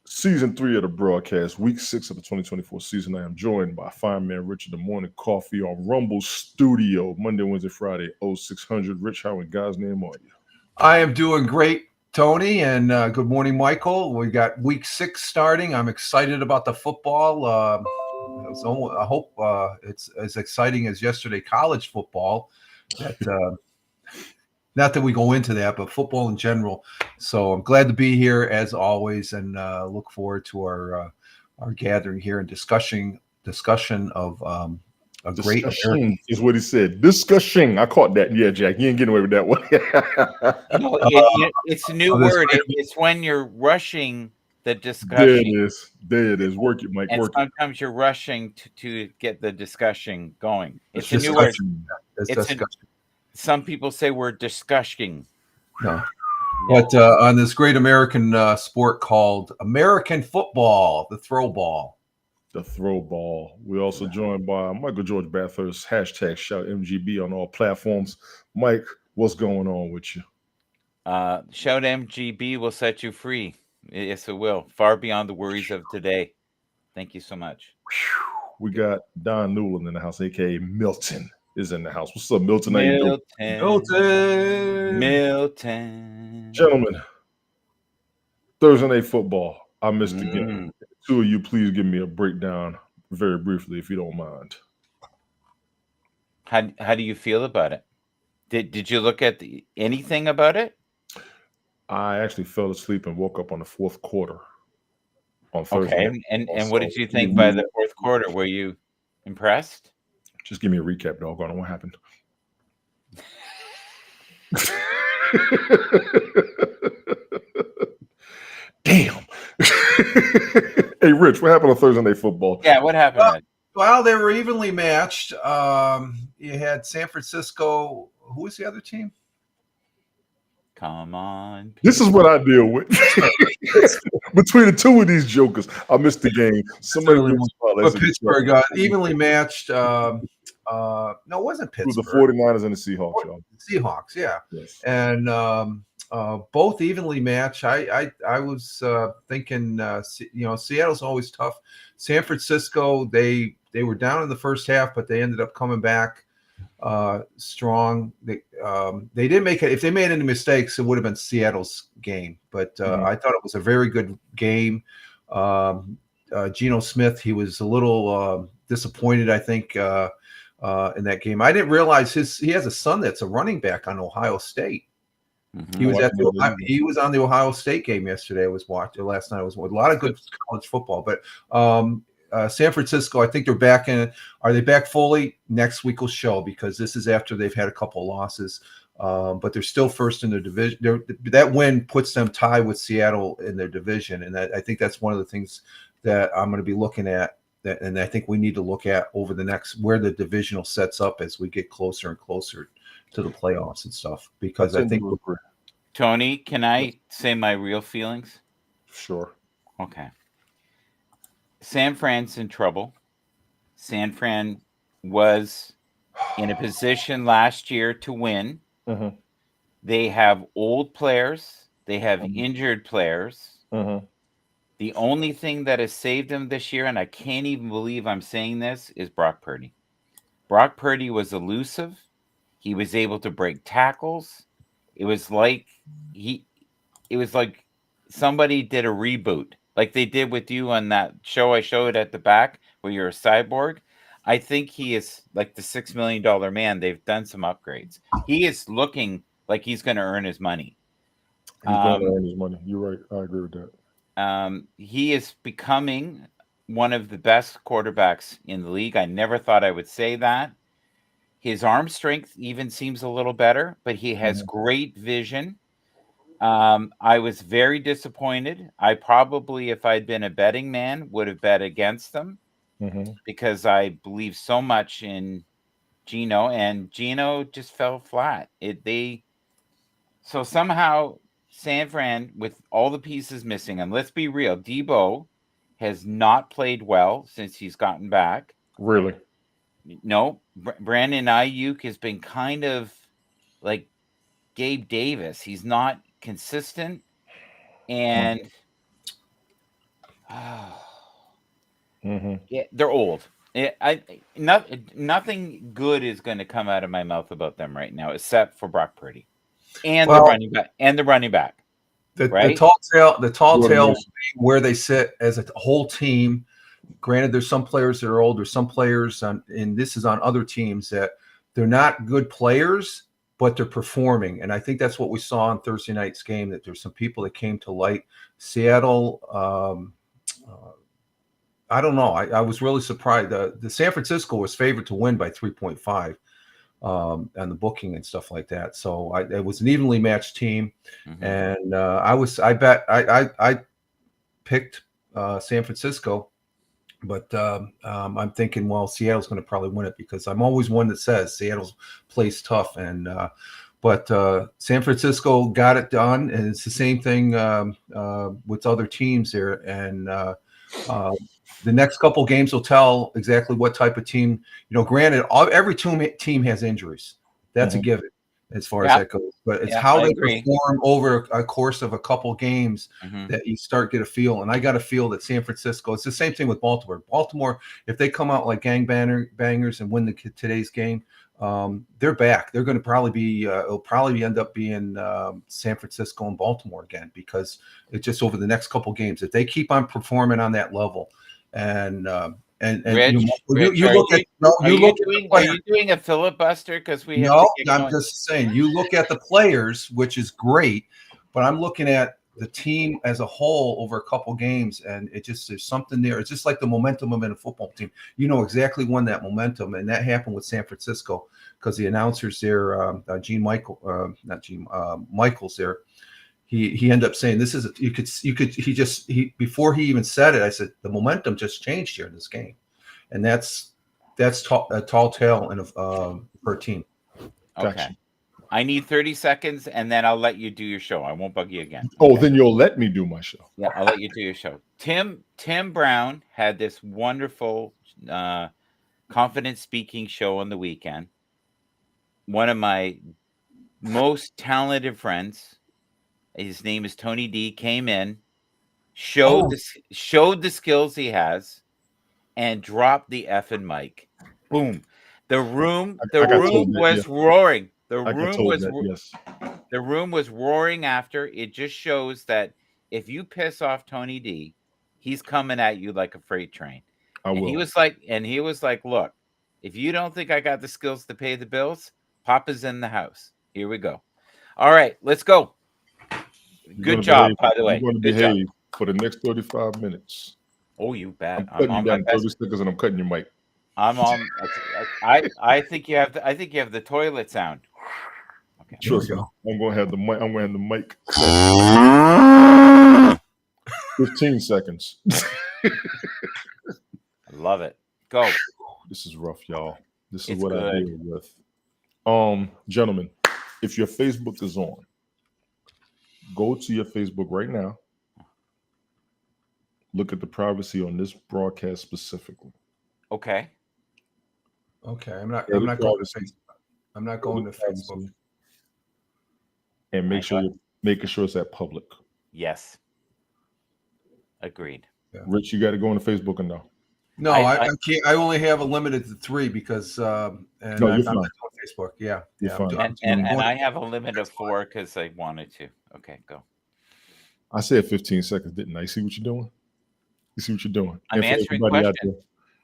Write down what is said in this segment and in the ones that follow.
Season 3 of the broadcast, week 6 of the 2024 season. I am joined by fine man Richard the Morning Coffee on Rumble Studio, Monday, Wednesday, Friday, 0600. Rich, how in God's name are you? I am doing great, Tony, and good morning, Michael. We got week 6 starting. I'm excited about the football. I hope it's as exciting as yesterday college football. Not that we go into that, but football in general. So I'm glad to be here as always, and look forward to our gathering here and discussion of a great American. Is what he said. Discussion. I caught that. Yeah, Jack, you ain't getting away with that one. No, it's a new word. It's when you're rushing the discussion. There it is. Work it, Mike. And Work sometimes you're rushing to get the discussion going. It's a new word. Some people say we're discussing. No. But on this great American sport called American football, the throw ball. The throw ball. We're also joined by Michael George Bathurst, hashtag shout MGB on all platforms. Mike, what's going on with you? Shout MGB will set you free. Yes, it will. Far beyond the worries of today. Thank you so much. We got Don Newland in the house, a.k.a. Milton is in the house. What's up, Milton? Milton. Gentlemen, Thursday Night Football. I missed the game. Two of you, please give me a breakdown very briefly, if you don't mind. How do you feel about it? Did you look at anything about it? I actually fell asleep and woke up on the fourth quarter on Thursday. Okay, and what did you think by the fourth quarter? Were you impressed? Just give me a recap, doggone it. What happened? Damn. Hey, Rich, what happened on Thursday Night Football? Yeah, what happened? Well, they were evenly matched. You had San Francisco. Who was the other team? Come on. People. This is what I deal with. Between the two of these jokers, I missed the game. Somebody Pittsburgh evenly matched. No, it wasn't Pittsburgh. It was the 49ers and the Seahawks, y'all. Seahawks, yeah. Yes. And both evenly matched. I was thinking, Seattle's always tough. San Francisco, they were down in the first half, but they ended up coming back strong. They didn't make it. If they made any mistakes, it would have been Seattle's game. But I thought it was a very good game. Geno Smith, he was a little disappointed, I think, in that game. I didn't realize he has a son that's a running back on Ohio State. Mm-hmm. He was on the Ohio State game yesterday. I was watching last night. I was with a lot of good college football, but San Francisco, I think they're back in it. Are they back fully? Next week will show, because this is after they've had a couple of losses. But they're still first in their division. That win puts them tied with Seattle in their division, and I think that's one of the things that I'm going to be looking at. And I think we need to look at over the next, where the divisional sets up as we get closer and closer to the playoffs and stuff. Because I think, Tony, can I say my real feelings? Sure. Okay. San Fran's in trouble. San Fran was in a position last year to win. Mm-hmm. They have old players. They have injured players. Mm-hmm. The only thing that has saved them this year, and I can't even believe I'm saying this, is Brock Purdy. Brock Purdy was elusive. He was able to break tackles. It was like somebody did a reboot, like they did with you on that show I showed at the back where you're a cyborg. I think he is like the $6 million man. They've done some upgrades. He is looking like he's going to earn his money. He's going to earn his money. You're right. I agree with that. He is becoming one of the best quarterbacks in the league. I never thought I would say that. His arm strength even seems a little better, but he has great vision. I was very disappointed. I probably, if I'd been a betting man, would have bet against them because I believe so much in Geno, and Geno just fell flat. So somehow San Fran, with all the pieces missing, and let's be real, Debo has not played well since he's gotten back. Really? No, Brandon Ayuk has been kind of like Gabe Davis. He's not consistent, and Mm-hmm. Yeah, they're old. Nothing good is going to come out of my mouth about them right now, except for Brock Purdy and the Well, running back the right? tall Jordan tale Mason. where they sit as a whole team. Granted, there's some players that are old. There's some players and this is on other teams that they're not good players, but they're performing. And I think that's what we saw on Thursday night's game. That there's some people that came to light. Seattle. I don't know. I was really surprised. The San Francisco was favored to win by 3.5 on the booking and stuff like that. So it was an evenly matched team, and I picked San Francisco, but I'm thinking, well, Seattle's going to probably win it because I'm always one that says Seattle plays tough, and but San Francisco got it done, and it's the same thing with other teams there, and the next couple games will tell exactly what type of team. Granted, every team has injuries. That's a given as far as that goes. But it's how they perform over a course of a couple games that you start get a feel. And I got a feel that San Francisco. It's the same thing with Baltimore. Baltimore, if they come out like gangbangers and win today's game, they're back. They're going to probably be. It'll probably end up being San Francisco and Baltimore again because it's just over the next couple games. If they keep on performing on that level. And Rich, you look at are you doing a filibuster because we have I'm just saying you look at the players, which is great, but I'm looking at the team as a whole over a couple games, and there's something there. It's just like the momentum of a football team. You know exactly when that momentum, and that happened with San Francisco because the announcers there, Michaels there. He ended up saying this is before he even said it. I said the momentum just changed here in this game, and that's a tall tale in per team. Okay, gotcha. I need 30 seconds, and then I'll let you do your show. I won't bug you again. Oh, then you'll let me do my show. Yeah, I'll let you do your show. Tim Brown had this wonderful confident speaking show on the weekend. One of my most talented friends. His name is Tony D. Came in, showed the skills he has, and dropped the effing mic. Boom! The room was roaring. The room was roaring after. It just shows that if you piss off Tony D, he's coming at you like a freight train. He was like, look, if you don't think I got the skills to pay the bills, Papa's in the house. Here we go. All right, let's go. Good job, by the way. I'm going to behave for the next 35 minutes. Oh, you bet. I'm cutting you down 30 seconds, and I'm cutting your mic. I'm on. I think you have. I think you have the toilet sound. Okay. Sure. I'm going to have the mic. I'm going to have the mic. 15 seconds. I love it. Go. This is rough, y'all. This is what I deal with. Gentlemen, if your Facebook is on. Go to your Facebook right now. Look at the privacy on this broadcast specifically. Okay. I'm not going to Facebook. I'm not going to Facebook. And making sure it's at public. Yes. Agreed. Yeah. Rich, you got to go on the Facebook or no? No, I can't. I only have a limited to 3 because I'm not on Facebook. Yeah. You're fine. And I have a limit of 4 because I wanted to. Okay, go. I said 15 seconds, didn't I? You see what you're doing? I'm answering questions.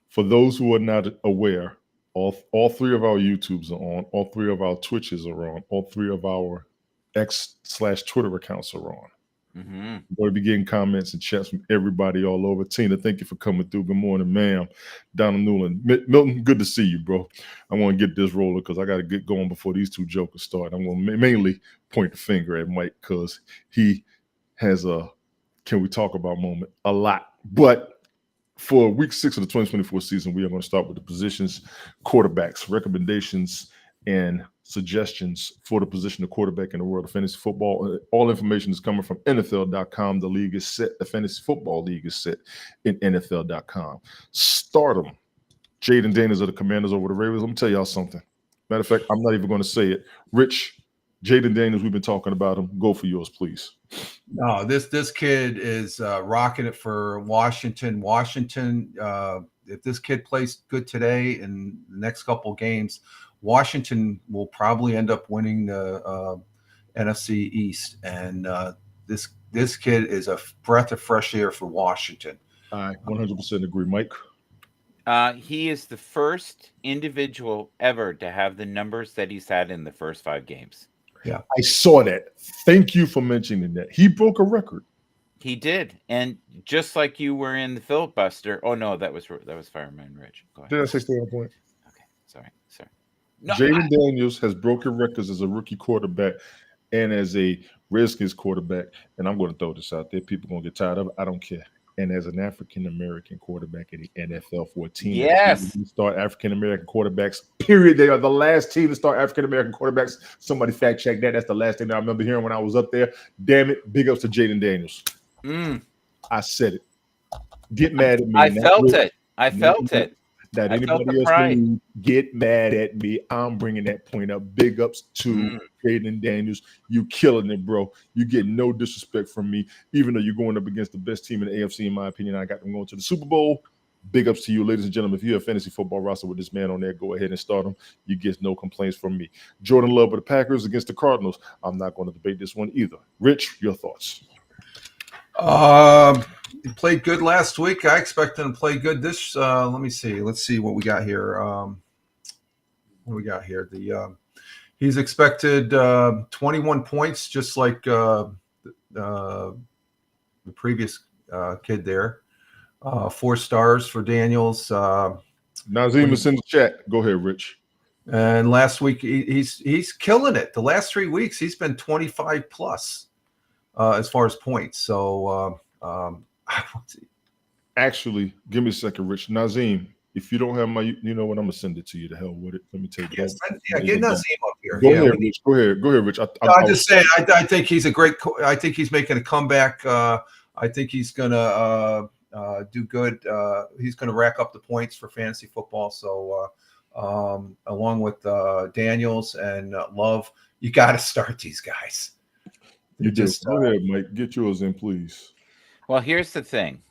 For those who are not aware, all 3 of our YouTubes are on. All 3 of our Twitches are on. All 3 of our X/Twitter accounts are on. We're going to be getting comments and chats from everybody all over. Tina, thank you for coming through. Good morning, ma'am. Donald Newland. Milton, good to see you, bro. I want to get this rolling because I got to get going before these 2 jokers start. I'm going to mainly point the finger at Mike because he has a can we talk about moment a lot. But for week 6 of the 2024 season, we are going to start with the positions, quarterbacks, recommendations, and suggestions for the position of quarterback in the world of fantasy football. All information is coming from NFL.com. The league is set. The fantasy football league is set in NFL.com. Stardom. Jaden Daniels of the Commanders over the Ravens. Let me tell y'all something. Matter of fact, I'm not even going to say it. Rich, Jaden Daniels, we've been talking about him. Go for yours, please. No, this kid is rocking it for Washington. Washington, if this kid plays good today in the next couple games, Washington will probably end up winning the NFC East. And this kid is a breath of fresh air for Washington. I 100% agree, Mike. He is the first individual ever to have the numbers that he's had in the first 5 games. Yeah, I saw that. Thank you for mentioning that. He broke a record. He did, and just like you were in the filibuster. Oh no, that was Fireman Ridge. Go ahead. Did I say stay on point? Okay, sorry. No, Jaden Daniels has broken records as a rookie quarterback and as a Redskins quarterback. And I'm going to throw this out there. People are going to get tired of it. I don't care. And as an African-American quarterback in the NFL for a team, yes, that start African-American quarterbacks, period. They are the last team to start African-American quarterbacks. Somebody fact check that. That's the last thing that I remember hearing when I was up there. Damn it. Big ups to Jaden Daniels. I said it. Get mad at me. I felt it. That anybody else can get mad at me. I'm bringing that point up. Big ups to Jaden Daniels. You killing it, bro. You get no disrespect from me, even though you're going up against the best team in the AFC, in my opinion. I got them going to the Super Bowl. Big ups to you, ladies and gentlemen. If you have a fantasy football roster with this man on there, go ahead and start him. You get no complaints from me. Jordan Love with the Packers against the Cardinals. I'm not going to debate this one either. Rich, your thoughts? He played good last week. I expect him to play good this. Let me see. Let's see what we got here. What we got here? He's expected 21 points, just like the previous kid there. 4 stars for Daniels. Nazim is in the chat. Go ahead, Rich. And last week he's killing it. The last 3 weeks he's been 25 plus as far as points. So. Actually, give me a second, Rich. Nazim, if you don't have my, you know what, I'm gonna send it to you. The hell with it. Let me take it. Yeah, get Nazim up here. Go ahead, Rich. Go ahead, Rich. I'm just saying. I think he's a great. I think he's making a comeback. I think he's gonna do good. He's gonna rack up the points for fantasy football. So, along with Daniels and Love, you got to start these guys. You just go ahead, Mike. Get yours in, please. Well, here's the thing.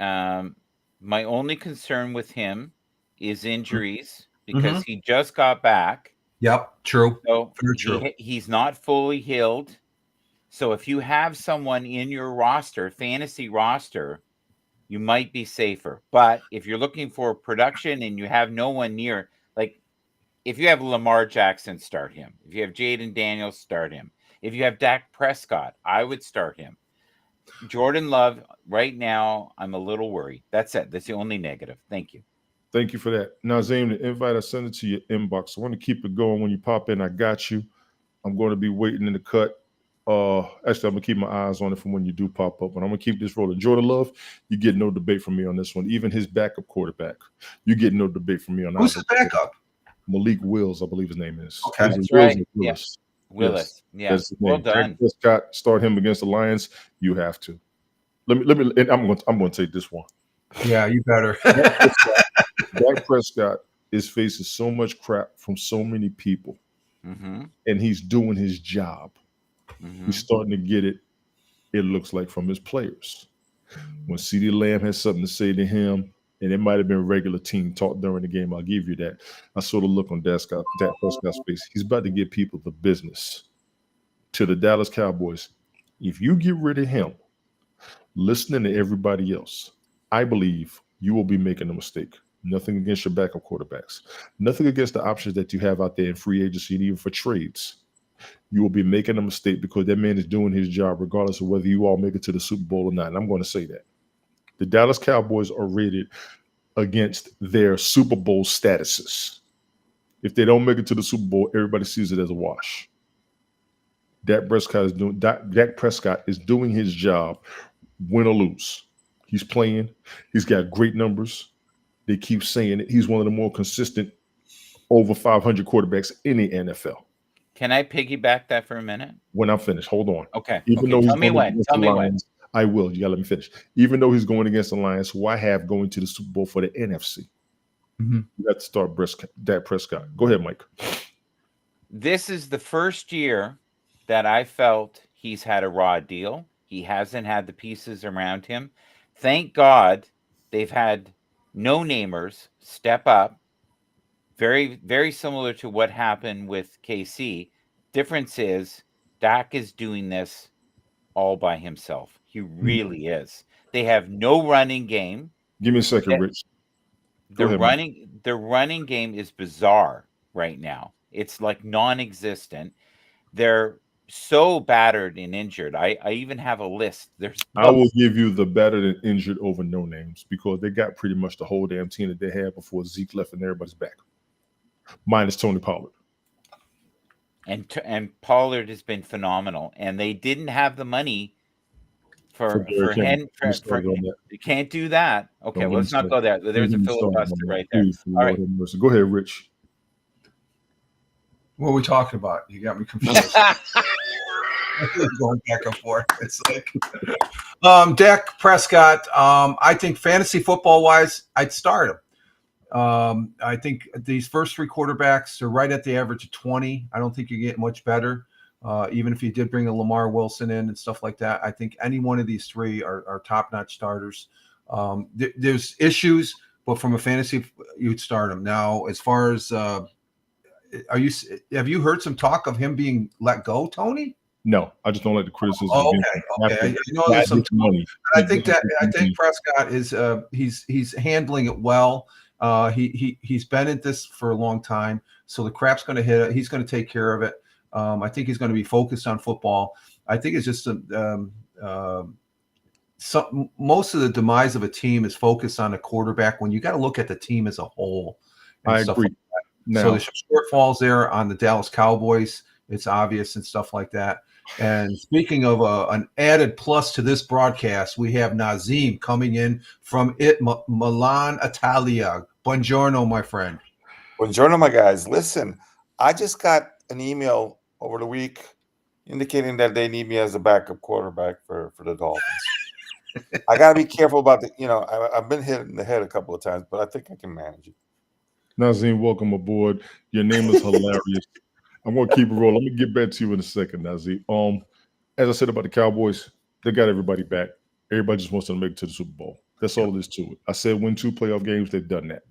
My only concern with him is injuries because he just got back. Yep, true. So very true. He's not fully healed. So if you have someone in your roster, fantasy roster, you might be safer. But if you're looking for production and you have no one near, like if you have Lamar Jackson, start him. If you have Jaden Daniels, start him. If you have Dak Prescott, I would start him. Jordan Love, right now, I'm a little worried. That's it. That's the only negative. Thank you. Thank you for that. Nazim, the invite, I send it to your inbox. I want to keep it going. When you pop in, I got you. I'm going to be waiting in the cut. Actually, I'm going to keep my eyes on it from when you do pop up. But I'm going to keep this rolling. Jordan Love, you get no debate from me on this one. Even his backup quarterback, you get no debate from me on that. Who's his backup? Malik Wills, I believe his name is. Okay, that's right. Willis. Willis. Yes. Well done. Prescott, start him against the Lions. You have to. Let me. I'm going to take this one. Yeah, you better. Dak Prescott is facing so much crap from so many people, and he's doing his job. He's starting to get it. It looks like from his players. When CeeDee Lamb has something to say to him, and it might have been regular team talk during the game, I'll give you that. I saw the look on Dak Prescott's face. He's about to give people the business. To the Dallas Cowboys, if you get rid of him, listening to everybody else, I believe you will be making a mistake. Nothing against your backup quarterbacks. Nothing against the options that you have out there in free agency and even for trades. You will be making a mistake because that man is doing his job regardless of whether you all make it to the Super Bowl or not. And I'm going to say that. The Dallas Cowboys are rated against their Super Bowl statuses. If they don't make it to the Super Bowl, everybody sees it as a wash. Dak Prescott is doing his job, win or lose. He's playing. He's got great numbers. They keep saying it. He's one of the more consistent over 500 quarterbacks in the NFL. Can I piggyback that for a minute? When I'm finished, hold on. Okay. Tell me when. I will. You got to let me finish. Even though he's going against the Lions, who I have going to the Super Bowl for the NFC. You got to start Dak Prescott. Go ahead, Mike. This is the first year that I felt he's had a raw deal. He hasn't had the pieces around him. Thank God they've had no-namers step up. Very, very similar to what happened with KC. Difference is Dak is doing this all by himself. He really is. They have no running game. Give me a second, Rich. The running game is bizarre right now. It's like non-existent. They're so battered and injured. I even have a list. I will give you the battered and injured over no names because they got pretty much the whole damn team that they had before Zeke left and everybody's back. Minus Tony Pollard. And Pollard has been phenomenal. And they didn't have the money for you can't do that. Okay, let's not go there. There's a filibuster right there. All right. Go ahead, Rich. What are we talking about? You got me confused. Going back and forth. It's like Dak Prescott. I think fantasy football wise, I'd start him. I think these first three quarterbacks are right at the average of 20. I don't think you get much better. Even if you did bring a Lamar Wilson in and stuff like that, I think any one of these three are top-notch starters. There's issues, but from a fantasy, you'd start them. Now, as far as have you heard some talk of him being let go, Tony? No, I just don't like the criticism. Okay. I know there's some money. I think Prescott is he's handling it well. He's been at this for a long time, so the crap's going to hit it. He's going to take care of it. I think he's going to be focused on football. I think it's just most of the demise of a team is focused on a quarterback when you got to look at the team as a whole. I agree. Like so the shortfalls there on the Dallas Cowboys, it's obvious and stuff like that. And speaking of an added plus to this broadcast, we have Nazim coming in from Milan, Italia. Buongiorno, my friend. Buongiorno, my guys. Listen, I just got an email over the week indicating that they need me as a backup quarterback for the Dolphins. I got to be careful about I've been hit in the head a couple of times, but I think I can manage it. Nazim, welcome aboard. Your name is hilarious. I'm going to keep it rolling. Let me get back to you in a second, Nazim. As I said about the Cowboys, they got everybody back. Everybody just wants to make it to the Super Bowl. That's all it is to it. I said win 2 playoff games. They've done that.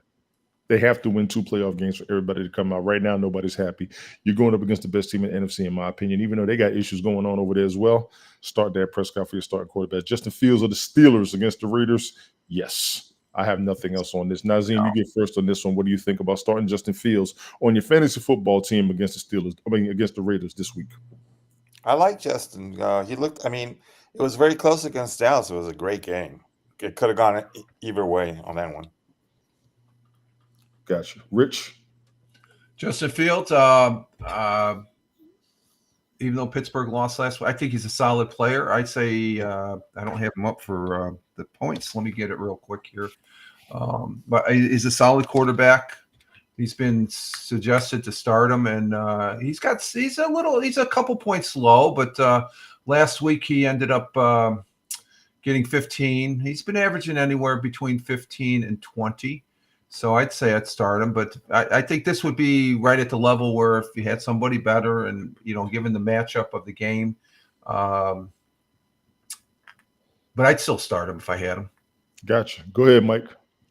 They have to win 2 playoff games for everybody to come out. Right now, nobody's happy. You're going up against the best team in the NFC, in my opinion, even though they got issues going on over there as well. Start Dak Prescott for your starting quarterback. Justin Fields of the Steelers against the Raiders. Yes. I have nothing else on this. Nazim, you get first on this one. What do you think about starting Justin Fields on your fantasy football team against the Steelers? Against the Raiders this week? I like Justin. It was very close against Dallas. It was a great game. It could have gone either way on that one. Gotcha. Rich? Justin Fields, even though Pittsburgh lost last week, I think he's a solid player. I'd say I don't have him up for the points. Let me get it real quick here. But he's a solid quarterback. He's been suggested to start him, and he's a couple points low, but last week he ended up getting 15. He's been averaging anywhere between 15 and 20. So I'd say I'd start him, but I think this would be right at the level where if you had somebody better and, given the matchup of the game, but I'd still start him if I had him. Gotcha. Go ahead, Mike.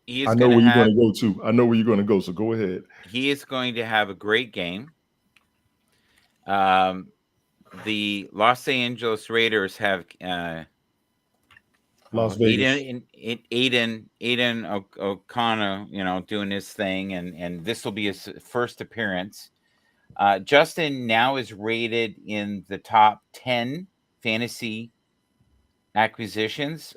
I know where you're going to go too. I know where you're going to go, so go ahead. He is going to have a great game. The Los Angeles Raiders have Las Vegas. Aiden O'Connor, doing his thing, and this will be his first appearance. Justin now is rated in the top 10 fantasy acquisitions.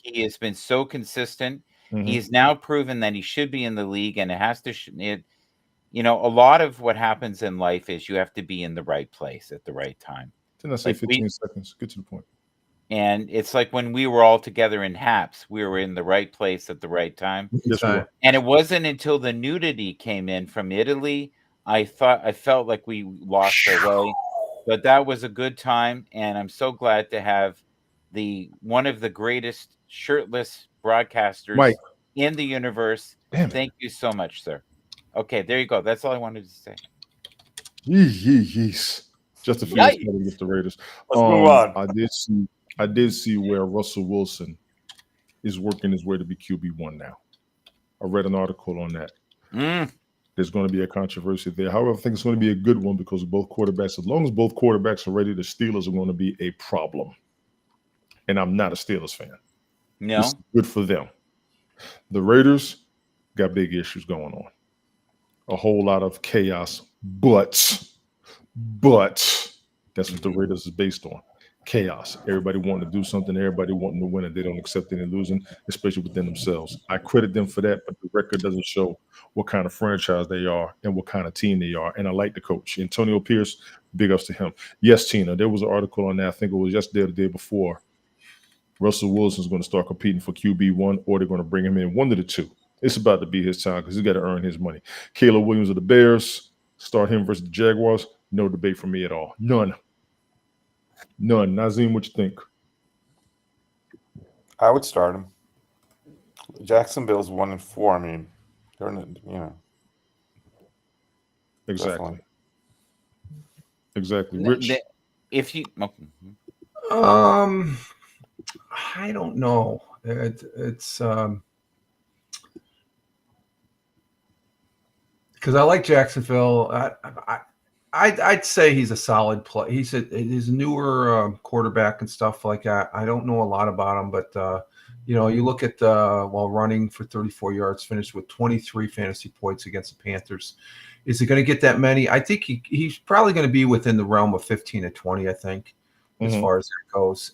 He has been so consistent. He has now proven that he should be in the league, and it has to. A lot of what happens in life is you have to be in the right place at the right time. Didn't I say 15 seconds? Get to the point. And it's like when we were all together in HAPS, we were in the right place at the right time. Yes, and it wasn't until the nudity came in from Italy, I felt like we lost our way. But that was a good time, and I'm so glad to have one of the greatest shirtless broadcasters Mike in the universe. Thank you so much, sir. Okay, there you go. That's all I wanted to say. Yes. Justin Fields against the Raiders. Let's move on. I did see I did see where Russell Wilson is working his way to be QB1 now. I read an article on that. There's going to be a controversy there. However, I think it's going to be a good one because both quarterbacks, as long as both quarterbacks are ready, the Steelers are going to be a problem. And I'm not a Steelers fan. No. It's good for them. The Raiders got big issues going on. A whole lot of chaos, but that's what the Raiders is based on. Chaos. Everybody wanting to do something. Everybody wanting to win, and they don't accept any losing, especially within themselves. I credit them for that, but the record doesn't show what kind of franchise they are and what kind of team they are. And I like the coach, Antonio Pierce. Big ups to him. Yes, Tina. There was an article on that. I think it was yesterday or the day before. Russell Wilson's going to start competing for QB1, or they're going to bring him in. One of the two. It's about to be his time because he's got to earn his money. Caleb Williams of the Bears, start him versus the Jaguars. No debate for me at all. None. Nazim, what you think? I would start him. Jacksonville's 1-4. I mean, they're in the, Exactly. definitely. Exactly. Rich? If you, I don't know. It's because I like Jacksonville. I'd say he's a solid play. He's a newer quarterback and stuff like that. I don't know a lot about him, but you look at while running for 34 yards, finished with 23 fantasy points against the Panthers. Is he going to get that many? I think he's probably going to be within the realm of 15 to 20. I think as far as that goes.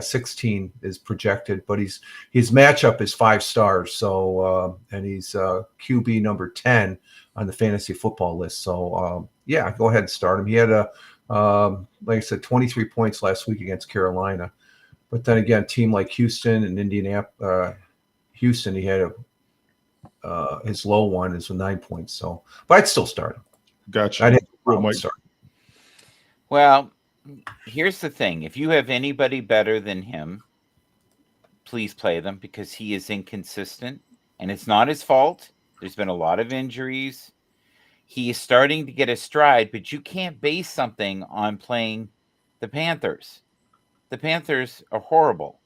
16 is projected, but his matchup is 5 stars. So and he's QB number 10 on the fantasy football list. So go ahead and start him. He had like I said, 23 points last week against Carolina. But then again, a team like Houston and Indianapolis, Houston, he had his low one is 9 points. So, but I'd still start him. Gotcha. I'd have a problem with starting. well, here's the thing. If you have anybody better than him, please play them because he is inconsistent and it's not his fault. There's been a lot of injuries. He is starting to get a stride, but you can't base something on playing the Panthers. The Panthers are horrible.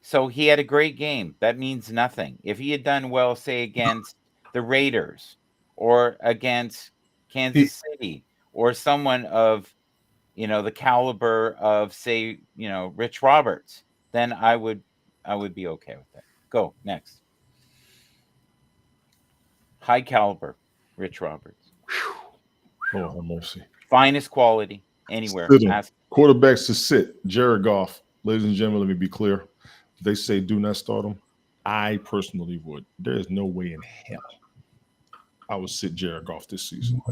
So he had a great game. That means nothing. If he had done well, say, against the Raiders or against Kansas City or someone of the caliber of, say, Rich Roberts, then I would be okay with that. Go next. High caliber, Rich Roberts. Oh, have mercy. Finest quality anywhere. Quarterbacks to sit. Jared Goff. Ladies and gentlemen, let me be clear. They say do not start him. I personally would. There is no way in hell I would sit Jared Goff this season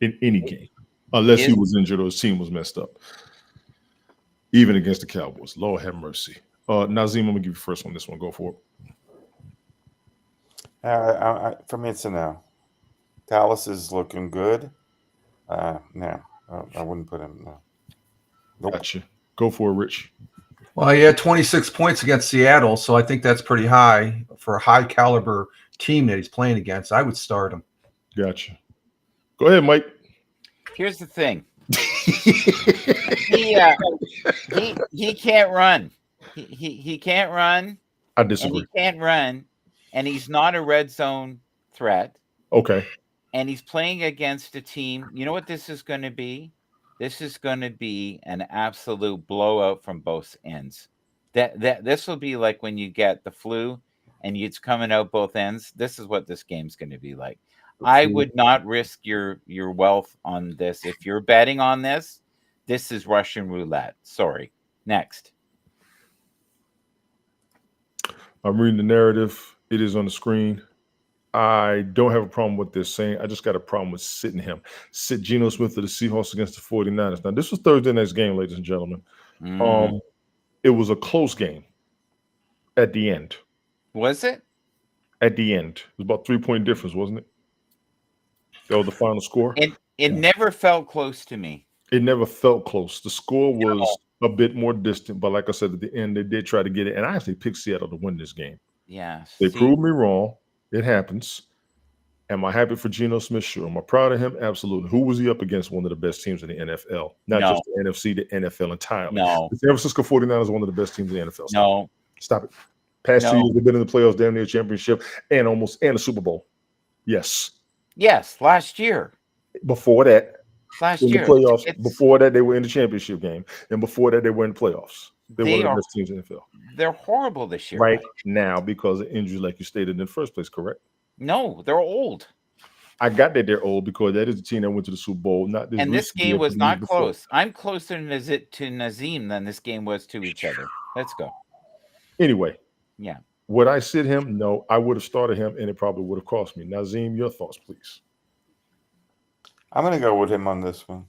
in any game. Unless he was injured or his team was messed up. Even against the Cowboys. Lord have mercy. Nazim, I'm going to give you first on this one. Go for it. For me, it's a no. Dallas is looking good. No, I wouldn't put him. No. Nope. Gotcha. Go for it, Rich. Well, he had 26 points against Seattle, so I think that's pretty high for a high caliber team that he's playing against. I would start him. Gotcha. Go ahead, Mike. Here's the thing. He can't run. He can't run. I disagree. And he can't run, and he's not a red zone threat. Okay. And he's playing against a team. You know what this is going to be? This is going to be an absolute blowout from both ends. This will be like when you get the flu and it's coming out both ends. This is what this game's going to be like. I would not risk your wealth on this. If you're betting on this, this is Russian roulette. Sorry. Next. I'm reading the narrative. It is on the screen. I don't have a problem with this saying. I just got a problem with sitting him. Sit Geno Smith of the Seahawks against the 49ers. Now, this was Thursday night's game, ladies and gentlemen. It was a close game at the end. Was it? At the end. It was about 3-point difference, wasn't it? That was the final score. It never felt close to me. It never felt close. The score was a bit more distant, but like I said, at the end, they did try to get it. And I actually picked Seattle to win this game. Yeah. They proved me wrong. It happens. Am I happy for Geno Smith? Sure. Am I proud of him? Absolutely. Who was he up against? One of the best teams in the NFL. Not No. just the NFC, the NFL entirely. No. The San Francisco 49ers are one of the best teams in the NFL. No. Stop it. Past 2 No. years, they've been in the playoffs, damn near championship, and the Super Bowl. Yes. Yes, last year. Before that, Last in year. the playoffs. It's- Before that, they were in the championship game. And before that, they were in the playoffs. They're one of the best teams in the NFL. They're horrible this year. Right Mike. now because of injuries, like you stated in the first place, correct? No, they're old. I got that they're old because that is the team that went to the Super Bowl. Not this And this recent game year, was but the year not before. close. I'm closer to Nazim than this game was to each other. Let's go. Anyway, Yeah. would I sit him? No, I would have started him, and it probably would have cost me. Nazim, your thoughts, please. I'm going to go with him on this one.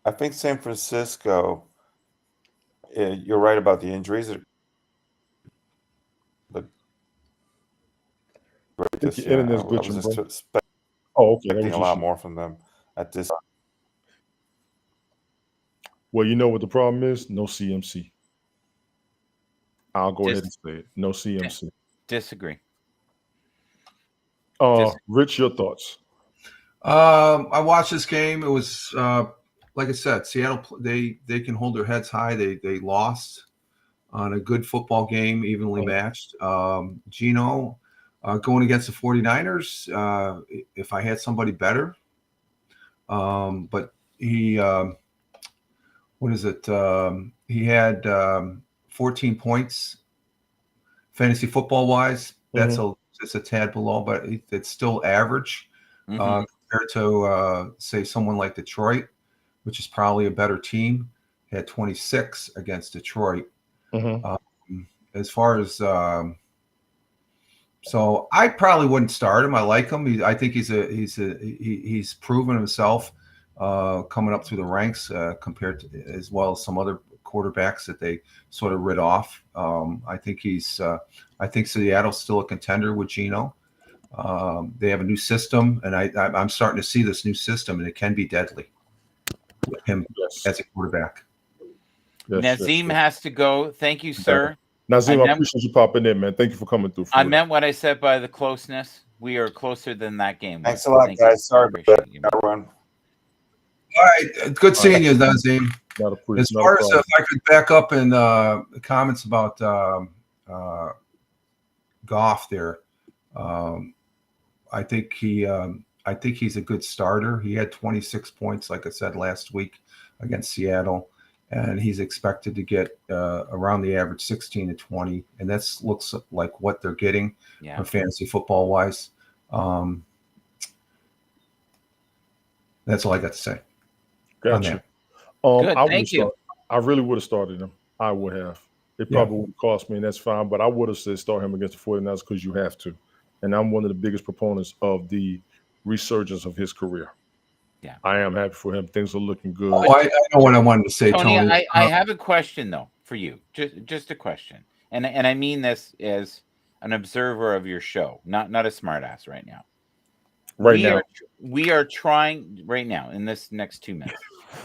I think San Francisco, you're right about the injuries. But this your year, internet's I was glitching, just bro. expecting Oh, okay. That a was lot just more from them at this. well, you know what the problem is? No CMC. I'll go ahead and say it. No CMC. Disagree. Rich, your thoughts? I watched this game. It was like I said, Seattle. They can hold their heads high. They lost on a good football game, evenly matched. Geno going against the 49ers. If I had somebody better, but he what is it? He had 14 points fantasy football wise. That's it's a tad below, but it's still average. Compared to say someone like Detroit, which is probably a better team, had 26 against Detroit. As far as so I probably wouldn't start him. I like him. I think he's proven himself coming up through the ranks compared to as well as some other quarterbacks that they sort of rid off. I think I think Seattle's still a contender with Geno. They have a new system, and I'm starting to see this new system, and it can be deadly with him as a quarterback. Nazim has to go. Thank you, sir. Nazim, I appreciate you popping in, man. Thank you for coming through. I meant what I said by the closeness. We are closer than that game. Thanks a lot, guys. Sorry about that run. All right, good seeing you, Nazim. As far as if I could back up in comments about Goff there, I think he's a good starter. He had 26 points, like I said last week against Seattle, and he's expected to get around the average 16 to 20, and that looks like what they're getting for fantasy football wise. That's all I got to say. Gotcha. Good, thank you. I really would have started him. I would have. It probably would cost me, and that's fine. But I would have said start him against the 49ers because you have to. And I'm one of the biggest proponents of the resurgence of his career. Yeah, I am happy for him. Things are looking good. Oh, I know what I wanted to say, Tony. I have a question though for you. Just a question, and I mean this as an observer of your show, not a smartass right now. We are trying right now in this next 2 minutes.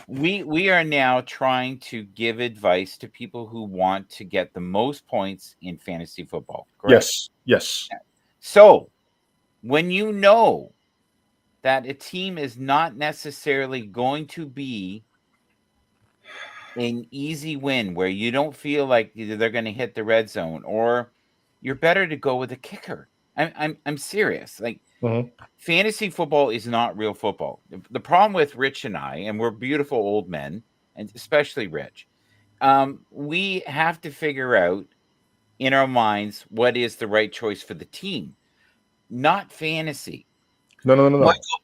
We are now trying to give advice to people who want to get the most points in fantasy football. Correct? Yes. So when you know that a team is not necessarily going to be an easy win where you don't feel like either they're going to hit the red zone, or you're better to go with a kicker. I'm serious. Like, fantasy football is not real football. The problem with Rich and I, and we're beautiful old men, and especially Rich, we have to figure out in our minds what is the right choice for the team, not fantasy. No.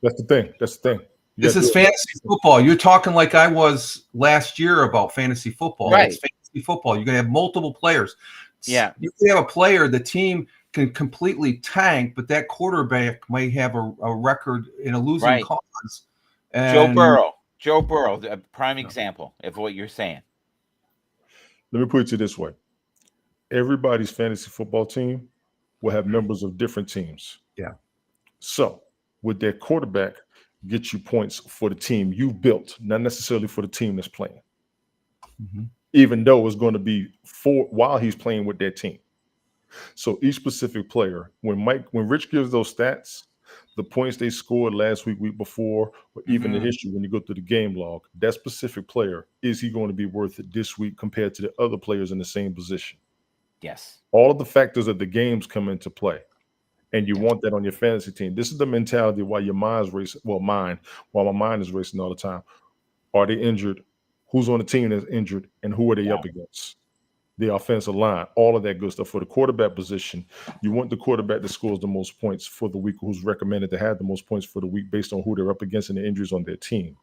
That's the thing. This is fantasy football. You're talking like I was last year about fantasy football. Right. It's fantasy football. You're going to have multiple players. Yeah. You can have a player, the team can completely tank, but that quarterback may have a record in a losing cause. And Joe Burrow, a prime example of what you're saying. Let me put it to you this way. Everybody's fantasy football team will have members of different teams. Yeah. So would their quarterback get you points for the team you built, not necessarily for the team that's playing? Even though it's going to be while he's playing with their team. So each specific player, when Rich gives those stats, the points they scored last week before, or even the Mhm. history when you go through the game log, that specific player, is he going to be worth it this week compared to the other players in the same position? Yes. All of the factors of the games come into play. And you want that on your fantasy team. This is the mentality while your mind's racing. Well, while my mind is racing all the time. Are they injured? Who's on the team that's injured? And who are they up against? The offensive line, all of that good stuff. For the quarterback position, you want the quarterback that scores the most points for the week, who's recommended to have the most points for the week based on who they're up against and the injuries on their team.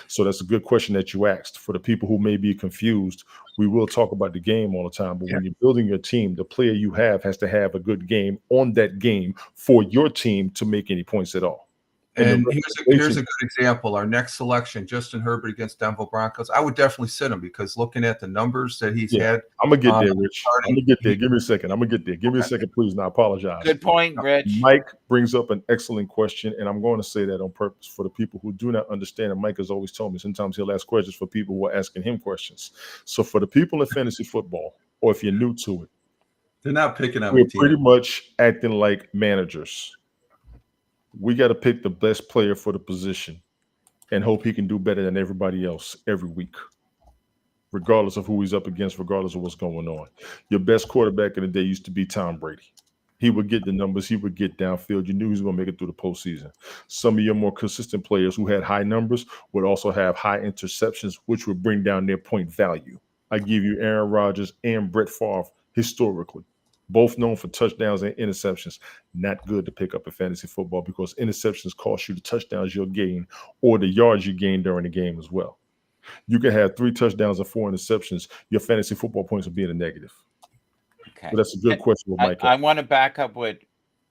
So that's a good question that you asked. For the people who may be confused, we will talk about the game all the time. But when you're building your team, the player you have has to have a good game on that game for your team to make any points at all. And here's a good example. Our next selection, Justin Herbert against Denver Broncos. I would definitely sit him because looking at the numbers that he's had. I'm going to get there, Rich. I'm going to get there. Give me a second. I'm going to get there. Give me a second, please. And I apologize. Good point, Rich. Mike brings up an excellent question, and I'm going to say that on purpose for the people who do not understand. And Mike has always told me sometimes he'll ask questions for people who are asking him questions. So for the people in fantasy football, or if you're new to it, they're not picking on we're pretty much acting like managers. We got to pick the best player for the position and hope he can do better than everybody else every week, regardless of who he's up against, regardless of what's going on. Your best quarterback in the day used to be Tom Brady. He would get the numbers. He would get downfield. You knew he was going to make it through the postseason. Some of your more consistent players who had high numbers would also have high interceptions, which would bring down their point value. I give you Aaron Rodgers and Brett Favre historically. Both known for touchdowns and interceptions. Not good to pick up in fantasy football because interceptions cost you the touchdowns you'll gain or the yards you gain during the game as well. You can have 3 touchdowns and 4 interceptions. Your fantasy football points will be in the negative. Okay. So that's a good question with Mike. I want to back up what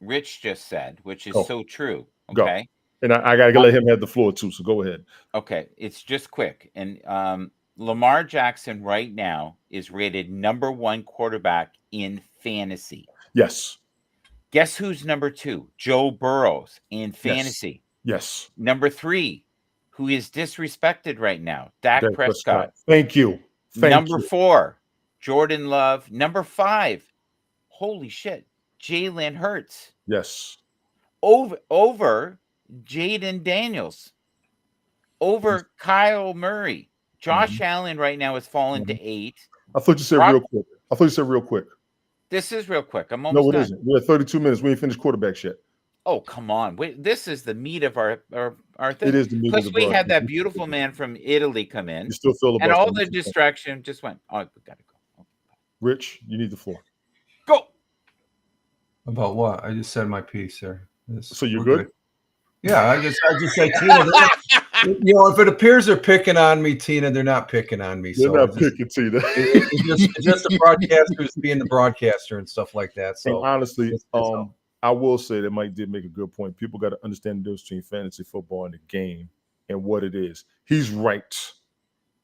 Rich just said, which is so true. Okay. Go. And I got to let him have the floor too. So go ahead. Okay. It's just quick. And Lamar Jackson right now is rated #1 quarterback in fantasy. Yes. Guess who's #2? Joe Burrows in fantasy. Yes. #3, who is disrespected right now, Dak Prescott. Thank you. #4, Jordan Love. #5, holy shit, Jalen Hurts. Yes. Over Jaden Daniels. Over Kyle Murray. Josh Allen right now has fallen to 8. I thought you said real quick. This is real quick. I'm almost done. No, it isn't. We're at 32 minutes. We ain't finished quarterbacks yet. Oh, come on. Wait, this is the meat of our thing. It is the meat of the Plus, we had that beautiful man from Italy come in. You still feel and all the distraction just went, oh, we got to go. Okay. Rich, you need the floor. Go. About what? I just said my piece, sir. So you're good? Yeah, I just said Tina. If it appears they're picking on me, Tina, they're not picking on me. They're not picking Tina. It's just the broadcasters being the broadcaster and stuff like that. So and honestly, I will say that Mike did make a good point. People got to understand the difference between fantasy football and the game and what it is. He's right.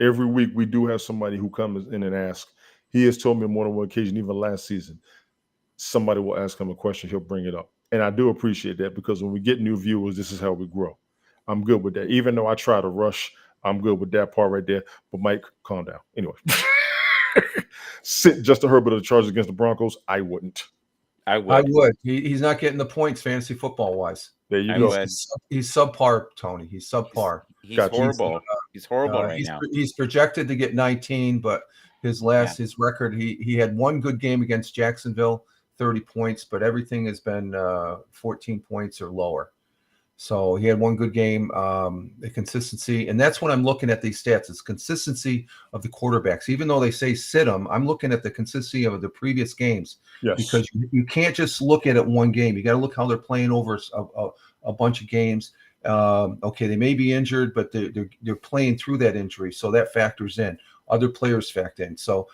Every week we do have somebody who comes in and asks. He has told me on more than one occasion, even last season, somebody will ask him a question, he'll bring it up. And I do appreciate that because when we get new viewers, this is how we grow. I'm good with that. Even though I try to rush, I'm good with that part right there. But Mike, calm down. Anyway, sit Justin Herbert of the Chargers against the Broncos. I wouldn't. I would. He's not getting the points fantasy football wise. There you go. He's subpar, Tony. He's subpar. He's horrible. He's horrible right now. He's projected to get 19, but his record, he had one good game against Jacksonville, 30 points, but everything has been 14 points or lower. So he had one good game, the consistency. And that's when I'm looking at these stats. It's consistency of the quarterbacks. Even though they say sit them, I'm looking at the consistency of the previous games. Yes. Because you can't just look at it one game. You got to look how they're playing over a bunch of games. Okay, they may be injured, but they're playing through that injury. So that factors in. Other players factor in. So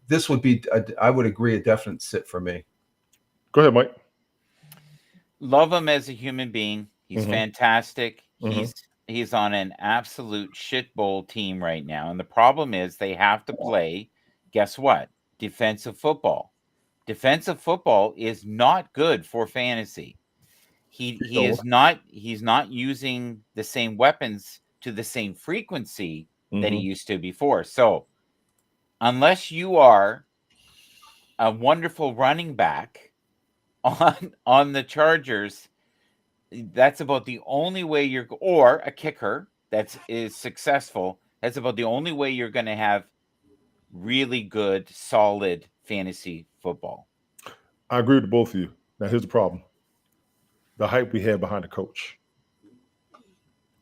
this would be, I would agree, a definite sit for me. Go ahead, Mike. Love him as a human being. He's fantastic. He's on an absolute shitbowl team right now. And the problem is they have to play, guess what? Defensive football. Defensive football is not good for fantasy. He's not using the same weapons to the same frequency that he used to before. So unless you are a wonderful running back on the Chargers, That's about the only way or a kicker is successful. That's about the only way you're going to have really good, solid fantasy football. I agree with both of you. Now, here's the problem. The hype we had behind the coach.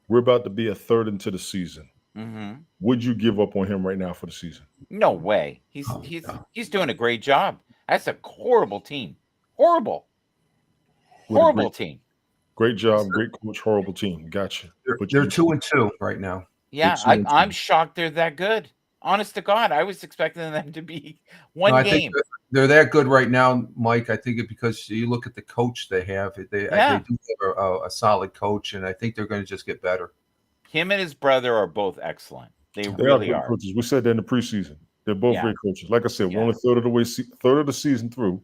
We're about to be a third into the season. Mm-hmm. Would you give up on him right now for the season? No way. He's doing a great job. That's a horrible team. Horrible team. Great job, great coach, horrible team. Gotcha. They're 2-2 right now. Yeah, I'm shocked they're that good. Honest to God, I was expecting them to be one No, I game. think they're that good right now, Mike. I think because you look at the coach they have. They do have a solid coach, and I think they're going to just get better. Him and his brother are both excellent. They really are. Coaches. We said that in the preseason. They're both great coaches. Like I said, we're only third of the season through.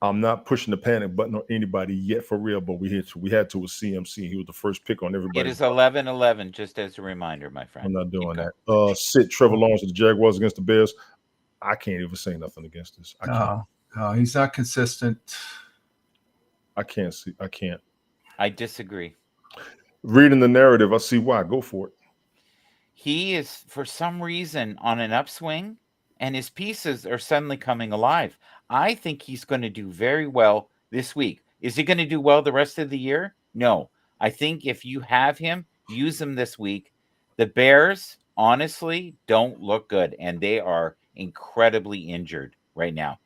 I'm not pushing the panic button on anybody yet for real, but we had to with CMC. He was the first pick on everybody. It is 11-11, just as a reminder, my friend. I'm not doing that. Sit Trevor Lawrence with the Jaguars against the Bears. I can't even say nothing against this. He's not consistent. I can't. I disagree. Reading the narrative, I see why. Go for it. He is, for some reason, on an upswing, and his pieces are suddenly coming alive. I think he's going to do very well this week. Is he going to do well the rest of the year? No. I think if you have him, use him this week. The Bears, honestly, don't look good, and they are incredibly injured right now.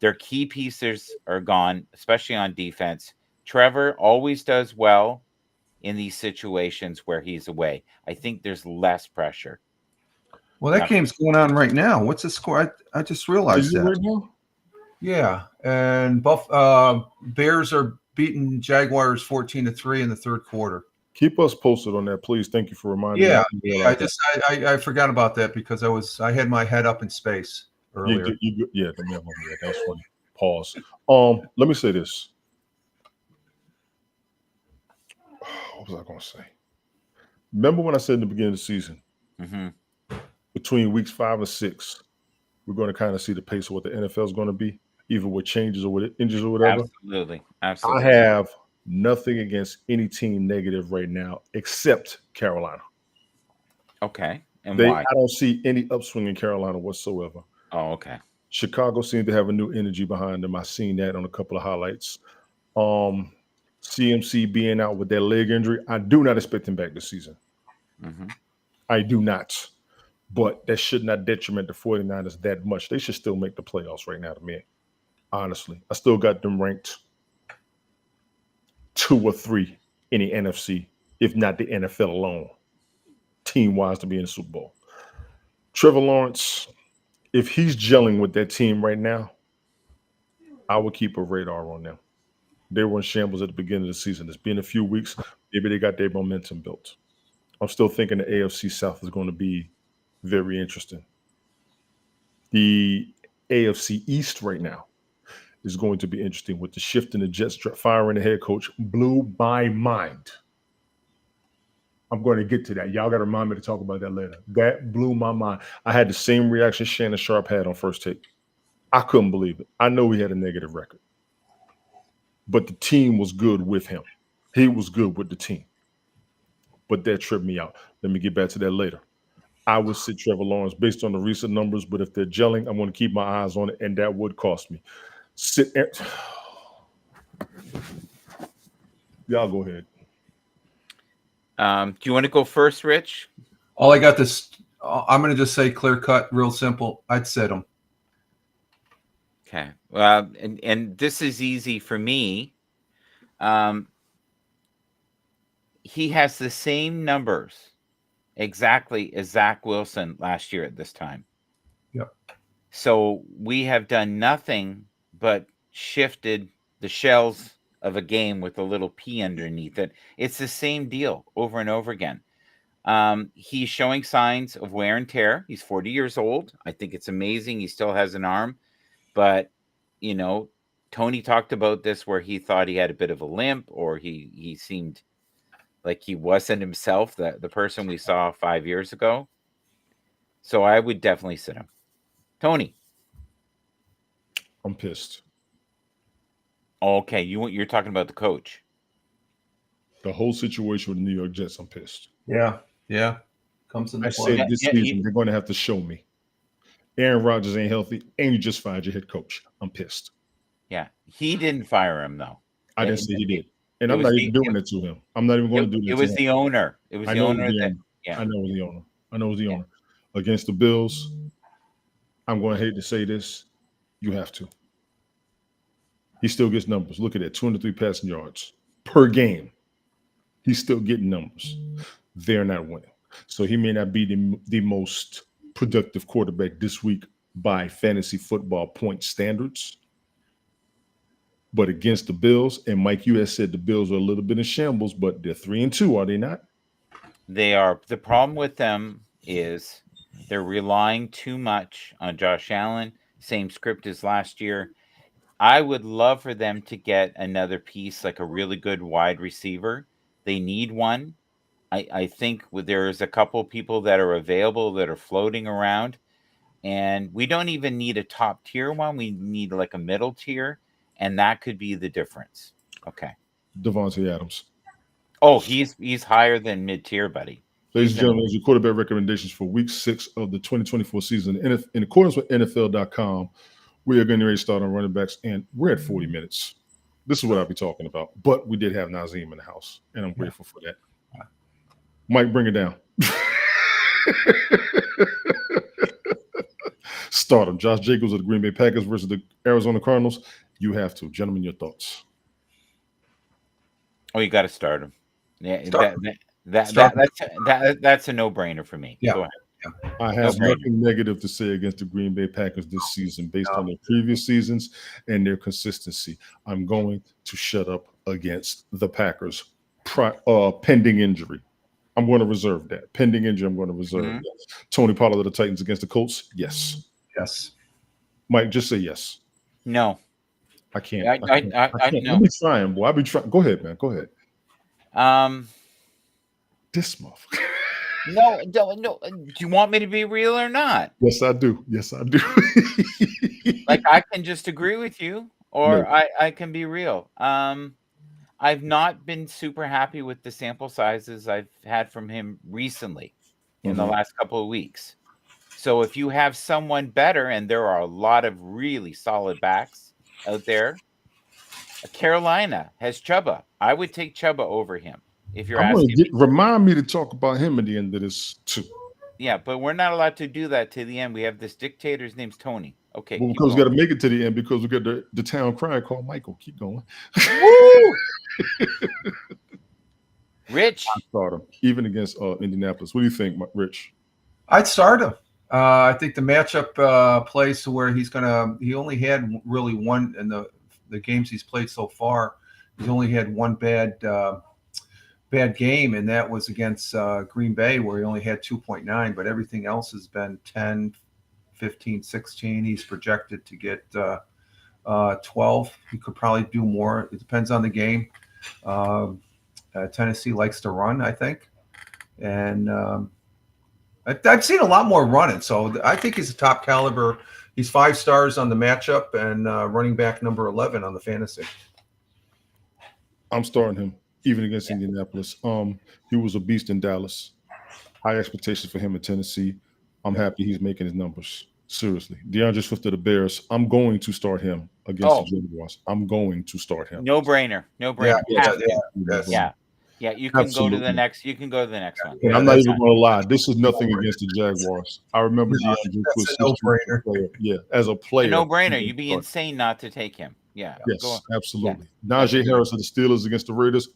Their key pieces are gone, especially on defense. Trevor always does well in these situations where he's away. I think there's less pressure. Well, that game's going on right now. What's the score? I just realized that. Right now? Yeah, and Bears are beating Jaguars 14-3 in the third quarter. Keep us posted on that, please. Thank you for reminding me. Yeah. I forgot about that because I had my head up in space earlier. That's funny. Pause. Let me say this. What was I going to say? Remember when I said in the beginning of the season, between weeks 5 and 6, we're going to kind of see the pace of what the NFL is going to be, even with changes or with injuries or whatever. Absolutely. I have nothing against any team negative right now except Carolina. Okay. And why? I don't see any upswing in Carolina whatsoever. Oh, okay. Chicago seemed to have a new energy behind them. I've seen that on a couple of highlights. CMC being out with that leg injury, I do not expect him back this season. I do not. But that should not detriment the 49ers that much. They should still make the playoffs right now to me. Honestly, I still got them ranked 2 or 3 in the NFC, if not the NFL alone, team-wise to be in the Super Bowl. Trevor Lawrence, if he's gelling with that team right now, I would keep a radar on them. They were in shambles at the beginning of the season. It's been a few weeks. Maybe they got their momentum built. I'm still thinking the AFC South is going to be very interesting. The AFC East right now is going to be interesting with the shift in the Jets firing the head coach. Blew my mind. I'm going to get to that. Y'all got to remind me to talk about that later. That blew my mind. I had the same reaction Shannon Sharp had on First Take. I couldn't believe it. I know he had a negative record, but the team was good with him. He was good with the team. But that tripped me out. Let me get back to that later. I would sit Trevor Lawrence based on the recent numbers, but if they're gelling, I'm going to keep my eyes on it, and that would cost me. Y'all go ahead. Do you want to go first, Rich? All I got this. I'm going to just say clear cut, real simple. I'd sit him. Okay. And this is easy for me. He has the same numbers exactly as Zach Wilson last year at this time. Yep. So we have done nothing but shifted the shells of a game with a little P underneath it. It's the same deal over and over again. He's showing signs of wear and tear. He's 40 years old. I think it's amazing. He still has an arm, but you know, Tony talked about this where he thought he had a bit of a limp, or he seemed like he wasn't himself, the person we saw 5 years ago. So I would definitely sit him. Tony. I'm pissed. Okay, you're talking about the coach. The whole situation with the New York Jets, I'm pissed. Yeah. Comes in I the play. said this season they're going to have to show me. Aaron Rodgers ain't healthy, and you just fired your head coach. I'm pissed. Yeah, he didn't fire him though. I didn't say he did, and it I'm was not the- even doing it to him. I'm not even going to do that. It to was him. the owner. It was I the know owner. it was the That, owner. yeah, I know it was the owner. I know it was the owner. Against the Bills, I'm going to hate to say this. You have to. He still gets numbers. Look at that, 203 passing yards per game. He's still getting numbers. They're not winning. So he may not be the most productive quarterback this week by fantasy football point standards. But against the Bills, and Mike, you had said the Bills are a little bit in shambles, but they're 3-2, are they not? they are. The problem with them is they're relying too much on Josh Allen. Same script as last year. I would love for them to get another piece, like a really good wide receiver. They need one. I think there's a couple people that are available that are floating around, and we don't even need a top tier one. We need like a middle tier, and that could be the difference. Okay. Devontae Adams. Oh, he's higher than mid tier, buddy. Ladies and gentlemen, those are quarterback recommendations for week 6 of the 2024 season. In accordance with NFL.com, we are going to start on running backs, and we're at 40 minutes. This is what I'll be talking about. But we did have Nazim in the house, and I'm grateful for that. Mike, bring it down. Start him. Josh Jacobs of the Green Bay Packers versus the Arizona Cardinals. You have to. Gentlemen, your thoughts. Oh, you got to start him. Yeah, that's a no-brainer for me. Yeah. Go ahead. I have nothing negative to say against the Green Bay Packers this season based on their previous seasons and their consistency. I'm going to shut up against the Packers pending injury. I'm going to reserve that. Pending injury, I'm going to reserve that. Tony Pollard of the Titans against the Colts? Yes. Mike, just say yes. No. I can't. I can't. no. Let me try him, boy. I'll be trying. Go ahead, man. Go ahead. This motherfucker. No. Do you want me to be real or not? Yes, I do. Like, I can just agree with you, or no. I can be real. I've not been super happy with the sample sizes I've had from him recently in the last couple of weeks. So if you have someone better, and there are a lot of really solid backs out there, Carolina has Chuba. I would take Chuba over him. If you're asking me. Remind me to talk about him at the end of this too. Yeah, but we're not allowed to do that to the end. We have this dictator. His name's Tony. Okay. Well, because we got to make it to the end because we got the town crying called Michael. Keep going. Woo! Rich. I start him even against Indianapolis. What do you think, Rich? I'd start him. I think the matchup plays to where he only had really one in the games he's played so far. He's only had one bad game, and that was against Green Bay, where he only had 2.9, but everything else has been 10, 15, 16. He's projected to get 12. He could probably do more. It depends on the game. Tennessee likes to run, I think. And I've seen a lot more running, so I think he's a top caliber. He's 5 stars on the matchup and running back number 11 on the fantasy. I'm starting him. Even against Indianapolis. He was a beast in Dallas. High expectations for him in Tennessee. I'm happy he's making his numbers. Seriously. DeAndre Swift of the Bears. I'm going to start him against the Jaguars. I'm going to start him. No brainer. Yeah. You can Absolutely. go to the next. You can go to the next one. And I'm not even going to lie. This is nothing against the Jaguars. I remember DeAndre Swift. No-brainer. Yeah, as a player. No brainer. You'd be insane not to take him. Yeah. Yes, absolutely. Yeah. Najee Harris of the Steelers against the Raiders.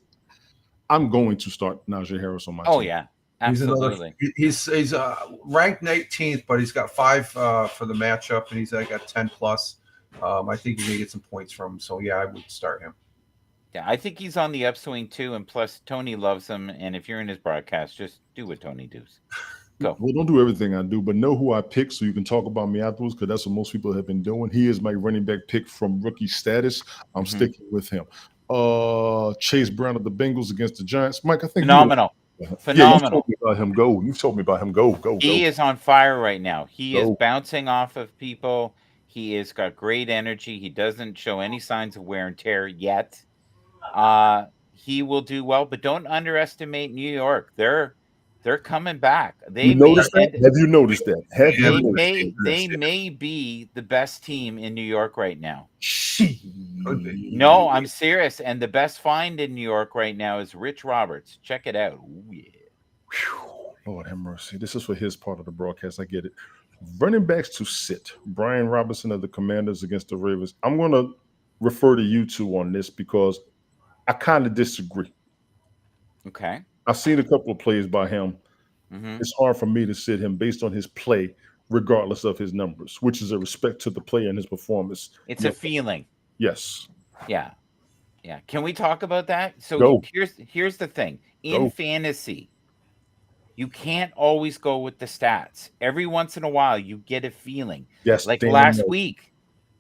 I'm going to start Najee Harris on my team. Oh, yeah. Absolutely. He's ranked 18th, but he's got 5 for the matchup, and he's got 10 plus. I think you're gonna get some points from him. So yeah, I would start him. Yeah, I think he's on the upswing too, and plus Tony loves him. And if you're in his broadcast, just do what Tony does. Go. Well, don't do everything I do, but know who I pick so you can talk about me afterwards, because that's what most people have been doing. He is my running back pick from rookie status. I'm sticking with him. Chase Brown of the Bengals against the Giants. Mike, I think phenomenal. Yeah, you've told me about him. You've told me about him. Go. He is on fire right now. He is bouncing off of people. He has got great energy. He doesn't show any signs of wear and tear yet. he will do well. But don't underestimate New York. They're coming back. You noticed that? Have you noticed that? They may be the best team in New York right now. Could be. No, I'm serious. And the best find in New York right now is Rich Roberts. Check it out. Ooh, yeah. Lord have mercy. This is for his part of the broadcast. I get it. Running backs to sit. Brian Robinson of the Commanders against the Ravens. I'm going to refer to you two on this because I kind of disagree. Okay. I've seen a couple of plays by him. Mm-hmm. It's hard for me to sit him based on his play, regardless of his numbers, which is a respect to the player and his performance. It's a feeling. Yes. Yeah. Yeah. Can we talk about that? So Go. here's the thing. In fantasy, you can't always go with the stats. Every once in a while, you get a feeling. Yes. Like last week,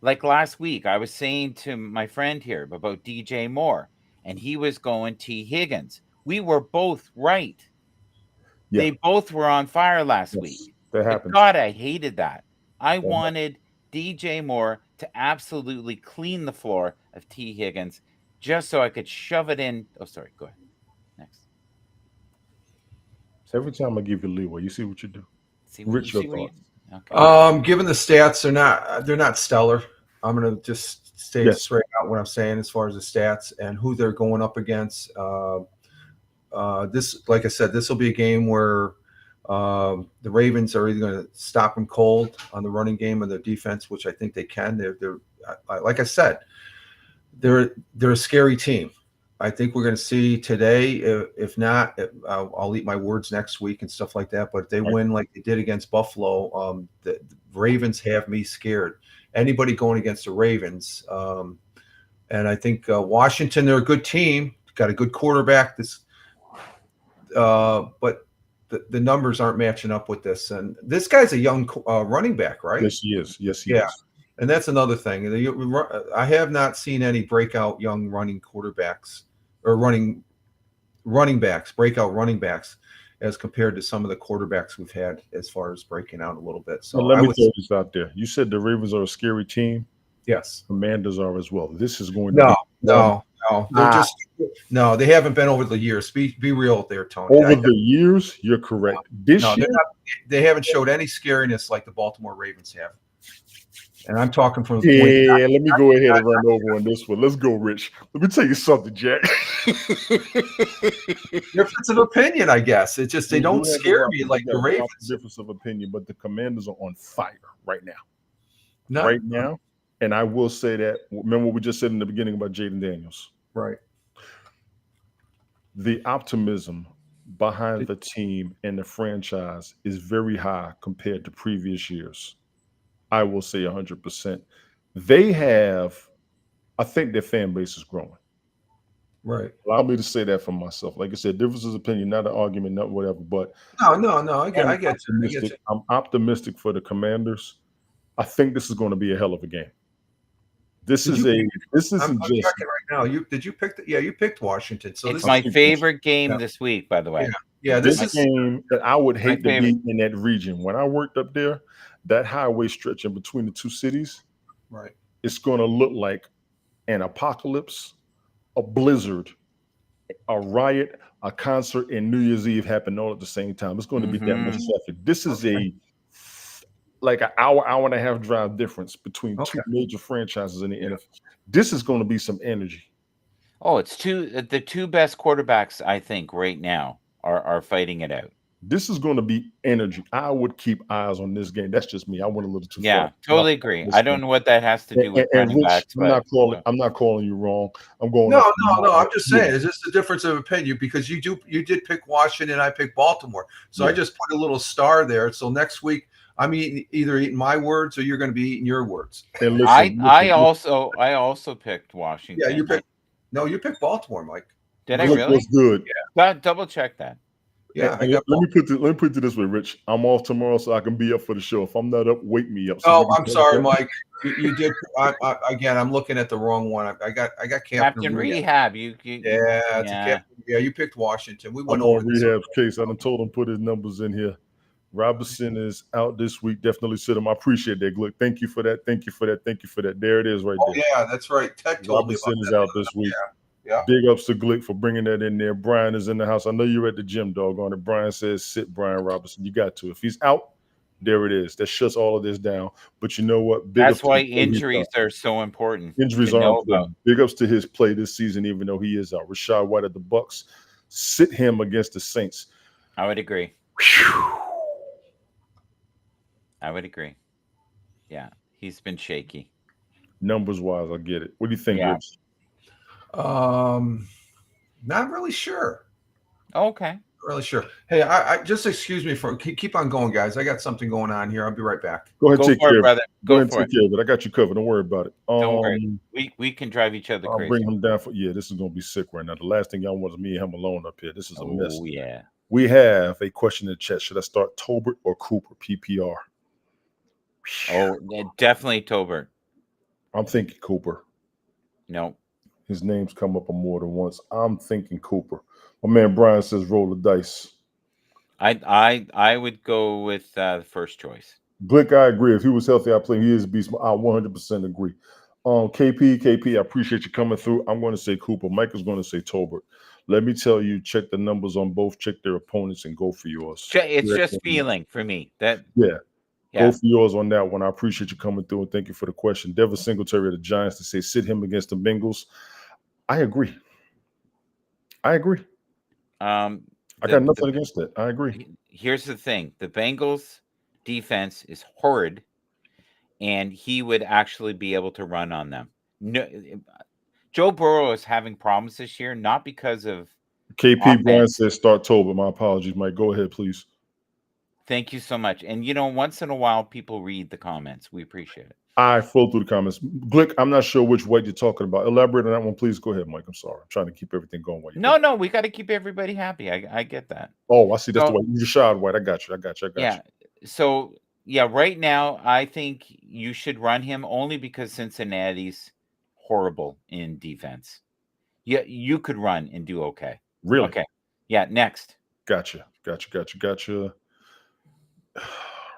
I was saying to my friend here about DJ Moore, and he was going T. Higgins. We were both right. Yeah. They both were on fire last week. That happened. God, I hated that. I wanted DJ Moore to absolutely clean the floor of T. Higgins just so I could shove it in. Oh, sorry. Go ahead. Next. So every time I give you leeway, you see what you do. Rich, your thoughts. Okay. Given the stats, they're not stellar. I'm gonna just stay straight out what I'm saying as far as the stats and who they're going up against. This, like I said, this will be a game where the Ravens are either going to stop them cold on the running game or their defense, which I think they can. They're like I said, they're a scary team. I think we're going to see today. If not, I'll eat my words next week and stuff like that. But if they win like they did against Buffalo, the Ravens have me scared. Anybody going against the Ravens, and I think Washington, they're a good team, got a good quarterback. But the numbers aren't matching up with this. And this guy's a young running back, right? Yes, he is. Yes, he is. And that's another thing. I have not seen any breakout young running quarterbacks or breakout running backs as compared to some of the quarterbacks we've had as far as breaking out a little bit. So let me throw this out there. You said the Ravens are a scary team. Yes. Commanders are as well. This is going to No. They're they haven't been over the years. Be real there, Tony. Over the years, you're correct. This year, they haven't showed any scariness like the Baltimore Ravens have. And I'm talking from let me go ahead and run over on this one. Let's go, Rich. Let me tell you something, Jack. Difference of opinion, I guess. It's just they don't scare me like the Ravens. Difference of opinion, but the Commanders are on fire right now. No. Right now. And I will say that, remember what we just said in the beginning about Jaden Daniels? Right. The optimism behind the team and the franchise is very high compared to previous years. I will say 100%. I think their fan base is growing. Right. Allow me to say that for myself. Like I said, differences of opinion, not an argument, not whatever. But no. I get you. I'm optimistic for the Commanders. I think this is going to be a hell of a game. I'm checking right now. You picked Washington. So it's my favorite game this week, by the way. Yeah. This is a game that I would hate to be in that region. When I worked up there, that highway stretch in between the two cities, right? It's going to look like an apocalypse, a blizzard, a riot, a concert, and New Year's Eve happen all at the same time. It's going to be that much traffic. This is like an hour and a half drive difference between two major franchises in the NFL. This is going to be some energy. Oh, it's the two best quarterbacks, I think, right now are fighting it out. This is going to be energy. I would keep eyes on this game. That's just me. I went a little too far. Yeah, totally agree. I don't know what that has to do with running backs. I'm not calling you wrong. I'm going. No. I'm just saying, is this a difference of opinion? Because you did pick Washington, I picked Baltimore. So I just put a little star there. So next week I'm either eating my words or you're going to be eating your words. And listen, I also picked Washington. Yeah, you picked Baltimore, Mike. Did I really? Was good. Yeah. Double check that. Yeah, let me put it this way, Rich. I'm off tomorrow, so I can be up for the show. If I'm not up, wake me up. So I'm sorry, Mike. You did. Again, I'm looking at the wrong one. I got Captain Rehab. You you picked Washington. We went over Rehab's case. I done told him put his numbers in here. Robinson is out this week. Definitely sit him. I appreciate that, Glick. Thank you for that. There it is right there. Yeah, that's right. Ted told Robinson me is out this week. Yeah. Big ups to Glick for bringing that in there. Brian is in the house. I know you're at the gym, dog. On it. Brian says, sit Brian Robinson. You got to. If he's out, there it is. That shuts all of this down. But you know what? Big That's ups to why the play he's injuries got. are so important. Injuries to are know important. about. Big ups to his play this season, even though he is out. Rashad White at the Bucks. Sit him against the Saints. I would agree. I would agree. Yeah, he's been shaky. Numbers wise, I get it. What do you think, Yeah. Rich? Not really sure. Okay. Not really sure. Hey, I just excuse me for keep on going, guys. I got something going on here. I'll be right back. Go ahead, Go take for care it, of brother. Go Go ahead and for take it. care of it. I got you covered. Don't worry about it. Don't worry. We can drive each other I'll crazy. bring him down for this is gonna be sick right now. The last thing y'all want is me and him alone up here. This is a mess. Oh yeah. We have a question in the chat. Should I start Tolbert or Cooper? PPR. Oh, definitely Tolbert. I'm thinking Cooper. No. His name's come up more than once. I'm thinking Cooper. My man Brian says roll the dice. I would go with the first choice. Glick, I agree. If he was healthy, I play. He is a beast. I 100% agree. KP, I appreciate you coming through. I'm going to say Cooper. Mike is going to say Tolbert. Let me tell you, check the numbers on both, check their opponents, and go for yours. It's just feeling for me. Go for yours on that one. I appreciate you coming through, and thank you for the question. Devin Singletary of the Giants to say sit him against the Bengals. I agree. I got nothing against that. I agree. Here's the thing. The Bengals defense is horrid, and he would actually be able to run on them. No, Joe Burrow is having problems this year, not because of KP offense. Brian says start Tolbert. My apologies, Mike. Go ahead, please. Thank you so much. And once in a while, people read the comments. We appreciate it. I flow through the comments. Glick, I'm not sure which White you're talking about. Elaborate on that one, please. Go ahead, Mike. I'm sorry. I'm trying to keep everything going. No, we got to keep everybody happy. I get that. Oh, I see. That's the White. Rashad White. I got you. Yeah. So, right now, I think you should run him only because Cincinnati's horrible in defense. Yeah, you could run and do okay. Really? Okay. Yeah, next. Gotcha.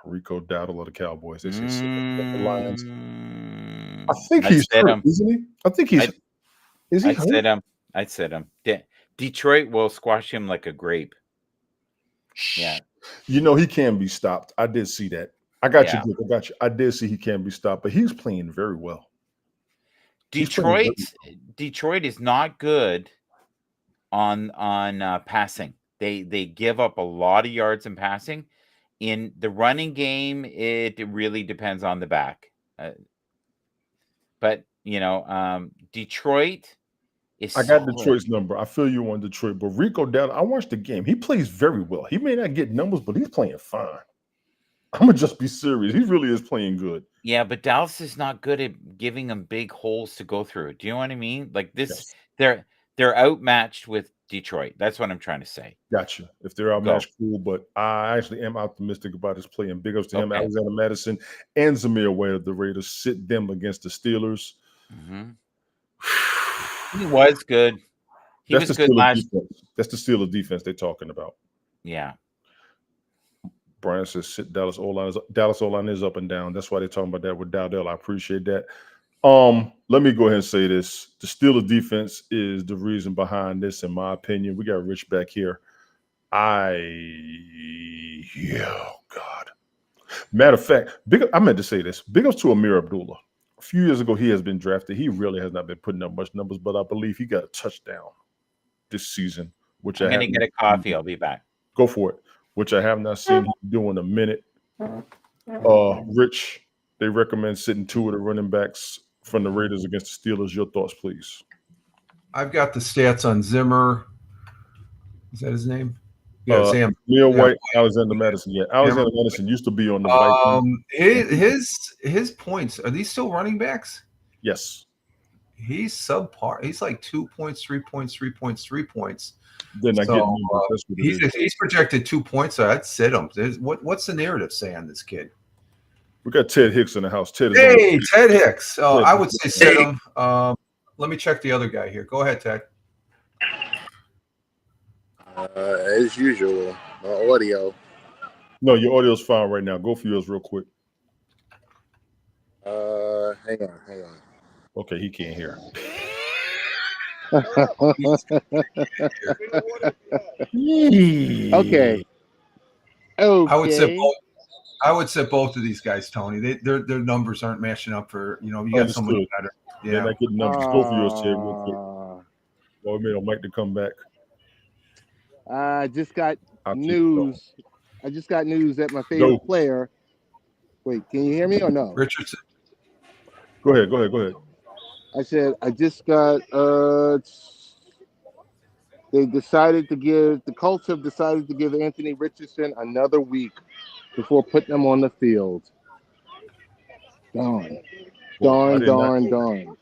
Rico Dowdle of the Cowboys. They say the Lions. I think he's hurt, isn't he? I think he's. Is he hurt? I'd sit him. Detroit will squash him like a grape. Yeah. He can be stopped. I did see that. I got you. I did see he can be stopped, but he's playing very well. Detroit is not good on passing. They give up a lot of yards in passing. In the running game, it really depends on the back. But Detroit is. I got Detroit's number. I feel you on Detroit, but Rico Dowdle, I watched the game. He plays very well. He may not get numbers, but he's playing fine. I'm gonna just be serious. He really is playing good. Yeah, but Dallas is not good at giving them big holes to go through. Do you know what I mean? Like this, yes. They're outmatched with Detroit. That's what I'm trying to say. Gotcha. If they're outmatched, cool. But I actually am optimistic about his play. And big ups to him, Alexander Madison, and Zamir White of the Raiders. Sit them against the Steelers. Mm-hmm. He was good. He was good last. That's the Steelers defense they're talking about. Yeah. Brian says sit Dallas O-line is up and down. That's why they're talking about that with Dowdell. I appreciate that. Let me go ahead and say this. The Steelers defense is the reason behind this, in my opinion. We got Rich back here. God. Matter of fact, I meant to say this. Big ups to Amir Abdullah. A few years ago, he has been drafted. He really has not been putting up much numbers, but I believe he got a touchdown this season, which I'm going to get a coffee. I'll be back. Go for it. Which I have not seen him do in a minute. Rich, they recommend sitting two of the running backs from the Raiders against the Steelers. Your thoughts, please. I've got the stats on Zimmer. Is that his name? Yeah, Sam. Neil White, Alexander Madison. Yeah, Alexander Madison used to be on the Vikings. His points, are these still running backs? Yes. He's subpar. He's like 2 points, 3 points, 3 points, 3 points. They're not getting he's projected 2 points, so I'd sit him. What's the narrative say on this kid? We got Ted Hicks in the house. Ted Hicks. Oh, I would say sit him. Let me check the other guy here. Go ahead, Ted. As usual, my audio. No, your audio's fine right now. Go for yours real quick. Hang on. Okay, he can't hear. Yeah. I would say Okay. both. I would say both of these guys, Tony. Their numbers aren't matching up for you got somebody Understood. better. They're Yeah. not getting numbers. Go for yours, Chad. Real quick. Uh, Well, we made a Mike to come back. I just got I'll keep it going. news. I just got news that my Go. favorite player. Wait, can you hear me or no? Richardson. Go ahead. I said I just got. They decided to give the Colts have decided to give Anthony Richardson another week before putting him on the field. Darn. Well, I did not know. Darn.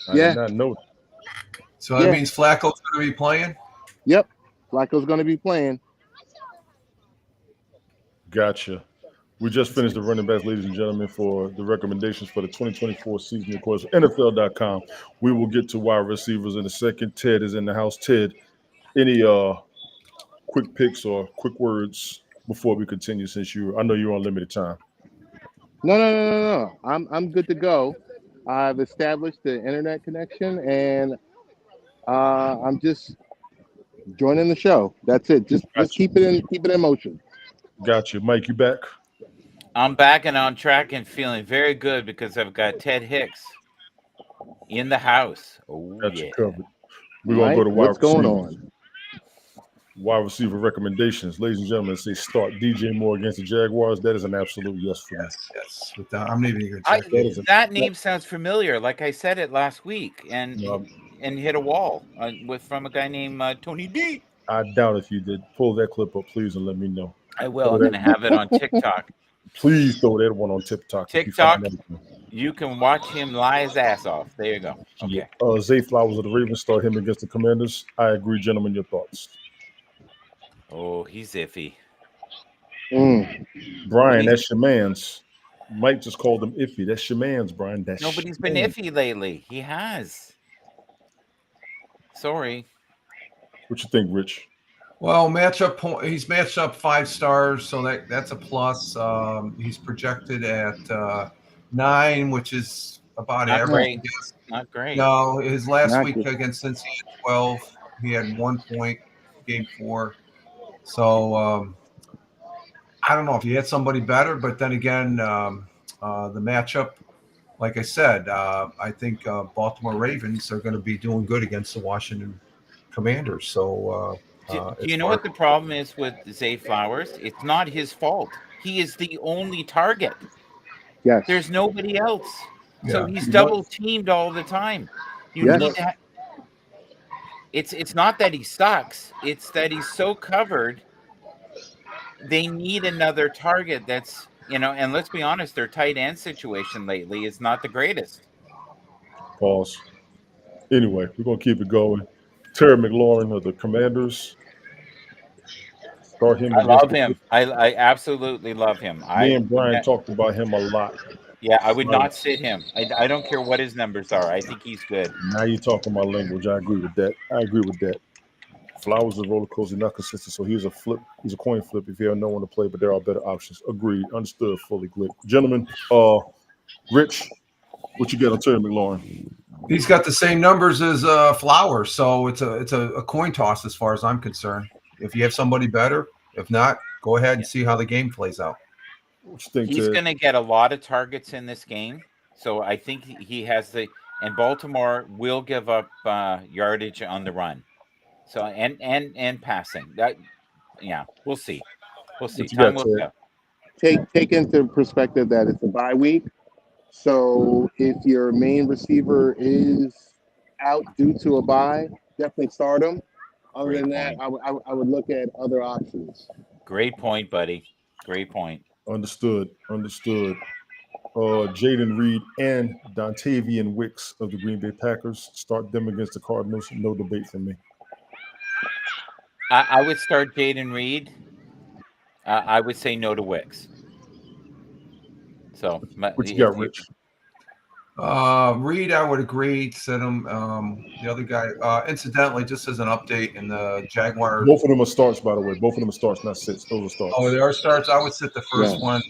I did not know. So that Yeah. means Flacco's going to be playing. Yep. Flacco's going to be playing. Gotcha. We just finished the running backs, ladies and gentlemen, for the recommendations for the 2024 season. Of course, NFL.com. We will get to wide receivers in a second. Ted is in the house. Ted, any quick picks or quick words before we continue? Since I know you're on limited time. No. I'm good to go. I've established the internet connection, and I'm just joining the show. That's it. Just keep it in motion. Gotcha. Mike, you back? I'm back and on track and feeling very good because I've got Ted Hicks in the house. Oh, Got you yeah. covered. We're going to go to What's going on? Wide receiver recommendations. Ladies and gentlemen, say start DJ Moore against the Jaguars. That is an absolute yes for me. Yes. I'm not even going to check. That name sounds familiar. Like I said it last week and hit a wall from a guy named Tony D. I doubt if you did. Pull that clip up, please, and let me know. I will. I'm going to have it on TikTok. Please throw that one on TikTok. You can watch him lie his ass off. There you go. Okay. Zay Flowers of the Ravens start him against the Commanders. I agree, gentlemen. Your thoughts? Oh, he's iffy. Brian, that's your man's. Mike just called him iffy. That's your man's, Brian. Nobody's been iffy lately. He has. Sorry. What you think, Rich? Well, he's matched up 5 stars, so that's a plus. He's projected at 9, which is about Not average. great. Not great. No, his last week against Cincinnati, 12. He had 1 point, game 4. So I don't know if he had somebody better, but then again, the matchup, like I said, I think Baltimore Ravens are going to be doing good against the Washington Commanders. So. Do you know what the problem is with Zay Flowers? It's not his fault. He is the only target. Yes. There's nobody else. Yeah. So he's double teamed all the time. You need to it's not that he sucks. It's that he's so covered. They need another target that's, and let's be honest, their tight end situation lately is not the greatest. Pause. Anyway, we're going to keep it going. Terry McLaurin of the Commanders. Start him. I love him. I absolutely love him. Me and Brian talked about him a lot. Yeah, I would not sit him. I don't care what his numbers are. I think he's good. Now you're talking my language. I agree with that. Flowers is a roller coaster, not consistent. So he's a flip. He's a coin flip if you have no one to play, but there are better options. Agreed. Understood. Fully clear. Gentlemen, Rich, what you got on Terry McLaurin? He's got the same numbers as Flowers, so it's a coin toss as far as I'm concerned. If you have somebody better, if not, go ahead and see how the game plays out. What you think, He's going to get a lot of targets in this game, so I think he has and Baltimore will give up yardage on the run, so and passing. We'll see. Time will tell. Take into perspective that it's a bye week. So if your main receiver is out due to a bye, definitely start him. Other than that, I would look at other options. Great point, buddy. Great point. Understood. Jaden Reed and Dontavian Wicks of the Green Bay Packers. Start them against the Cardinals. No debate from me. I would start Jaden Reed. I would say no to Wicks. So, what you got, Rich? Reed, I would agree. Said him. The other guy. Incidentally, just as an update, in the Jaguars. Both of them are starts, by the way. Both of them are starts, not sits. Those are starts. Oh, there are starts. I would sit the first Yeah. one.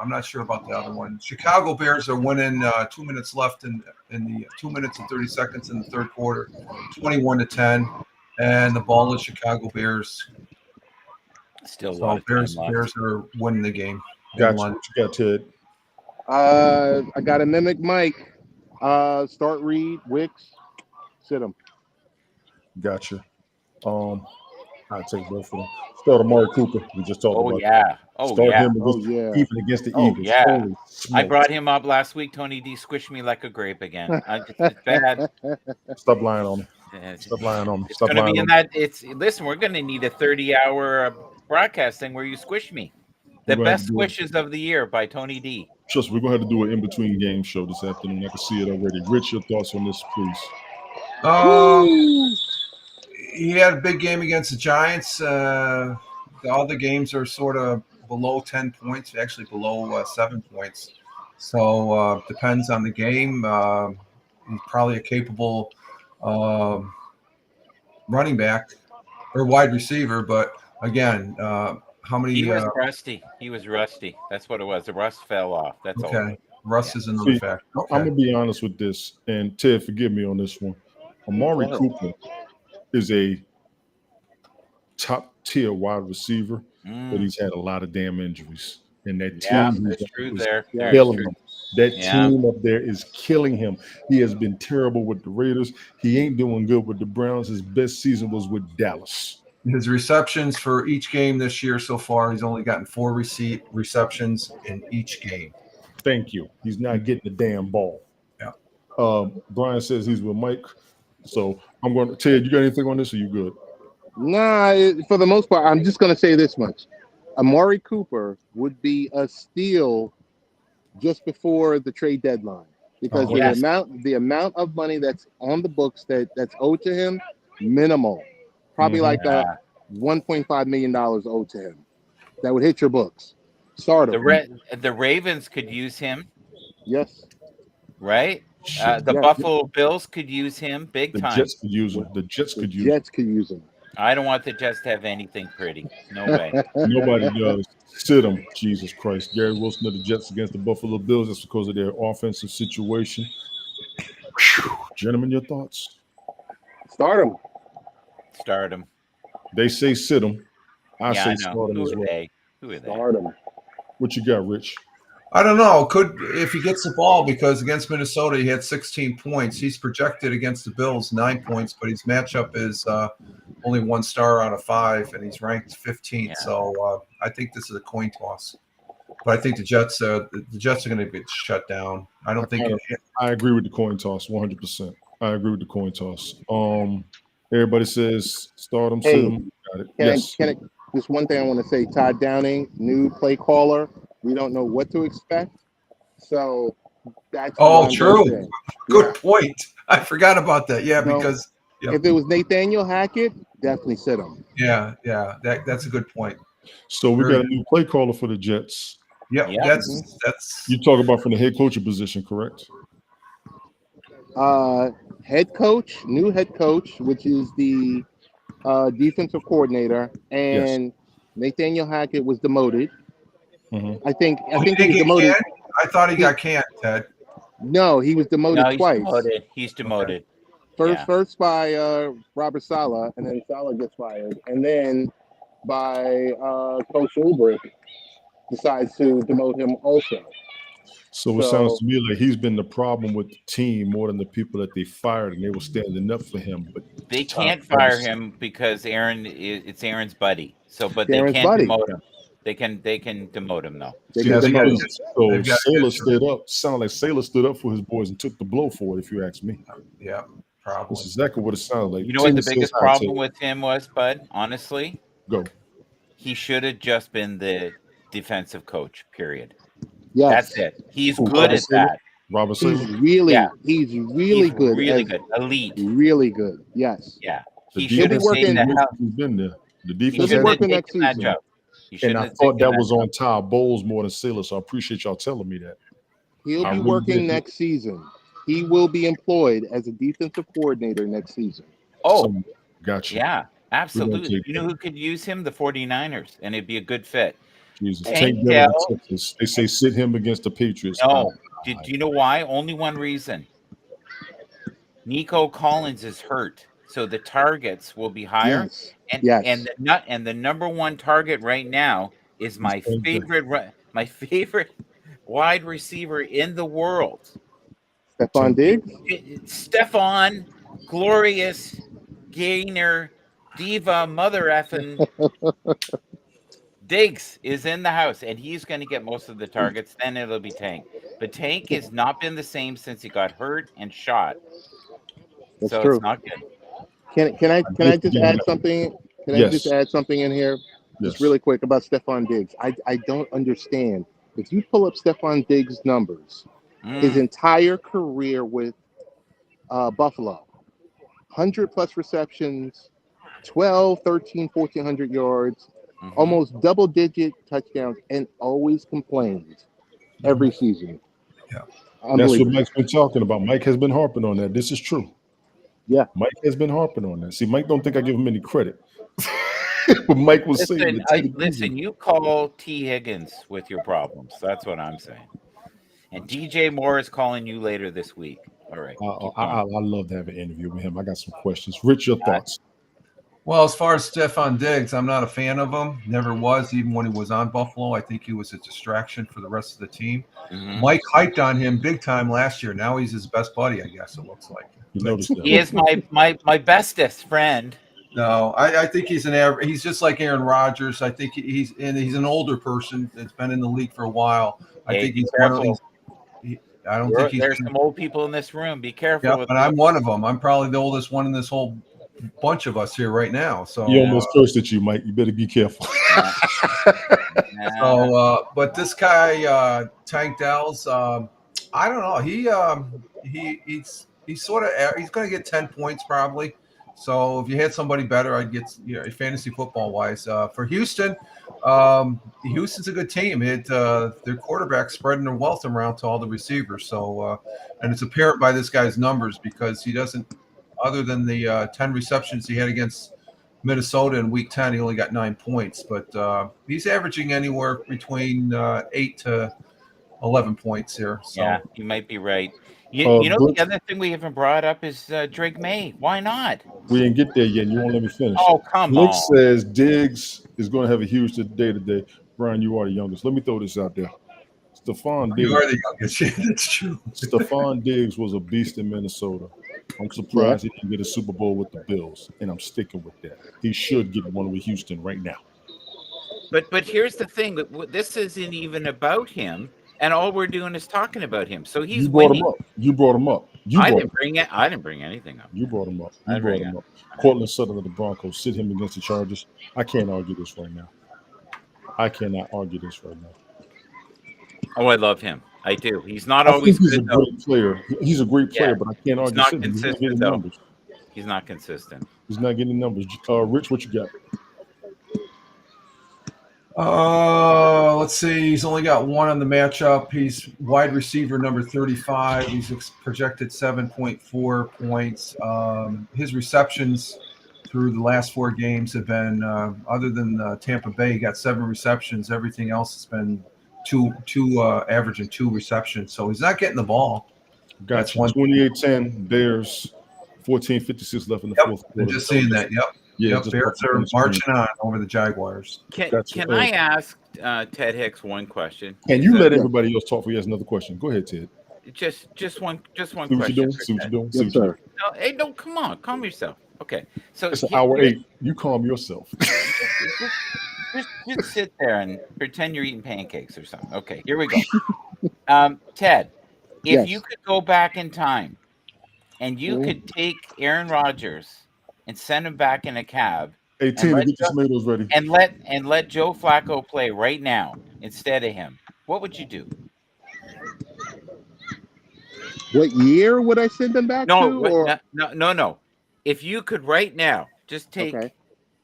I'm not sure about the other one. Chicago Bears are winning. 2 minutes left in the 2 minutes and 30 seconds in the third quarter, 21-10, and the ball is Chicago Bears. Still a So lot of time Bears Bears are winning the game. They Gotcha. won. What you got, Ted? I got to mimic Mike. Start Reed, Wicks, sit him. Gotcha. I'll take both of them. Start Amari Cooper. We just talked Oh about. yeah. Oh Start yeah. him Oh, against, yeah. even against the Oh, Eagles. yeah. Holy I smokes. brought him up last week. Tony D squished me like a grape again. It's bad. Stop lying on me. It's Stop lying on me. Stop going to lying be on in me. that. It's listen. We're going to need a 30-hour broadcasting where you squish me. The We're gonna have best to do it. squishes of the year by Tony D. Trust me, we're gonna have to do an in-between game show this afternoon. I can see it already. Rich, your thoughts on this, please. He had a big game against the Giants. The other games are sort of below 10 points, actually below 7 points. So depends on the game. He's probably a capable running back or wide receiver, but again, how many? He was rusty. He was rusty. That's what it was. The rust fell off. That's all. Okay, Russ is another See, factor. I'm Okay. gonna be honest with this, and Ted, forgive me on this one. Amari Cooper is a top-tier wide receiver, but he's had a lot of damn injuries, and that Yeah, team that's true. There, Yeah. there's killing true. him. That Yeah. team up there is killing him. He has been terrible with the Raiders. He ain't doing good with the Browns. His best season was with Dallas. His receptions for each game this year so far, he's only gotten 4 receptions in each game. Thank you. He's not getting the damn ball. Yeah. Brian says he's with Mike. So I'm going to Ted, you got anything on this or you good? Nah, for the most part, I'm just going to say this much. Amari Cooper would be a steal just before the trade deadline because Oh, yes. the amount of money that's on the books that's owed to him, minimal. Probably Mhm. like $1.5 million owed to him. That would hit your books. Start him. The Ravens could use him, Yes. right? The Yeah. Buffalo Bills could use him big The time. Jets could use him. The Jets The could use him. Jets could use him. I don't want the Jets to have anything pretty. No way. Nobody does. Sit him. Jesus Christ. Gary Wilson of the Jets against the Buffalo Bills. That's because of their offensive situation. Whew. Gentlemen, your thoughts? Start him. Start him. They say sit him. I Yeah, say I know. start him Who as are well. they? Who are they? Start him. What you got, Rich? I don't know. Could if he gets the ball because against Minnesota he had 16 points. He's projected against the Bills 9 points, but his matchup is only 1 star out of 5, and he's ranked 15th. Yeah. So I think this is a coin toss. But I think the Jets are going to get shut down. I don't think. I agree with the coin toss 100%. I agree with the coin toss. Everybody says start him, sit Hey, him. Got it. Can Yes. I just one thing I want to say, Todd Downing, new play caller. We don't know what to expect. So that's Oh, what I'm true. gonna say. Good point. I forgot about that. Yeah, No. because If it was Nathaniel Hackett, definitely sit him. that's a good point. So we got a new play caller for the Jets. Yep, Yeah. that's You talk about from the head coaching position, correct? Head coach, new head coach, which is the defensive coordinator, and Nathaniel Hackett was demoted. Mhm. I think Oh, he did was get demoted. canned? I thought he got canned, Ted. No, he was demoted No, he's twice. demoted. He's demoted. Yeah. First by Robert Saleh, and then Saleh gets fired, and then by Coach Ulbrich decides to demote him also. So it sounds to me like he's been the problem with the team more than the people that they fired, and they were standing up for him. But They can't fire him because it's Aaron's buddy. So, but they Aaron's can buddy. demote him. They can demote him though. They See, got that's him because- out. so They've got Sailor history. stood up. Sound like Sailor stood up for his boys and took the blow for it. If you ask me, Yeah, probably. that's exactly what it sounded like. You know what the Timmy biggest says, problem with him was, Bud? Honestly, Go. he should have just been the defensive coach. Period. Yes, That's it. He's Who, good Robert at Saleh? that. Robert he's Sailor, really, Yeah. he's really He's good. Really as- good. Elite. Really good. Yes. Yeah. the He should have working- stayed the hell. He's been there. The He defense He'll be shouldn't has have working next taken that season. job. He and shouldn't I have thought taken that was on Ty Bowles more than Sailor, so I appreciate y'all telling me that. He'll I be really working did. next season. He will be employed as a defensive coordinator next season. Oh, So, gotcha. yeah, absolutely. take You know who could use him? The 49ers, and it'd be a good fit. Jesus. Tank Tank Dell Dell. in Texas. They say sit him against the Patriots. No. Do you know why? Only one reason. Nico Collins is hurt, so the targets will be higher. Yes. And Yes. and the number one target right now is my favorite wide receiver in the world, Stephon Diggs. Stephon Glorious Gainer Diva Mother effing Diggs is in the house, and he's going to get most of the targets. Then it'll be Tank, but Tank has not been the same since he got hurt and shot. That's so true. It's not good. Can I just add something? Can I Yes. just add something in here? Yes. Just really quick about Stephon Diggs. I don't understand. If you pull up Stephon Diggs' numbers, his entire career with Buffalo, 100 plus receptions, 12, 13, 1,400 yards, almost double digit touchdowns, and always complained every season. Yeah. That's what Mike's been talking about. Mike has been harping on that. This is true. Yeah. Mike has been harping on that. See, Mike don't think I give him any credit. But Mike was saying Listen, you call T. Higgins with your problems. That's what I'm saying. And DJ Moore is calling you later this week. All right. I love to have an interview with him. I got some questions. Rich, your thoughts? Well, as far as Stephon Diggs, I'm not a fan of him. Never was, even when he was on Buffalo. I think he was a distraction for the rest of the team. Mike hyped on him big time last year. Now he's his best buddy, I guess it looks like. You noticed that. He is my bestest friend. No, I think he's an average. He's just like Aaron Rodgers. I think he's an older person that's been in the league for a while. I think he's one of these. I don't think he's. There's some old people in this room. Be careful. But I'm one of them. I'm probably the oldest one in this whole bunch of us here right now. So he almost cursed at you, Mike. You better be careful. So, but this guy, Tank Dell's, I don't know. He's sort of he's going to get 10 points probably. So if you had somebody better, I'd get fantasy football wise. For Houston, Houston's a good team. Their quarterback spreading their wealth around to all the receivers. So and it's apparent by this guy's numbers because he doesn't, other than the 10 receptions he had against Minnesota in Week 10, he only got 9 points. But he's averaging anywhere between 8 to 11 points here. So. Yeah, you might be right. You know, the other thing we haven't brought up is Drake May. Why not? We didn't get there yet. You won't let me finish. Oh, come Blake on. says Diggs is going to have a huge day today. Brian, you are the youngest. Let me throw this out there. Stephon Diggs. You are the youngest. Yeah, that's true. Stephon Diggs was a beast in Minnesota. I'm surprised he didn't get a Super Bowl with the Bills, and I'm sticking with that. He should get one with Houston right now. But here's the thing: this isn't even about him, and all we're doing is talking about him. So he's winning. You brought him up. I didn't bring anything up. You brought him up. Cortland Sutton of the Broncos, sit him against the Chargers. I can't argue this right now. I cannot argue this right now. Oh, I love him. I do. He's not always he's good. A great player. He's a great player, but I can't argue. He's not consistent, though. He's not consistent. He's not getting numbers. Rich, what you got? Let's see. He's only got one on the matchup. He's wide receiver number 35. He's projected 7.4 points. His receptions through the last 4 games have been, other than Tampa Bay, he got 7 receptions. Everything else has been averaging 2 receptions. So he's not getting the ball. That's 28-10 Bears, 14:56 left in the fourth quarter. I'm just seeing that. Yep. Yeah, Bears are marching on over the Jaguars. Can I ask Ted Hicks one question? And you let everybody else talk for you. Has another question. Go ahead, Ted. Just one See what question. you're doing. See what you're doing. Yes, sir. No, hey, no, come on, calm yourself. Okay, so it's hour 8. You calm yourself. just sit there and pretend you're eating pancakes or something. Okay, here we go. Ted, if you could go back in time and you could take Aaron Rodgers and send him back in a cab. Hey, Tina, get the tomatoes ready. And let Joe Flacco play right now instead of him. What would you do? What year would I send them back to? No. If you could right now just take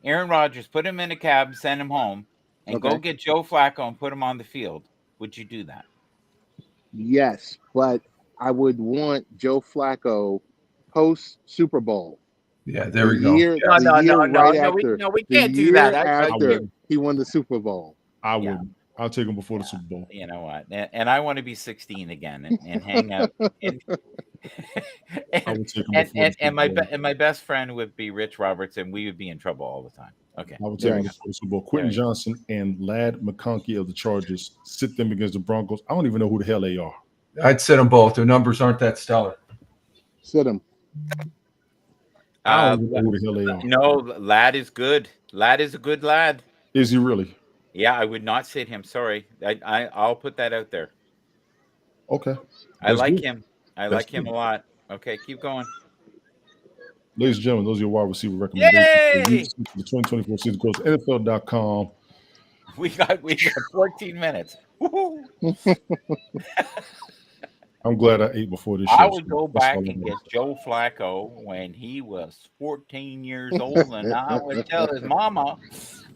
Aaron Rodgers, put him in a cab, send him home, and go get Joe Flacco and put him on the field, would you do that? Yes, but I would want Joe Flacco post Super Bowl. Yeah, there we The go. year, No, the no, year no, no, right no, after. we The can't do year that. after would. he won the Super Bowl. I Yeah. wouldn't. I'll take him before the Super Bowl. You know what? And I want to be 16 again and hang out. And, I would take him before the Super Bowl. and my best friend would be Rich Robertson. We would be in trouble all the time. Okay. I would take him Yes. before the Super Bowl. Quentin There you go. Johnson and Lad McConkey of the Chargers sit them against the Broncos. I don't even know who the hell they are. I'd sit them both. Their numbers aren't that stellar. Sit him. I don't even know who the hell they are. No, Lad is good. Lad is a good lad. Is he really? Yeah, I would not sit him. Sorry. I'll put that out there. Okay. I That's like good. him. I That's like him good. a lot. Okay, keep going. Ladies and gentlemen, those are your wide receiver recommendations. Yay! For the 2024 season. Go to NFL.com. We got 14 minutes. Woo-hoo. I'm glad I ate before this show. I would so go that's back all and I'm get doing. Joe Flacco when he was 14 years old, and I would tell his mama,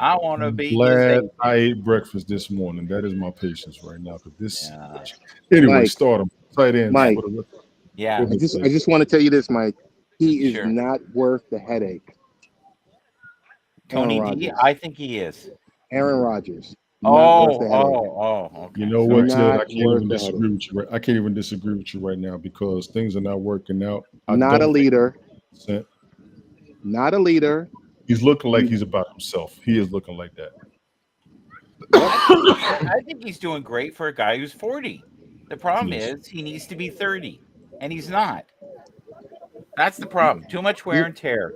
I want to be his Glad age. I ate breakfast this morning. That is my patience right now. Because this Yeah. anyway, Mike. start him. Tight ends. Mike. For the- Yeah. Go I just want to tell you this, Mike. He is Sure. not worth the headache. Tony Aaron D, Rodgers. I think he is. Aaron Rodgers. Not worth Oh, the headache. okay. You know what, Sorry. Ted? I Not can't worth even the disagree with you. I can't even disagree with you right now because things are not working out. I Not a don't think leader. 100%. Not a leader. He's looking like he's about himself. He is looking like that. I think he's doing great for a guy who's 40. The problem Yes. is he needs to be 30, and he's not. That's the problem. Too much wear and tear.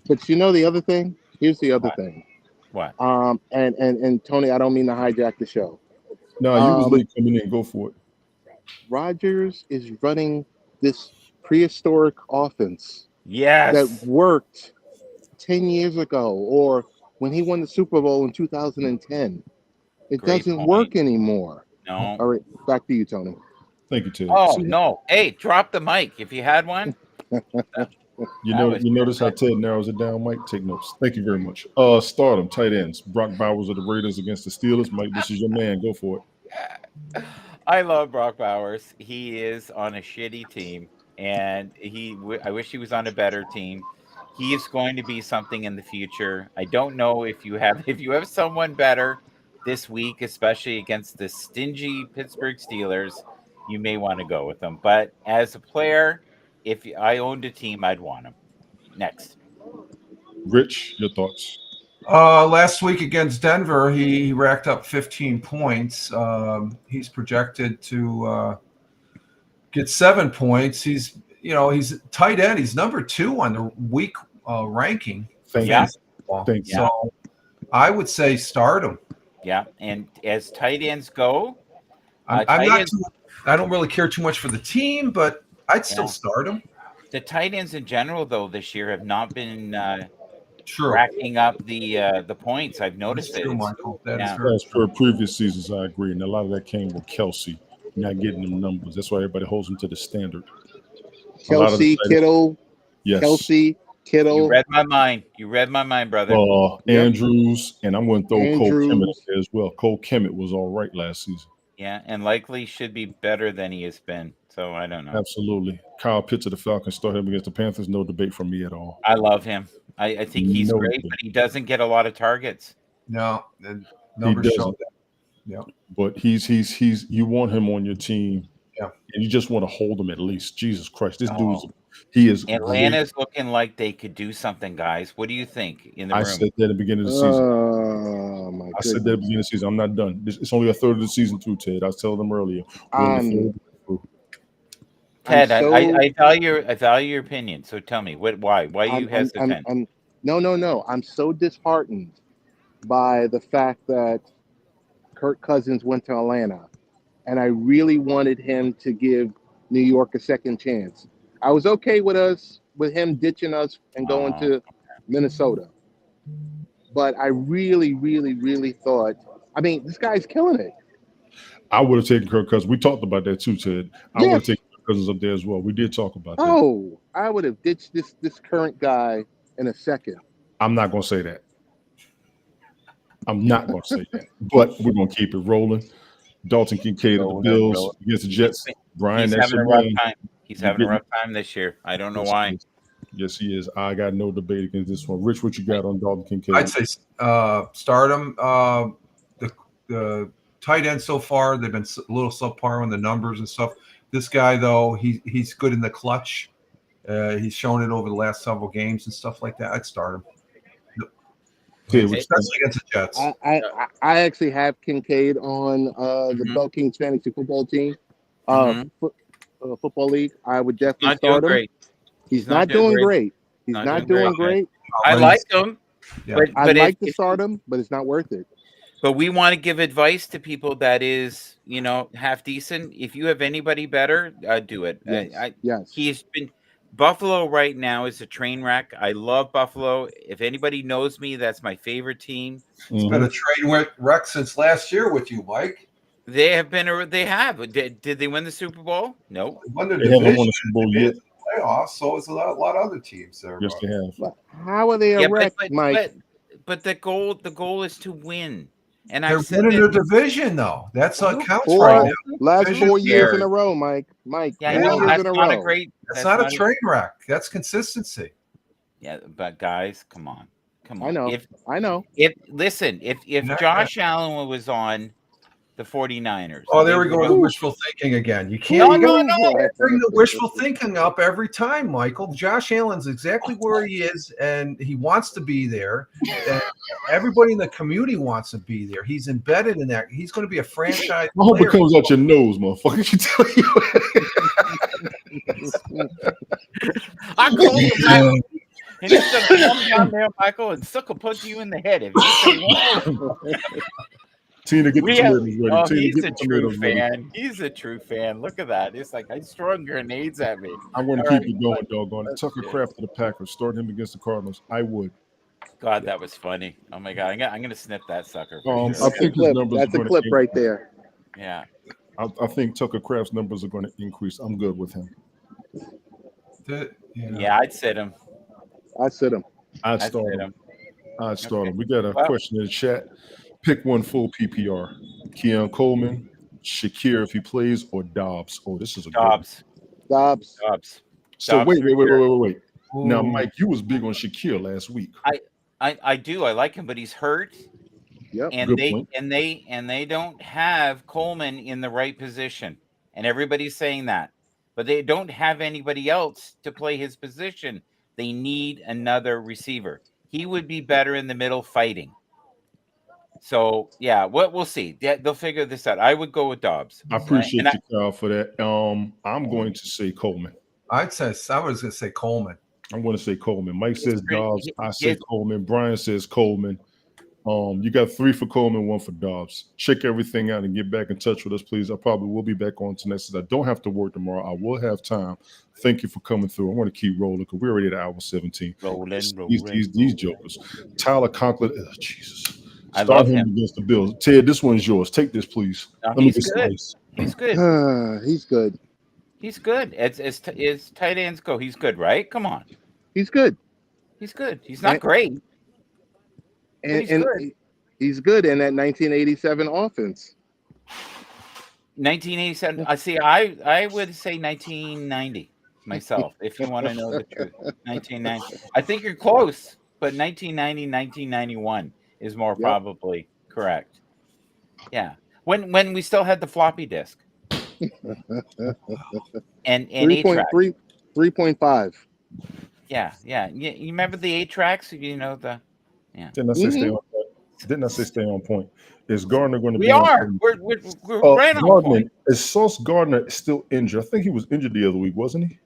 But you know the other thing? Here's the other thing. What? And Tony, I don't mean to hijack the show. No, you was late coming in. Go for it. Rodgers is running this prehistoric offense Yes. that worked 10 years ago or when he won the Super Bowl in 2010. It Great doesn't point. work anymore. No. All right, back to you, Tony. Thank you, Ted. Oh, See, no. Hey, drop the mic if you had one. You That know, was you notice how Ted narrows it down, Mike? Take notes. Thank you very much. Stardom, tight ends. Brock Bowers of the Raiders against the Steelers. Mike, this is your man. Go for it. I love Brock Bowers. He is on a shitty team, and I wish he was on a better team. He is going to be something in the future. I don't know if you have someone better this week, especially against the stingy Pittsburgh Steelers, you may want to go with him. But as a player, if I owned a team, I'd want him. Next. Rich, your thoughts? Last week against Denver, he racked up 15 points. He's projected to get 7 points. He's tight end. He's number 2 on the week ranking. Thank Yeah. you. Thank you. So I would say start him. Yeah, and as tight ends go, I'm tight not. ends- I don't really care too much for the team, but I'd still Yeah. start him. the tight ends in general, though, this year have not been True. racking up the points. I've noticed That's it. true, It's- Michael. That is yeah. very As for previous seasons, I agree. And a lot of that came with Kelsey not getting them numbers. That's why everybody holds him to the standard. A lot of the Kelsey, tight ends- Kittle, Yes. Kelsey, You Kittle. read my mind. You read my mind, brother. Yep. Andrews, and I'm going to throw Cole Andrews. Kemet there as well. Cole Kemet was all right last season. Yeah, and likely should be better than he has been. So I don't know. Absolutely. Kyle Pitts of the Falcons start him against the Panthers. No debate from me at all. I love him. I think he's No great, debate. but he doesn't get a lot of targets. No, the numbers show doesn't. that. Yeah. But he's you want him on your team. Yeah. And you just want to hold him at least. Jesus Christ. This Oh. he is great. Atlanta's looking like they could do something, guys. What do you think in the I room? said that at the beginning of the season. Oh my I said that at the goodness. beginning of the season. I'm not done. It's only a third of the season too, Ted. I was telling them earlier. We're in the I'm- third through. Ted, I'm so- I value your opinion. So tell me, why are you I'm hesitant? no. I'm so disheartened by the fact that Kirk Cousins went to Atlanta, and I really wanted him to give New York a second chance. I was okay with him ditching us and going Oh. to Minnesota, but I really, really, really thought. I mean, this guy's killing it. I would have taken Kirk Cousins. We talked about that too, Ted. I would have taken Kirk Cousins up there as well. We did talk about that. Oh, I would have ditched this current guy in a second. I'm not going to say that. I'm not going to say that. But we're going to keep it rolling. Dalton Kincaid of the Bills against the Jets. Brian, He's that's having a your rough man. time. He's having a rough time this year. I don't know why. Yes, he is. I got no debate against this one. Rich, what you got on Dalton Kincaid? I'd say start him. The tight end so far, they've been a little subpar on the numbers and stuff. This guy, though, he's good in the clutch. He's shown it over the last several games and stuff like that. I'd start him. Especially against the Jets. I actually have Kincaid on the Bell Kings fantasy football team, football league. I would definitely Not start doing him. great. He's not doing great. He's not doing great. I like him, Yeah. I'd like to start him, but it's not worth it. But we want to give advice to people that is, half decent. If you have anybody better, do it. Yes. He's been Buffalo right now is a train wreck. I love Buffalo. If anybody knows me, that's my favorite team. It's been a train wreck since last year with you, Mike. They have been. They have. Did they win the Super Bowl? No. They won the They haven't division. won the Super Bowl yet. Playoffs, so it's a lot of other teams there. Yes, they have. How are they a wreck, Mike? But the goal is to win. And They're I've said winning their that, division, though. That's what counts Four- right now. Last Division 4 years scared. in a row, Mike. yeah, I 4 know years that's in a not a row. great. That's not a train wreck. That's consistency. Yeah, but guys, come on. I know. I know. If Josh Allen was on the 49ers. Oh, there we go with wishful thinking again. You can't No. bring the wishful thinking up every time, Michael. Josh Allen's exactly where he is, and he wants to be there. And everybody in the community wants to be there. He's embedded in that. He's going to be a franchise I hope player. it comes out your nose, motherfucker. You tell you. I called him out. And he's going to come down there, Michael, and sucker punch you in the head. If you say, Tina, get the tomatoes ready. oh, Tina, he's get a the true tomatoes ready. fan. He's a true fan. Look at that. It's like he's throwing grenades at me. I'm going to All keep it going, doggone it. Tucker Kraft to the Packers. Start him against the Cardinals. I would. God, that was funny. Oh my God, I'm gonna snip that sucker. For I sure. think his numbers That's are a going clip to right there. Yeah. I think Tucker Kraft's numbers are going to increase. I'm good with him. Yeah, I'd sit him. I sit him. I'd I'd start sit him. him. I'd start Okay. him. We got a Well- question in the chat. Pick one full PPR. Keon Coleman, Shakir if he plays, or Dobbs. Oh, this is a good one. Dobbs. Dobbs. So Dobbs wait. for Now, Mike, you was big on Shakir last week. I do. I like him, but he's hurt. Yep. And Good they point. and they don't have Coleman in the right position. And everybody's saying that. But they don't have anybody else to play his position. They need another receiver. He would be better in the middle fighting. So yeah, we'll see. They'll figure this out. I would go with Dobbs. I appreciate And you, Kyle, for that. I'm going to say Coleman. I was going to say Coleman. I'm going to say Coleman. Mike says great. Dobbs. I say Yes. Coleman. Brian says Coleman. You got 3 for Coleman, 1 for Dobbs. Check everything out and get back in touch with us, please. I probably will be back on tonight since I don't have to work tomorrow. I will have time. Thank you for coming through. I want to keep rolling because we're already at hour 17. Rolling. These jokers. Tyler Conklin. Oh, Jesus. I Start love him him. against the Bills. Ted, this one's yours. Take this, please. No, Let me he's get good. sliced. He's good. He's good. He's good. As tight ends go, he's good, right? Come on. He's good. He's good. He's not great. And He's and good. he's good in that 1987 offense. 1987. I see. I would say 1990 myself, if you want to know the truth. 1990. I think you're close, but 1990, 1991 is more Yep. probably correct. Yeah. When we still had the floppy disk. and 8-track. 3.5. Yeah. You remember the 8-tracks? You know the. Didn't I say stay on point? Didn't I say stay on point? Is Gardner going to We be on are. point? We're right on Gardner, point. is Sauce Gardner still injured? I think he was injured the other week, wasn't he?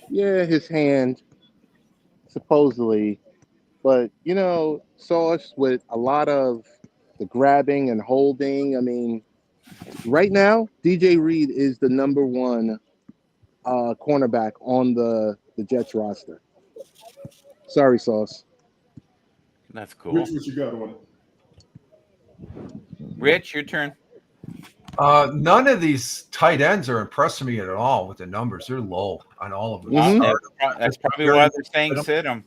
Yeah, his hand, supposedly. But, Sauce with a lot of the grabbing and holding. I mean, right now, DJ Reed is the number 1 cornerback on the Jets roster. Sorry, Sauce. That's cool. Rich, what you got on it? Rich, your turn. None of these tight ends are impressing me at all with the numbers. They're low on all of them. Mhm. That's probably why they're saying sit him.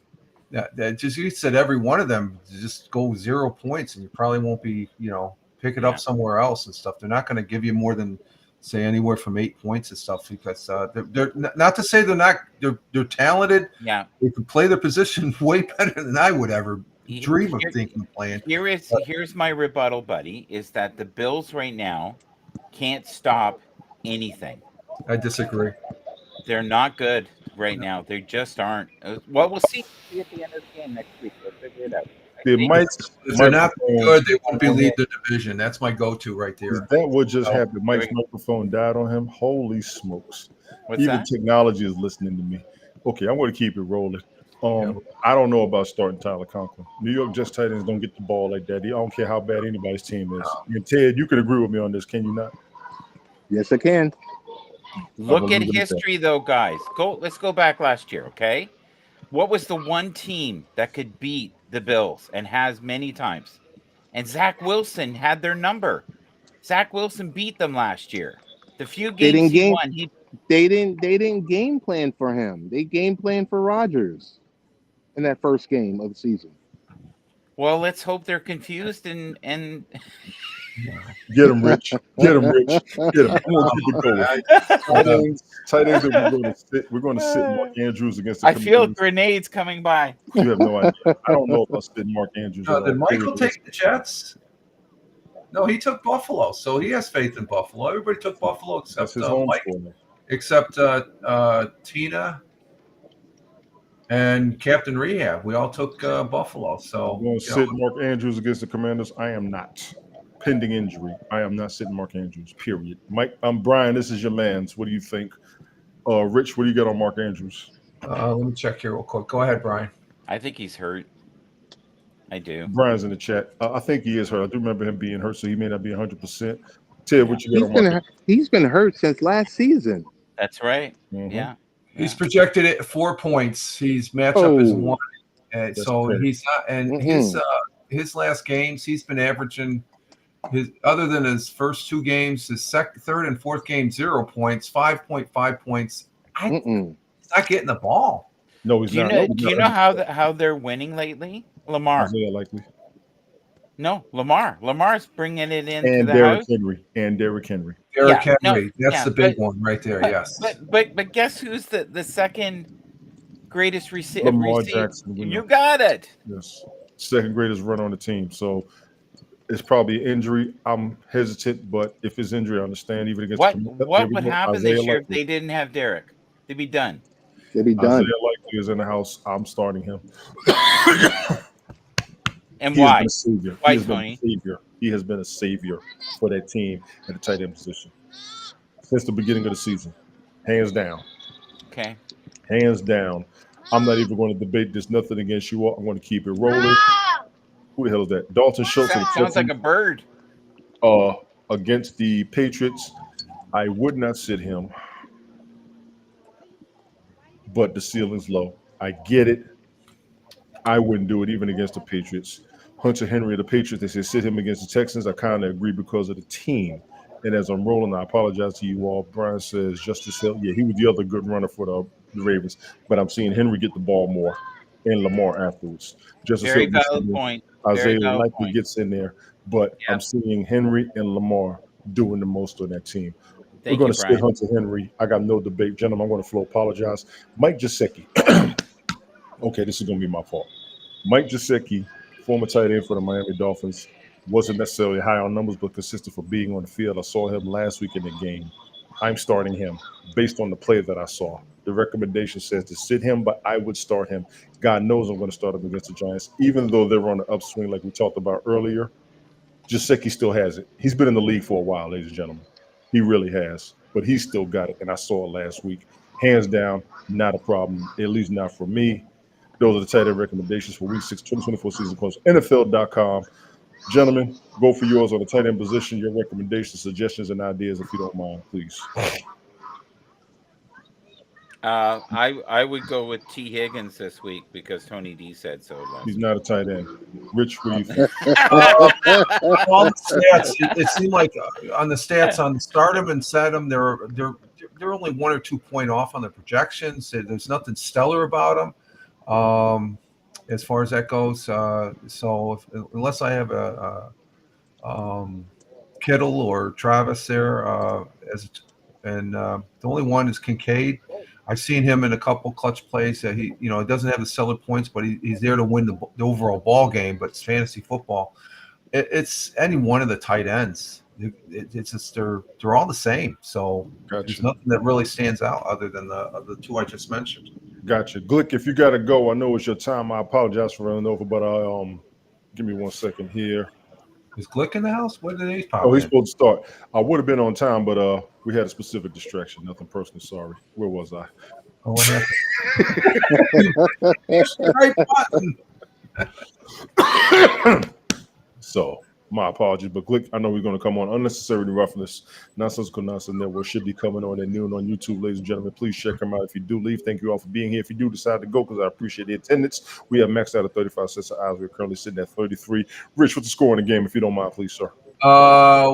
That just you said every one of them just go 0 points, and you probably won't be, pick it Yeah. up somewhere else and stuff. They're not going to give you more than say anywhere from 8 points and stuff because they're not to say they're talented. Yeah. They can play their position way better than I would ever dream of thinking of playing. Here's my rebuttal, buddy, is that the Bills right now can't stop anything. I disagree. They're not good right now. They just aren't. Well, we'll see at the end of the game next week. We'll figure it out. If they're not good, they won't be lead the division. That's my go-to right there. Is that what just happened? Mike's microphone died on him. Holy smokes! Even that? technology is listening to me. Okay, I'm going to keep it rolling. I don't know about starting Tyler Conklin. New York Jets tight ends don't get the ball like that. I don't care how bad anybody's team is. And Ted, you could agree with me on this, can you not? Yes, I can. Look at history, though, guys. Let's go back last year, okay? What was the one team that could beat the Bills and has many times? And Zach Wilson had their number. Zach Wilson beat them last year. The few games he won, they didn't game plan for him. They game planned for Rodgers in that first game of the season. Well, let's hope they're confused and get him, Rich. Get him, Rich. Get him. I'm gonna keep it going. Tight ends. We're going to sit Mark Andrews against the I feel grenades coming by. You have no idea. I don't know if I'll sit Mark Andrews. Did Michael take the Jets? No, he took Buffalo, so he has faith in Buffalo. Everybody took Buffalo except Mike, except Tina and Captain Rehab. We all took Buffalo. So I'm going to sit Mark Andrews against the Commanders. I am not. Pending injury, I am not sitting Mark Andrews, period. Mike, Brian, this is your man's. What do you think? Rich, what do you got on Mark Andrews? Let me check here real quick. Go ahead, Brian. I think he's hurt. I do. Brian's in the chat. I think he is hurt. I do remember him being hurt, so he may not be 100%. Ted, what you got on Mark? He's been hurt since last season. That's right. Mm-hmm. Yeah. He's projected at 4 points. His matchup is 1. And so he's not, and his last games, he's been averaging other than his first 2 games, his third and fourth game, 0 points, 5.5 points. He's not getting the ball. No, he's not. Do you know how they're winning lately? Lamar. Isaiah likely. No, Lamar. Lamar's bringing it in. And Derrick Henry. Derrick Henry. That's the big one right there. Yes. But guess who's the second greatest receiver? Lamar Jackson. You got it. Yes. Second greatest runner on the team. So it's probably an injury. I'm hesitant, but if it's injury, I understand. Even against what would happen this year if they didn't have Derrick? They'd be done. They'd be done. Isaiah Likely is in the house. I'm starting him. And why? Why, Tony? He has been a savior for that team at the tight end position since the beginning of the season, hands down. Okay. Hands down. I'm not even going to debate this. Nothing against you all. I'm going to keep it rolling. Who the hell is that? Dalton Schultz. Sounds like a bird. Against the Patriots, I would not sit him, but the ceiling's low. I get it. I wouldn't do it even against the Patriots. Hunter Henry of the Patriots, they said sit him against the Texans. I kind of agree because of the team. And as I'm rolling, I apologize to you all. Brian says Justice Hill. Yeah, he was the other good runner for the Ravens. But I'm seeing Henry get the ball more and Lamar afterwards. Justice Very Hill valid point. Isaiah likely gets in there. But I'm seeing Henry and Lamar doing the most on that team. We're going to sit Hunter Henry. I got no debate. Gentlemen, I'm going to apologize. Mike Gesicki. Okay, this is going to be my fault. Mike Gesicki, former tight end for the Miami Dolphins, wasn't necessarily high on numbers, but consistent for being on the field. I saw him last week in the game. I'm starting him based on the play that I saw. The recommendation says to sit him, but I would start him. God knows I'm going to start him against the Giants, even though they're on the upswing like we talked about earlier. Gesicki still has it. He's been in the league for a while, ladies and gentlemen. He really has, but he's still got it, and I saw it last week. Hands down, not a problem, at least not for me. Those are the tight end recommendations for Week 6, 2024 season close. NFL.com. Gentlemen, go for yours on the tight end position. Your recommendations, suggestions, and ideas, if you don't mind, please. I would go with T. Higgins this week because Tony D said so. He's not a tight end. Rich, what do you think? On the stats, it seemed like on the stats on Stardom and Sedum, they're only 1 or 2 point off on the projections. There's nothing stellar about them. As far as that goes, so unless I have Kittle or Travis there. The only one is Kincaid. I've seen him in a couple clutch plays that he doesn't have the stellar points, but he's there to win the overall ball game. But it's fantasy football. It's any one of the tight ends. It's just they're all the same. So there's nothing that really stands out other than the two I just mentioned. Gotcha. Glick, if you got to go, I know it's your time. I apologize for running over, but give me 1 second here. Is Glick in the house? What did he pop Oh, he's in? supposed to start. I would have been on time, but we had a specific distraction. Nothing personal. Sorry. Where was I? Oh, what happened? Right button. So my apologies, but Glick, I know we're going to come on. Unnecessary Roughness, Nonsensical Nonsense Network should be coming on at noon on YouTube, ladies and gentlemen. Please check them out. If you do leave, thank you all for being here. If you do decide to go, because I appreciate the attendance, we have maxed out at 35 cents an hour. We're currently sitting at 33. Rich, what's the score in the game, if you don't mind, please, sir?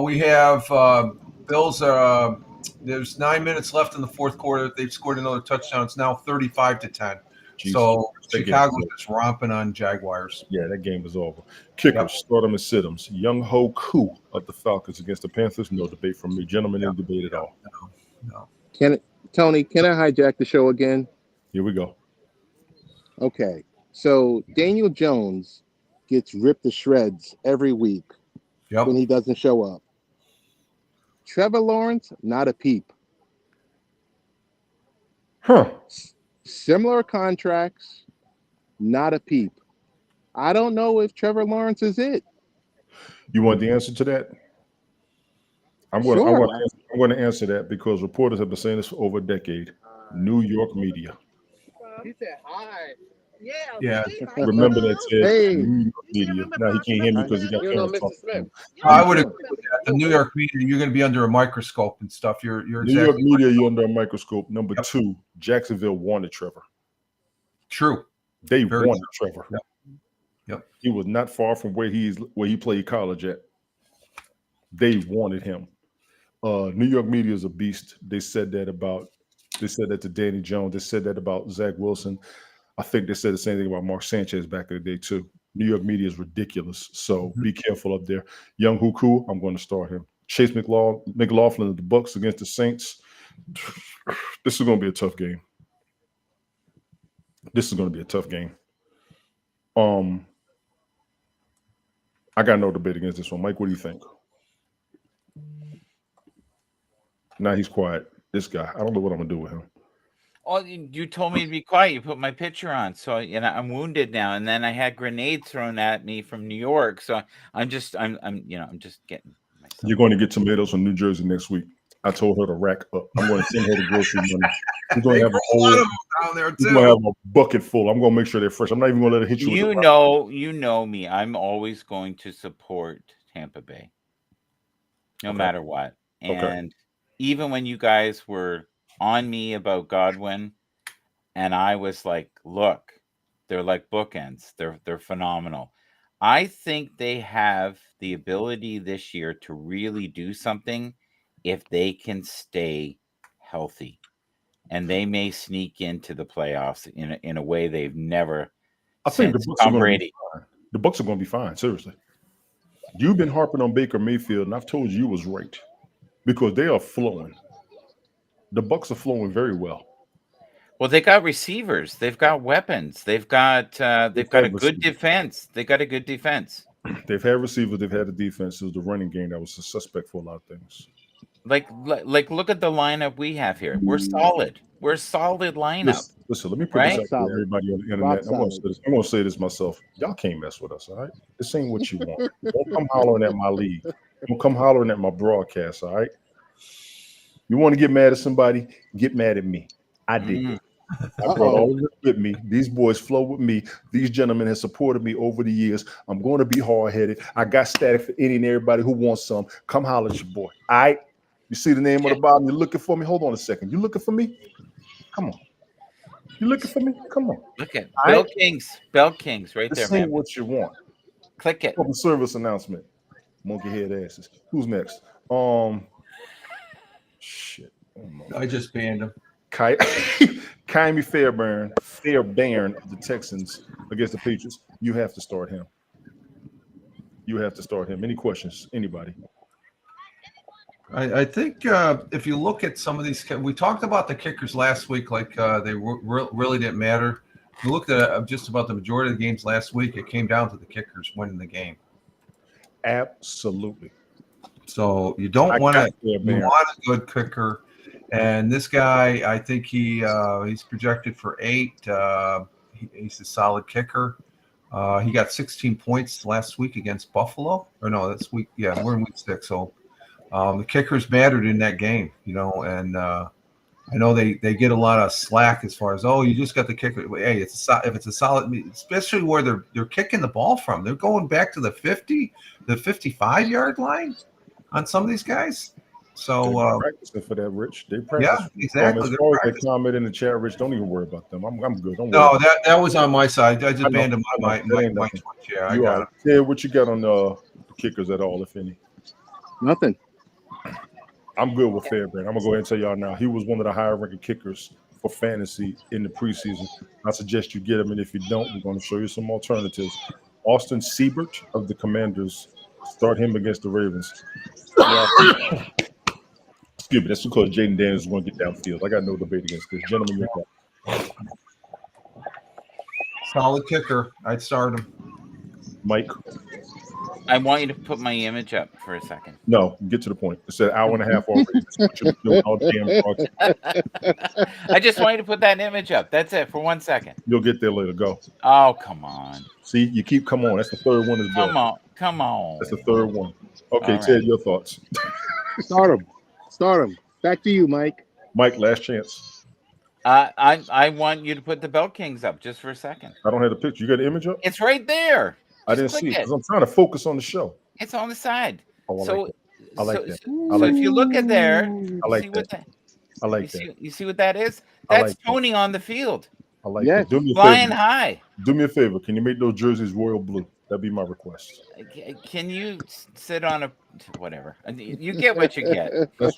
We have Bills. There's 9 minutes left in the fourth quarter. They've scored another touchdown. It's now 35-10. Jesus. So That Chicago's game's just romping on Jaguars. Yeah, that game is over. Kickers, start them and sit 'em. Young Ho Koo of the Falcons against the Panthers. No debate from me. Gentlemen, no debate at all. No. Tony, can I hijack the show again? Here we go. Okay. So Daniel Jones gets ripped to shreds every week when he doesn't show up. Trevor Lawrence, not a peep. Huh. Similar contracts, not a peep. I don't know if Trevor Lawrence is it. You want the answer to that? I'm going to answer that because reporters have been saying this for over a decade. New York media. He said hi. Yeah. Remember that, Ted? Hey. New York media. Now he can't hear me because he got parents talking to him. I would agree with that. The New York media, you're going to be under a microscope and stuff. You're New exactly York media, right. you're under a microscope. Number two, Jacksonville wanted Trevor. True. They Very wanted Trevor. Yep. He was not far from where he played college at. They wanted him. New York media is a beast. They said that to Danny Jones. They said that about Zach Wilson. I think they said the same thing about Mark Sanchez back in the day too. New York media is ridiculous. So be careful up there. Young Huku, I'm going to start him. Chase McLaughlin of the Bucs against the Saints. This is going to be a tough game. I got no debate against this one. Mike, what do you think? Now he's quiet. This guy, I don't know what I'm going to do with him. Oh, you told me to be quiet. You put my picture on, so I'm wounded now. And then I had grenades thrown at me from New York, so I'm just getting myself. You're going to get tomatoes from New Jersey next week. I told her to rack up. I'm going to send her the grocery money. We're going to have a lot of them down there too. We're going to have a bucket full. I'm going to make sure they're fresh. I'm not even going to let it hit you. You know me. I'm always going to support Tampa Bay, no matter what. And even when you guys were on me about Godwin, and I was like, look, they're like bookends. They're phenomenal. I think they have the ability this year to really do something if they can stay healthy, and they may sneak into the playoffs in a way they've never. I think the Bucs are going to be fine. The Bucs are going to be fine. Seriously, you've been harping on Baker Mayfield, and I've told you was right because they are flowing. The Bucs are flowing very well. Well, they got receivers. They've got weapons. They've got a good defense. They got a good defense. They've had receivers. They've had a defense. It was the running game that was a suspect for a lot of things. Like look at the lineup we have here. We're solid. We're a solid lineup. Listen, let me put this out for everybody on the internet. I'm going to say this myself. Y'all can't mess with us, all right? This ain't what you want. Don't come hollering at my league. Don't come hollering at my broadcast, all right? You want to get mad at somebody, get mad at me. I did. I brought all of this with me. These boys flow with me. These gentlemen have supported me over the years. I'm going to be hard-headed. I got static for any and everybody who wants some. Come holler at your boy. All right? You see the name on the bottom? You're looking for me? Hold on a second. You looking for me? Come on. You looking for me? Come on. Look at Bell Kings. Bell Kings right there, man. man. What you want. Click it. Public service announcement. Monkey head asses. Who's next? Shit. I just banned him. Kaimi Fairbairn of the Texans against the Patriots. You have to start him. Any questions? Anybody? I think if you look at some of these, we talked about the kickers last week, like they really didn't matter. We looked at just about the majority of the games last week. It came down to the kickers winning the game. Absolutely. So you don't want to. You man. want a good kicker, and this guy, I think he's projected for 8. He's a solid kicker. He got 16 points last week against Buffalo. Or no, that's week. Yeah, we're in week 6. So the kickers mattered in that game, and I know they get a lot of slack as far as, oh, you just got the kicker. Hey, if it's a solid, especially where they're kicking the ball from, they're going back to the 50, the 55-yard line on some of these guys. So practicing for that, Rich. They practice. Yeah, exactly. As far as they comment in the chat, Rich, don't even worry about them. I'm good. Don't worry. No, that was on my side. I just banned him on my Twitch. Yeah, I got it. Yeah, what you got on the kickers at all, if any? Nothing. I'm good with Fairbairn. I'm gonna go ahead and tell y'all now. He was one of the higher ranking kickers for fantasy in the preseason. I suggest you get him, and if you don't, we're going to show you some alternatives. Austin Siebert of the Commanders. Start him against the Ravens. Excuse me, that's because Jaden Daniels is going to get downfield. I got no debate against this. Gentlemen, you're up. Solid kicker. I'd start him. Mike? I want you to put my image up for a second. No, get to the point. It's an hour and a half already. I just want you to put that image up. That's it for 1 second. You'll get there later. Go. Oh, come on. See, you keep come on. That's the third one as well. Come on. That's the third one. Okay, All Ted, right. your thoughts. Start him. Back to you, Mike. Mike, last chance. I want you to put the Belt Kings up just for a second. I don't have the picture. You got the image up? It's right there. I didn't see it because I'm trying to focus on the show. It's on the side. Oh, I like that. So if you look at there, I like that. I like that. You see what that is? I That's like that. Tony on the field. I like Yes. that. Do me a Flying favor. high. Do me a favor. Can you make those jerseys royal blue? That'd be my request. Can you sit on a whatever? You get what you get. That's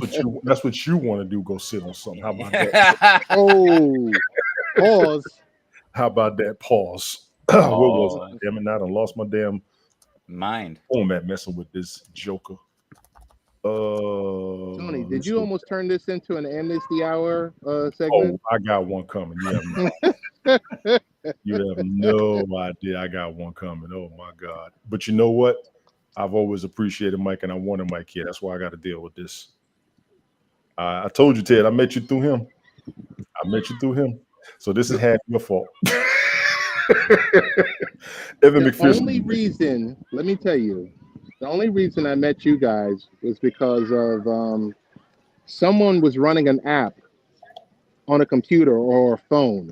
what you want to do. Go sit on something. How about that? Oh, pause. How about that? Pause. What was it? Damn it! Now I done lost my damn mind. format messing with this joker. Tony, did you almost turn this into an Amnesty Hour segment? Oh, I got one coming. You have no idea. I got one coming. Oh my God! But you know what? I've always appreciated Mike, and I wanted Mike here. That's why I got to deal with this. I told you, Ted. I met you through him. So this is half your fault. Evan The McPherson. only reason, let me tell you, the only reason I met you guys was because of someone was running an app on a computer or a phone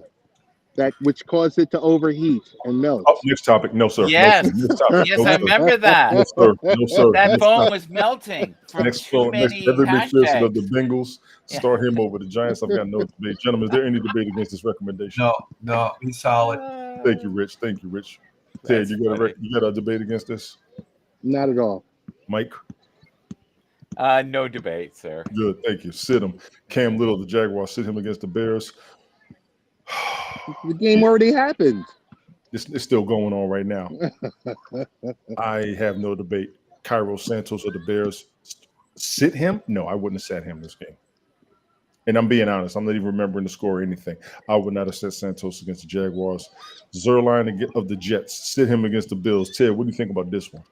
which caused it to overheat and melt. Oh, next topic. No, sir. Yes. No, sir. Next topic. Yes, No, I sir. remember that. No, sir. No, sir. That Next phone topic. was melting from Next too phone. Next many Evan McPherson of the hashtags. Bengals. Start him over the Giants. I've got no debate. Gentlemen, is there any debate against this recommendation? No, he's solid. Thank you, Rich. Ted, That's you got a debate against this? Not at all. Mike? No debate, sir. Good, thank you. Sit him. Cam Little, the Jaguars, sit him against the Bears. The game already happened. It's still going on right now. I have no debate. Cairo Santos of the Bears. Sit him? No, I wouldn't have sat him this game. And I'm being honest. I'm not even remembering the score or anything. I would not have set Santos against the Jaguars. Zerline of the Jets. Sit him against the Bills. Ted, what do you think about this one?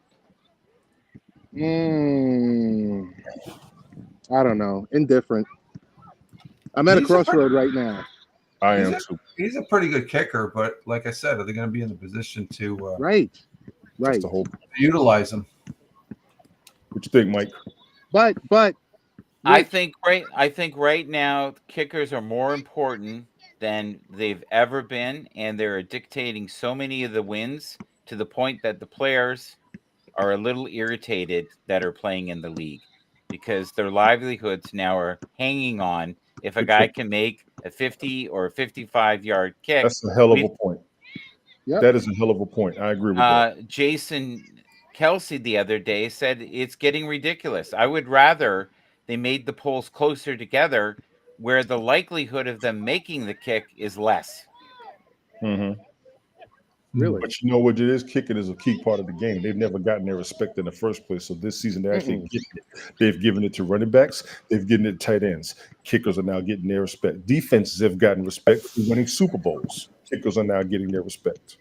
I don't know. Indifferent. I'm at a crossroad right now. I am too. He's a pretty good kicker, but like I said, are they going to be in the position to Right. That's the whole. utilize him? What you think, Mike? But I think right now kickers are more important than they've ever been, and they're dictating so many of the wins to the point that the players are a little irritated that are playing in the league because their livelihoods now are hanging on if a guy can make a 50 or a 55-yard kick. That's a hell of a point. Yep. That is a hell of a point. I agree with that. Jason Kelsey the other day said it's getting ridiculous. I would rather they made the polls closer together where the likelihood of them making the kick is less. Mm-hmm. Really? But you know what it is? Kicking is a key part of the game. They've never gotten their respect in the first place. So this season, they're actually getting it. They've given it to running backs. They've given it to tight ends. Kickers are now getting their respect. Defenses have gotten respect for winning Super Bowls. Kickers are now getting their respect.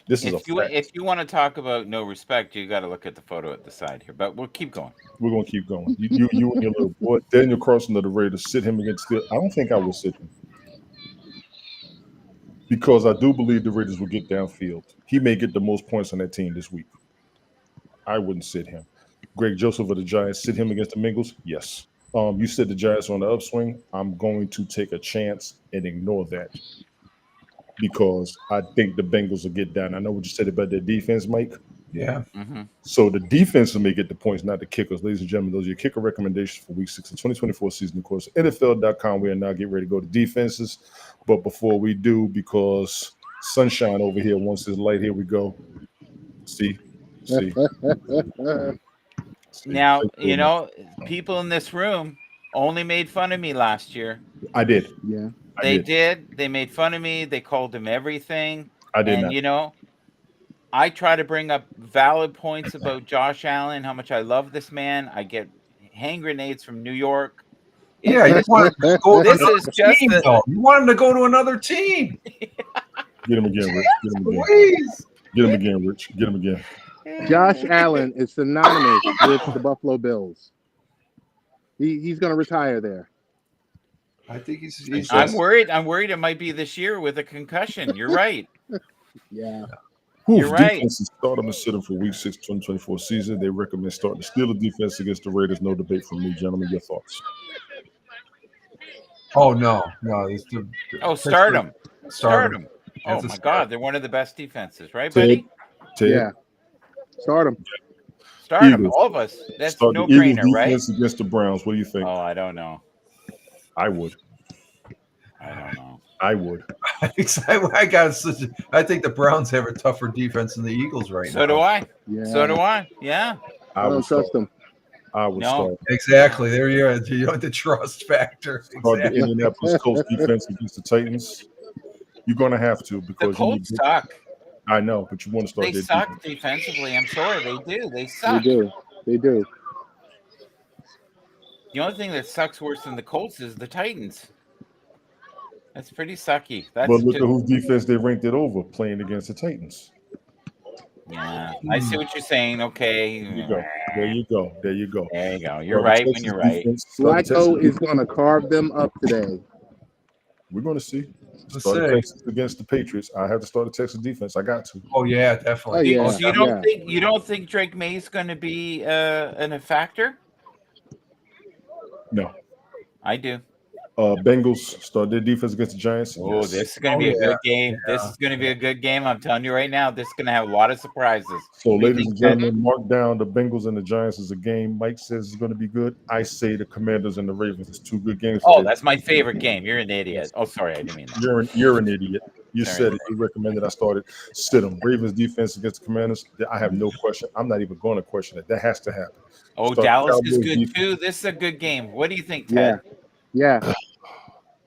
This is a fact. If you want to talk about no respect, you got to look at the photo at the side here. But we'll keep going. We're going to keep going. You and your little boy, Daniel Carlson of the Raiders, sit him against the. I don't think I will sit him. Because I do believe the Raiders will get downfield. He may get the most points on that team this week. I wouldn't sit him. Greg Joseph of the Giants, sit him against the Bengals? Yes. You said the Giants are on the upswing. I'm going to take a chance and ignore that because I think the Bengals will get down. I know what you said about their defense, Mike. Yeah. Mm-hmm. So the defense may get the points, not the kickers. Ladies and gentlemen, those are your kicker recommendations for Week 6 of 2024 season. Of course, NFL.com. We are now getting ready to go to defenses. But before we do, because Sunshine over here wants his light, here we go. See. Now, you know, people in this room only made fun of me last year. I did. Yeah. They did. They made fun of me. They called him everything. I did and, not. you know, I try to bring up valid points about Josh Allen, how much I love this man. I get hand grenades from New York. Yeah, you want to go This to another is just team, the- though. You want him to go to another team. Get him again, Rich. Get him again. Please. Get him again, Rich. Get him again. Josh Allen is synonymous with the Buffalo Bills. He's going to retire there. I think he's I'm worried. I'm worried it might be this year with a concussion. You're right. Yeah. You're right. Defenses start them and sit them for Week 6, 2024 season. They recommend starting the Steelers defense against the Raiders. No debate from me, gentlemen. Your thoughts? Oh no. It's the Start him. Start him. Oh That's a my start. God, they're one of the best defenses, right, Ted, buddy? Ted, Yeah. Start him. Start them, Eagles. all of us. That's start no the Eagles brainer, right? defense against the Browns. What do you think? Oh, I don't know. I would. I don't know. I would. I think the Browns have a tougher defense than the Eagles right now. So do I. Yeah. So do I. Yeah. I don't trust him. I would No. start. Exactly. There you are. You know the trust factor. Start the Exactly. Indianapolis Colts defense against the Titans. You're going to have to The because Colts suck. I know, but you want to start They their suck defense. defensively. I'm sorry. They do. They They suck. do. They do. The only thing that sucks worse than the Colts is the Titans. That's pretty sucky. That's But look at whose defense they ranked it over playing against the Titans. yeah. I see what you're saying. Okay. There you go. There you go. There you go. There you go. You're Start the right when Texas you're right. defense. Start the Flacco Texas is going to carve them up today. We're going to see. Let's Start the see. Texas against the Patriots. I have to start the Texas defense. I got to. Oh yeah, definitely. Oh, yeah. So you don't Yeah. think Drake May is going to be a factor? No. I do. Bengals start their defense against the Giants. Oh, Yes. this is going to be a good game. This is going to be a good game. I'm telling you right now, this is going to have a lot of surprises. So, We ladies think and gentlemen, mark down the Bengals and the Giants as a game. Mike says it's going to be good. I say the Commanders and the Ravens is two good games. Oh, that's my favorite game. You're an idiot. Oh, sorry, I didn't mean that. You're an idiot. You Sorry. said it. You recommended I started. Sit them. Ravens defense against the Commanders. I have no question. I'm not even going to question it. That has to happen. Oh, Start Dallas is Cowboys good defense. too. This is a good game. What do you think, Yeah. Ted? Yeah.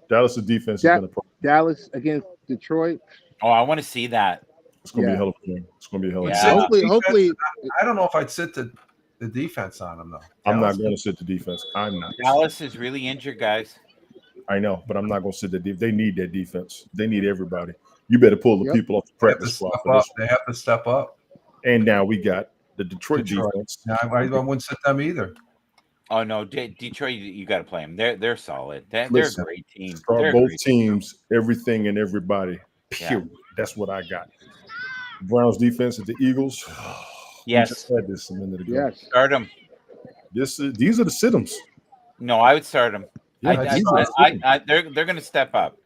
Dallas' defense is Ja- going to. Dallas against Detroit. Oh, I want to see that. It's going to be Yeah. a hell of a game. It's going to be a hell of a Yeah. game. Hopefully, I don't know if I'd sit the defense on them though. I'm not Dallas. going to sit the defense. I'm not. Dallas is really injured, guys. I know, but I'm not going to sit the defense. They need that defense. They need everybody. You better pull the Yep. people off the They have to practice step squad for up. this. They have to step up. And now we got the Detroit Detroit. defense. No, I wouldn't sit them either. Oh no, Detroit, you got to play them. They're solid. They're a Listen, great team. They're Start a both great team. teams, everything and everybody. Period. That's what I got. Browns defense at the Eagles. Yes. We just had this a minute ago. yes. Start them. These are the sit-ems. No, I would start them. Yeah, these are the They're going to step up.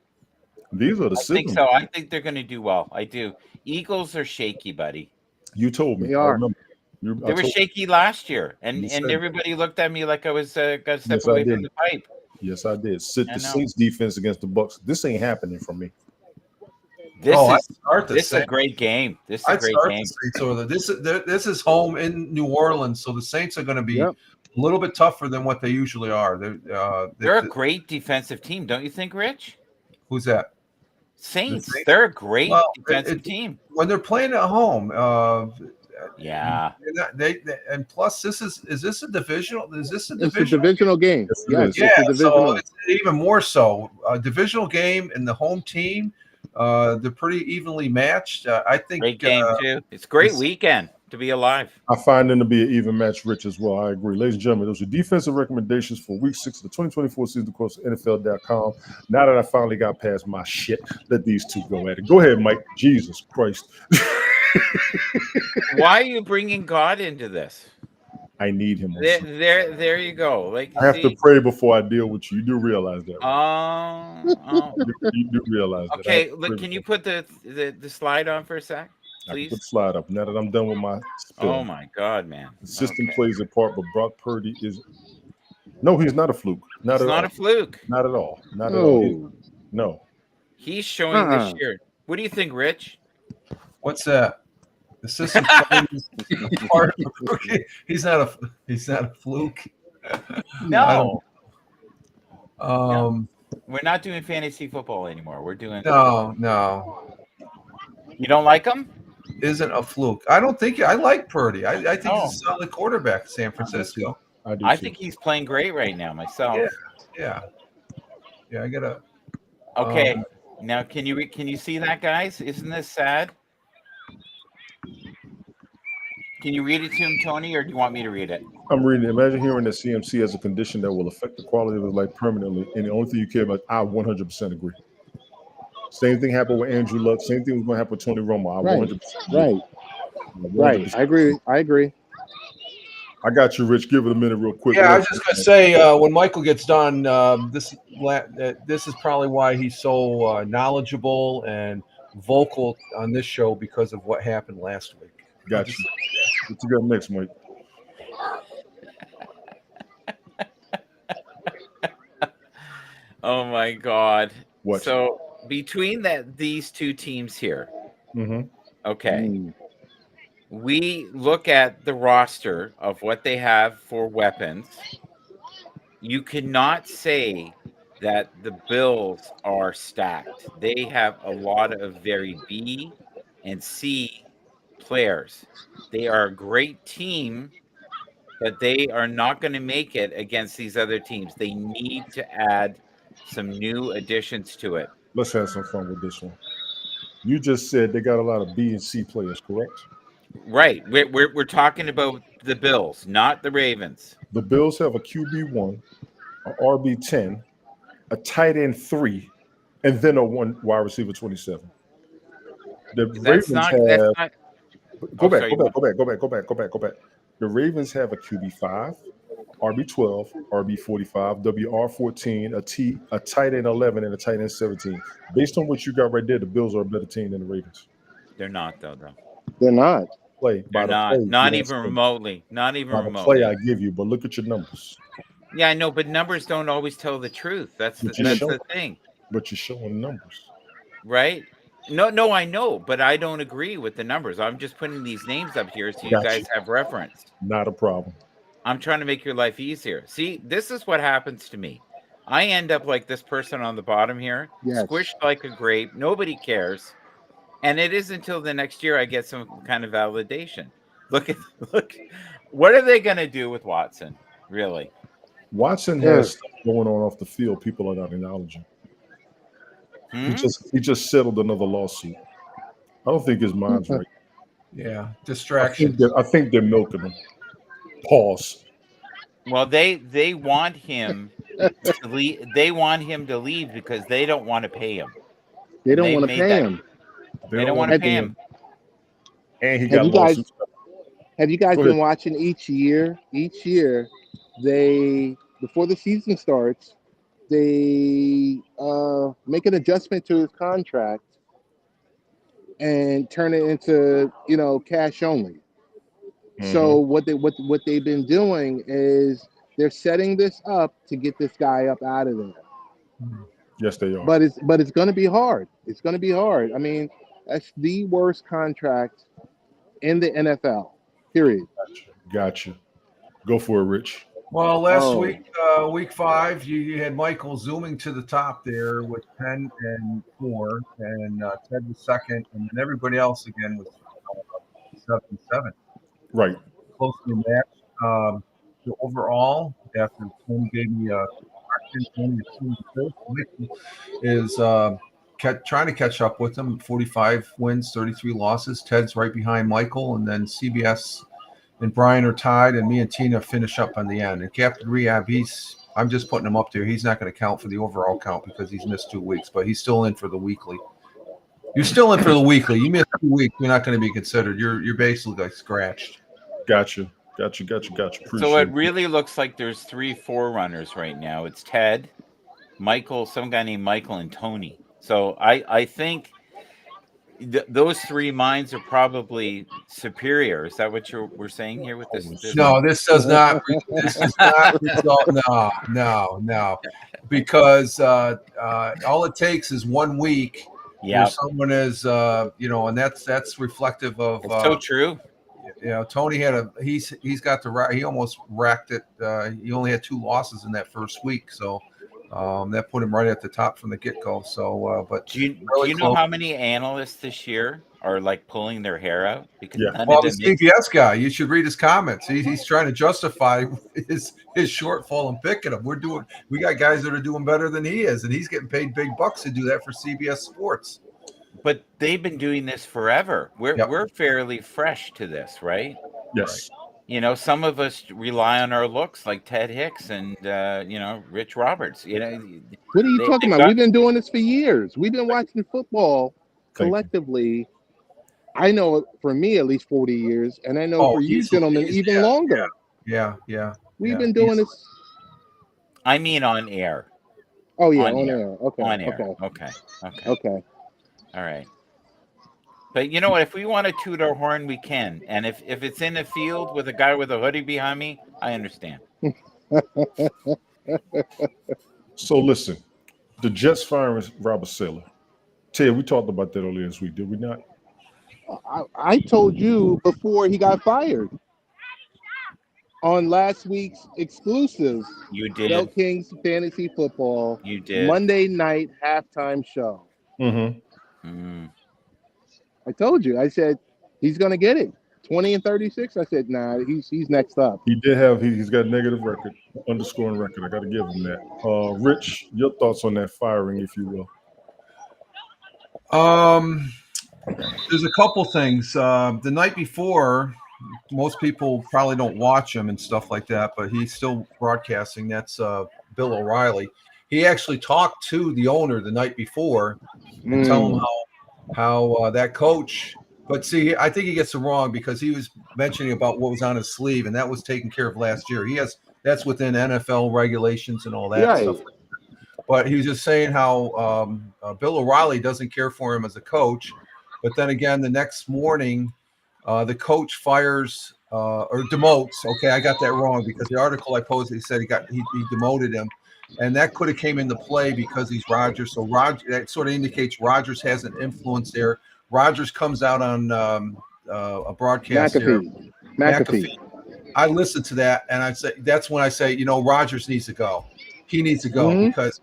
These are the I think sit-ems. so. I think they're going to do well. I do. Eagles are shaky, buddy. You told me. They I are. remember. They were shaky last year, and You said- everybody looked at me like I was got to step Yes, I away from did. the pipe. Yes, I did. Sit I the know. Saints defense against the Bucks. This ain't happening for me. This I'd is start the this is a Saints. great game. This is a I'd great start game. the Saints over there. This is home in New Orleans, so the Saints are going to be Yep. a little bit tougher than what they usually are. They're a great defensive team, don't you think, Rich? Who's that? Saints, they're a great Well, defensive team. when they're playing at home. Yeah. They and plus this is this a divisional? Is this a It's a divisional? divisional game. Yes, it Yes, is. Yeah, it's a divisional. so it's even more so. A divisional game and the home team, they're pretty evenly matched. I think Great game too. It's a great weekend to be alive. I find them to be an even match, Rich, as well. I agree. Ladies and gentlemen, those are defensive recommendations for week 6 of the 2024 season across NFL.com. Now that I finally got past my shit, let these two go at it. Go ahead, Mike. Jesus Christ. Why are you bringing God into this? I need him. There you go. Like I have to pray before I deal with you. You do realize that, right? Oh. You do realize that. Okay, look, can you put the slide on for a sec, I can please? put the slide up. Now that I'm done with my spill. Oh my God, man! The system Okay. plays a part, but Brock Purdy is no, he's not a fluke. Not It's at not all. a fluke. Not at all. Not at all. No. He's showing this year. What do you think, Rich? What's that? The system plays part of the fluke. He's not a fluke. No, Um, we're not doing fantasy football anymore. We're doing. no, You don't like him? isn't a fluke. I don't think I like Purdy. I think Oh. he's a solid quarterback in San Francisco. I do. I too. think he's playing great right now myself. Yeah. Yeah, I gotta. Okay, now can you see that, guys? Isn't this sad? Can you read it to him, Tony, or do you want me to read it? I'm reading it. Imagine hearing that CMC has a condition that will affect the quality of his life permanently, and the only thing you care about, I 100% agree. Same thing happened with Andrew Luck. Same thing was going to happen with Tony Romo. I Right. 100% agree. Right. 100%. I agree. I got you, Rich. Give it a minute real quick. Yeah, I was just gonna say when Michael gets done, this is probably why he's so knowledgeable and vocal on this show because of what happened last week. Got you. What you got next, Mike? Oh my God! What? So between these two teams here, Mm-hmm. okay, we look at the roster of what they have for weapons. You cannot say that the Bills are stacked. They have a lot of very B and C players. They are a great team, but they are not going to make it against these other teams. They need to add some new additions to it. Let's have some fun with this one. You just said they got a lot of B and C players, correct? Right. We're talking about the Bills, not the Ravens. The Bills have a QB1, a RB10, a tight end 3, and then a one wide receiver 27. The Ravens have. Go back. The Ravens have a QB5, RB12, RB45, WR14, a tight end 11, and a tight end 17. Based on what you got right there, the Bills are a better team than the Ravens. They're not, though. They're not. Play by They're the not. play, Not yes, even but remotely. Not even by the remotely. play I give you, but look at your numbers. Yeah, I know, but numbers don't always tell the truth. That's the thing, But you're showing numbers. right? No, I know, but I don't agree with the numbers. I'm just putting these names up here so you Gotcha. guys have reference. Not a problem. I'm trying to make your life easier. See, this is what happens to me. I end up like this person on the bottom here, Yes. squished like a grape. Nobody cares. And it isn't until the next year I get some kind of validation. Look. What are they going to do with Watson? Really? Watson has stuff going on off the field. People are not acknowledging. Hmm? He just settled another lawsuit. I don't think his mind's right. Yeah, I distraction. think they're milking him. Pause. Well, they want him to leave. They want him to leave because they don't want to pay him. They don't They want to made pay that- him. They don't want to pay him. And he Have got you guys- lawsuits. Have you guys Go been ahead. watching each year? Each year, they before the season starts, they make an adjustment to his contract and turn it into cash only. So what they've been doing is they're setting this up to get this guy up out of there. Yes, they are. But it's going to be hard. It's going to be hard. I mean, that's the worst contract in the NFL. Period. Gotcha. Go for it, Rich. Well, last Oh. week 5, you had Michael zooming to the top there with 10 and 4, and Ted was second, and then everybody else again was 7 and 7. Right. Closely matched. So overall, after Tony gave me a correction, Tony is trying to catch up with him. 45 wins, 33 losses. Ted's right behind Michael, and then CBS and Brian are tied, and me and Tina finish up on the end. And Captain Rehab, I'm just putting him up there. He's not going to count for the overall count because he's missed 2 weeks, but he's still in for the weekly. You're still in for the weekly. You missed 2 weeks, you're not going to be considered. You're basically like scratched. Gotcha. Appreciate So it really looks like there's 3 forerunners right now. It's Ted, Michael, some guy named Michael, and Tony. So I think those 3 minds are probably superior. Is that what we're saying here with this? No, this does not. This is not result. No. Because all it takes is 1 week. Yeah. Where someone is, and that's reflective of. It's so true. Tony had he's got he almost racked it. He only had 2 losses in that first week, so that put him right at the top from the get-go. So, but do you know how many analysts this year are like pulling their hair out? Because the CBS guy, you should read his comments. He's trying to justify his shortfall in picking him. We got guys that are doing better than he is, and he's getting paid big bucks to do that for CBS Sports. But they've been doing this forever. We're fairly fresh to this, right? Yes. Some of us rely on our looks, like Ted Hicks and Rich Roberts. What are you talking about? We've been doing this for years. We've been watching football collectively. I know for me at least 40 years, and I know for you gentlemen even longer. Yeah. We've been doing this. I mean, on air. Oh yeah, on air. Okay. On air. Okay. All right. But you know what? If we want to toot our horn, we can. And if it's in a field with a guy with a hoodie behind me, I understand. So listen, the Jets firing Robert Saleh. Ted, we talked about that earlier this week, did we not? I told you before he got fired on last week's exclusive. You did. Bell Kings Fantasy Football. You did. Monday night halftime show. Mm-hmm. I told you. I said he's going to get it. 20 and 36. I said, nah, he's next up. He did have. He's got a negative record, underscoring record. I got to give him that. Rich, your thoughts on that firing, if you will? There's a couple things. The night before, most people probably don't watch him and stuff like that, but he's still broadcasting. That's Bill O'Reilly. He actually talked to the owner the night before and tell him how that coach. But see, I think he gets it wrong because he was mentioning about what was on his sleeve, and that was taken care of last year. That's within NFL regulations and all that stuff. But he was just saying how Bill O'Reilly doesn't care for him as a coach. But then again, the next morning, the coach fires or demotes. Okay, I got that wrong because the article I posted, he said he demoted him. And that could have came into play because he's Rodgers. So that sort of indicates Rodgers has an influence there. Rodgers comes out on a broadcast McAfee. I listened to that, and that's when I say, Rodgers needs to go. He needs to go because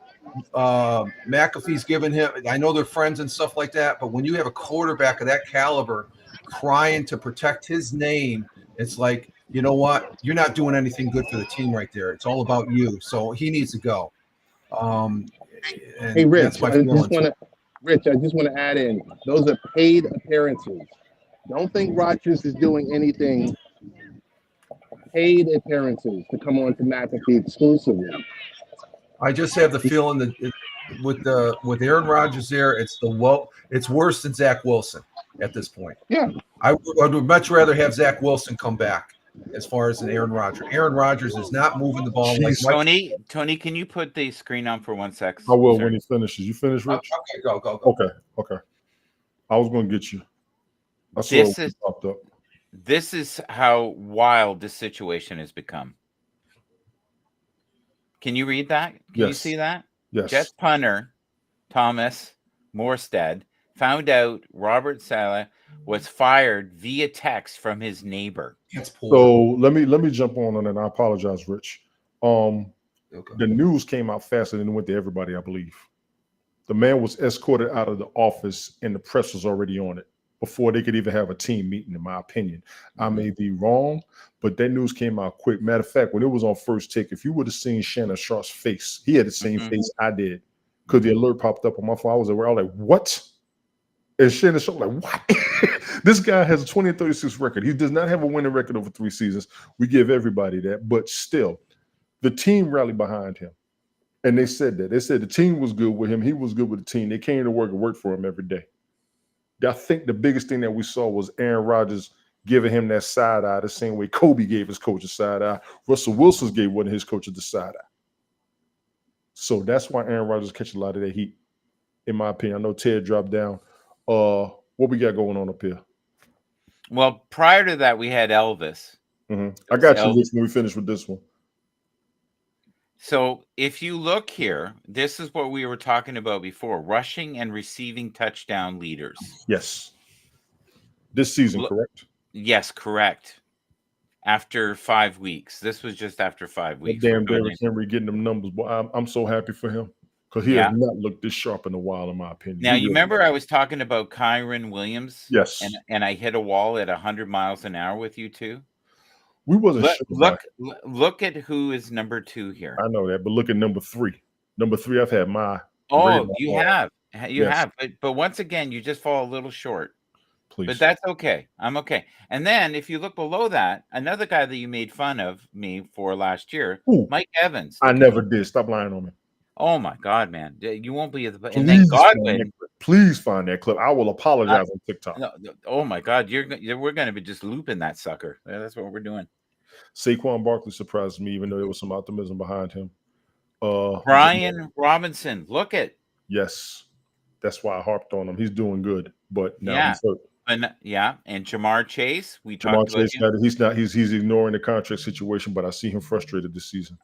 McAfee's given him. I know they're friends and stuff like that, but when you have a quarterback of that caliber crying to protect his name, it's like, you know what? You're not doing anything good for the team right there. It's all about you. So he needs to go. Hey, Rich, I just want to add in. Those are paid appearances. Don't think Rodgers is doing anything. Paid appearances to come on to McAfee exclusively. I just have the feeling that with Aaron Rodgers there, it's worse than Zach Wilson at this point. Yeah, I would much rather have Zach Wilson come back as far as an Aaron Rodgers. Aaron Rodgers is not moving the ball. Tony, can you put the screen on for 1 sec? I will when he finishes. You finish, Rich? Okay, go. Okay. I was going to get you. This is how wild this situation has become. Can you read that? Can you see that? Yes. Jets punter Thomas Morstead found out Robert Saleh was fired via text from his neighbor. So let me jump on that. I apologize, Rich. Okay. The news came out faster than it went to everybody, I believe. The man was escorted out of the office and the press was already on it before they could even have a team meeting, in my opinion. I may be wrong, but that news came out quick. Matter of fact, when it was on First Take, if you would have seen Shannon Sharp's face, he had the same face I did because the alert popped up on my phone. I was like, what? And Shannon Sharp like, what? This guy has a 20-36 record. He does not have a winning record over 3 seasons. We give everybody that, but still, the team rallied behind him. And they said that. They said the team was good with him. He was good with the team. They came to work and worked for him every day. I think the biggest thing that we saw was Aaron Rodgers giving him that side eye the same way Kobe gave his coach a side eye. Russell Wilson gave one of his coaches the side eye. So that's why Aaron Rodgers catches a lot of that heat, in my opinion. I know Ted dropped down. What we got going on up here? Well, prior to that, we had Elvis. I got you, Rich, when we finish with this one. So if you look here, this is what we were talking about before, rushing and receiving touchdown leaders. Yes. This season, correct? Yes, correct. After 5 weeks. This was just after 5 weeks. That damn Derrick Henry getting them numbers. Boy, I'm so happy for him because he has not looked this sharp in a while, in my opinion. Now, you remember I was talking about Kyren Williams? Yes. And I hit a wall at 100 miles an hour with you two? We wasn't sure. Look at who is number 2 here. I know that, but look at number 3. Number 3, I've had my. Oh, you have. You have. But once again, you just fall a little short. Please. But that's okay. I'm okay. And then if you look below that, another guy that you made fun of me for last year, Mike Evans. I never did. Stop lying on me. Oh my God, man! You won't be. And then Godwin. Please find that clip. I will apologize on TikTok. Oh my God, we're going to be just looping that sucker. That's what we're doing. Saquon Barkley surprised me, even though there was some optimism behind him. Brian Robinson, look at. Yes, that's why I harped on him. He's doing good, but now he's hurt. And Jamar Chase. We talked about him. He's ignoring the contract situation, but I see him frustrated this season.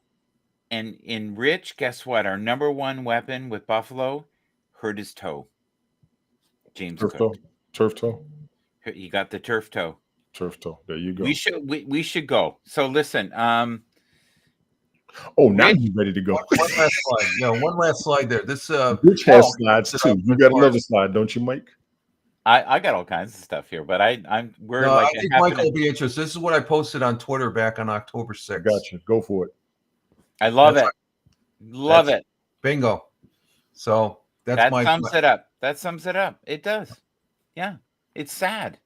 And in Rich, guess what? Our number 1 weapon with Buffalo hurt his toe. James Cook. Turf toe. He got the turf toe. Turf toe. There you go. We should go. So listen. Now you're ready to go. One last slide. No, one last slide there. This Rich has slides too. You got another slide, don't you, Mike? I got all kinds of stuff here, but I think Mike will be interested. This is what I posted on Twitter back on October 6th. Gotcha. Go for it. I love it. Love it. Bingo. So that sums it up. That sums it up. It does. Yeah. It's sad.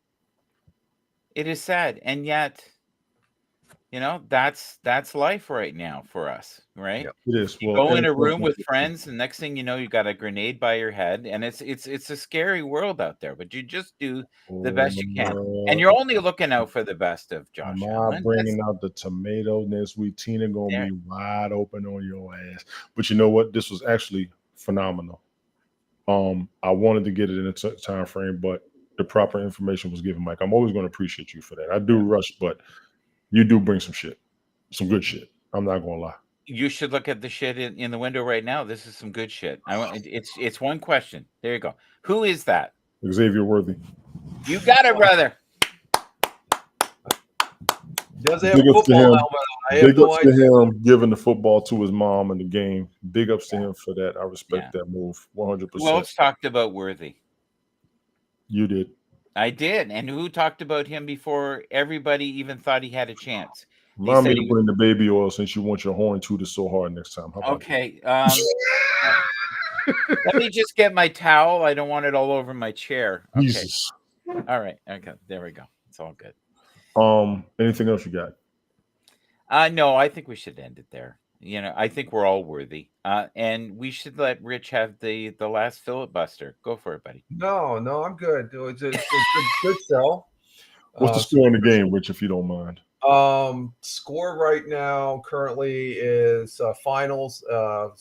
It is sad. And yet, that's life right now for us, right? It is. You go in a room with friends, and next thing you know, you got a grenade by your head, and it's a scary world out there. But you just do the best you can, and you're only looking out for the best of Josh Allen. Bringing out the tomato next week. Tina gonna be wide open on your ass. But you know what? This was actually phenomenal. I wanted to get it in a time frame, but the proper information was given, Mike. I'm always going to appreciate you for that. I do rush, but you do bring some good shit. I'm not going to lie. You should look at the shit in the window right now. This is some good shit. It's one question. There you go. Who is that? Xavier Worthy. You got it, brother. Does he have a football helmet on? Big ups to him giving the football to his mom in the game. Big ups to him for that. I respect that move 100%. Who else talked about Worthy? You did. I did. And who talked about him before everybody even thought he had a chance? Remind me to put in the baby oil since you want your horn tooted so hard next time. Okay. Let me just get my towel. I don't want it all over my chair. Okay. Jesus. All right. Okay. There we go. It's all good. Anything else you got? No, I think we should end it there. I think we're all worthy. And we should let Rich have the last filibuster. Go for it, buddy. No, I'm good. It's a good show. What's the score in the game, Rich, if you don't mind? Score right now currently is finals.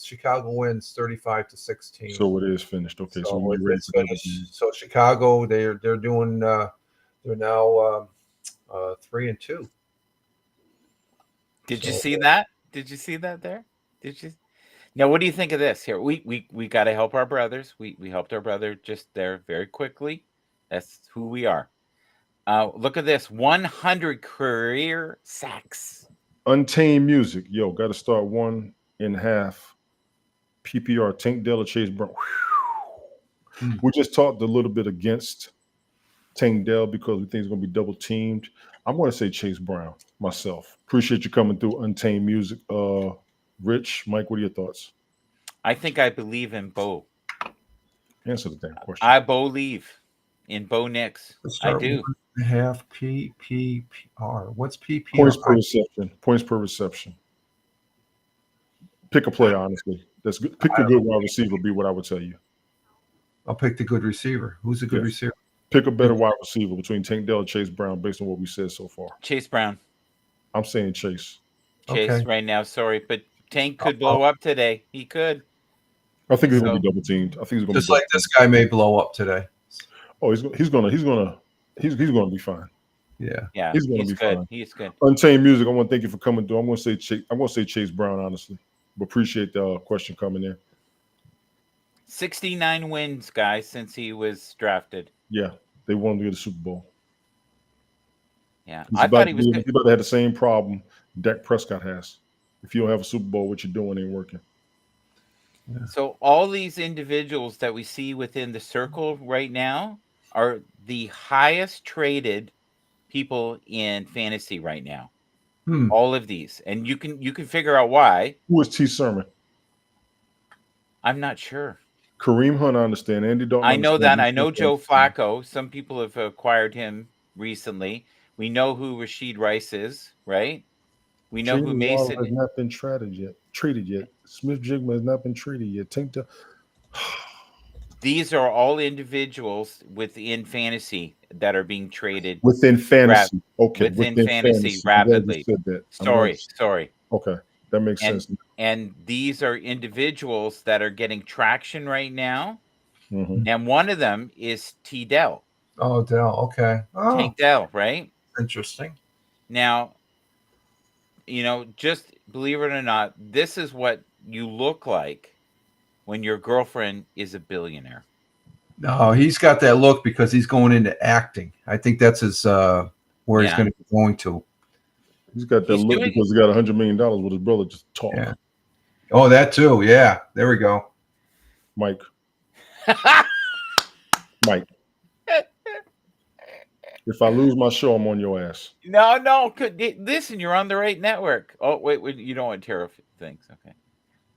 Chicago wins 35-16. So it is finished. Okay, so we're ready to finish. So Chicago, they're doing they're now 3-2. Did you see that? Did you see that there? Did you? Now, what do you think of this? Here, we got to help our brothers. We helped our brother just there very quickly. That's who we are. Look at this: 100 career sacks. Untamed Music. Yo, got to start 1.5 PPR. Tank Dell or Chase Brown. Hmm. We just talked a little bit against Tank Dell because we think it's going to be double teamed. I'm going to say Chase Brown myself. Appreciate you coming through. Untamed Music. Rich, Mike, what are your thoughts? I think I believe in Bo. Answer the damn question. I believe in Bo Nix. Let's I start do. 1.5 PPR. What's PPR? Points per reception. Points per reception. Pick a play, honestly. That's good. Pick a good wide receiver, be what I would tell you. I'll pick the good receiver. Who's a good Yes. receiver? Pick a better wide receiver between Tank Dell and Chase Brown based on what we said so far. Chase Brown. I'm saying Chase. Chase Okay. right now. Sorry, but Tank could blow up today. He could. I think he's going to So- be double teamed. I think he's going to Just like this guy may blow up today. Oh, he's going to be fine. Yeah. Yeah, He's gonna be good. fine. He's good. Untamed Music. I want to thank you for coming through. I'm going to say Chase Brown, honestly, but appreciate the question coming in. 69 wins, guys, since he was drafted. Yeah, they wanted to get a Super Bowl. Yeah, He's I about thought he was to good. He's about to have the same problem Dak Prescott has. If you don't have a Super Bowl, what you're doing ain't working. So all these individuals that we see within the circle right now are the highest traded people in fantasy right now. All of these, and you can figure out why. Who is T. Sermon? I'm not sure. Kareem Hunt, I understand. Andy Dalton. I know that. I know understand. Joe Flacco. Some people have acquired him recently. We know who Rashid Rice is, right? We know who Jalen Mason Waddle has not been treated yet. Smith Jigma has not been treated yet. Tank Dell. These are all individuals within fantasy that are being traded Within fantasy. Okay. within fantasy I'm glad you rapidly. said that. I'm glad Sorry. you- Okay. That makes sense. And these are individuals that are getting traction right now. Mhm. And one of them is T. Dell. Oh, Dell. Okay. Oh, Tank Dell, right? interesting. Now, just believe it or not, this is what you look like when your girlfriend is a billionaire. No, he's got that look because he's going into acting. I think that's his where he's Yeah. going to be going to. He's got that He's look doing- because he got $100 million with his brother just talk. Yeah. Oh, that too. Yeah. There we go. Mike. If I lose my show, I'm on your ass. No. Listen, you're on the right network. Oh, wait, you don't want to tear up things. Okay.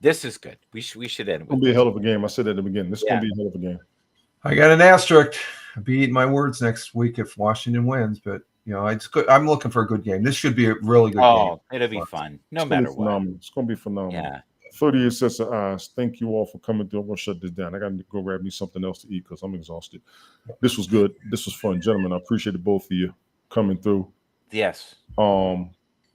This is good. We should end It's gonna with be a this. hell of a game. I said at the beginning. This is Yeah. gonna be a hell of a game. I got an asterisk. I'll be eating my words next week if Washington wins, but I'm looking for a good game. This should be a really good game. Oh, it'll be fun. No It's gonna matter be what. phenomenal. It's gonna be phenomenal. Yeah. 38 sets of eyes. Thank you all for coming through. I'm gonna shut this down. I gotta go grab me something else to eat because I'm exhausted. This was good. This was fun, gentlemen. I appreciate both of you coming through. Yes.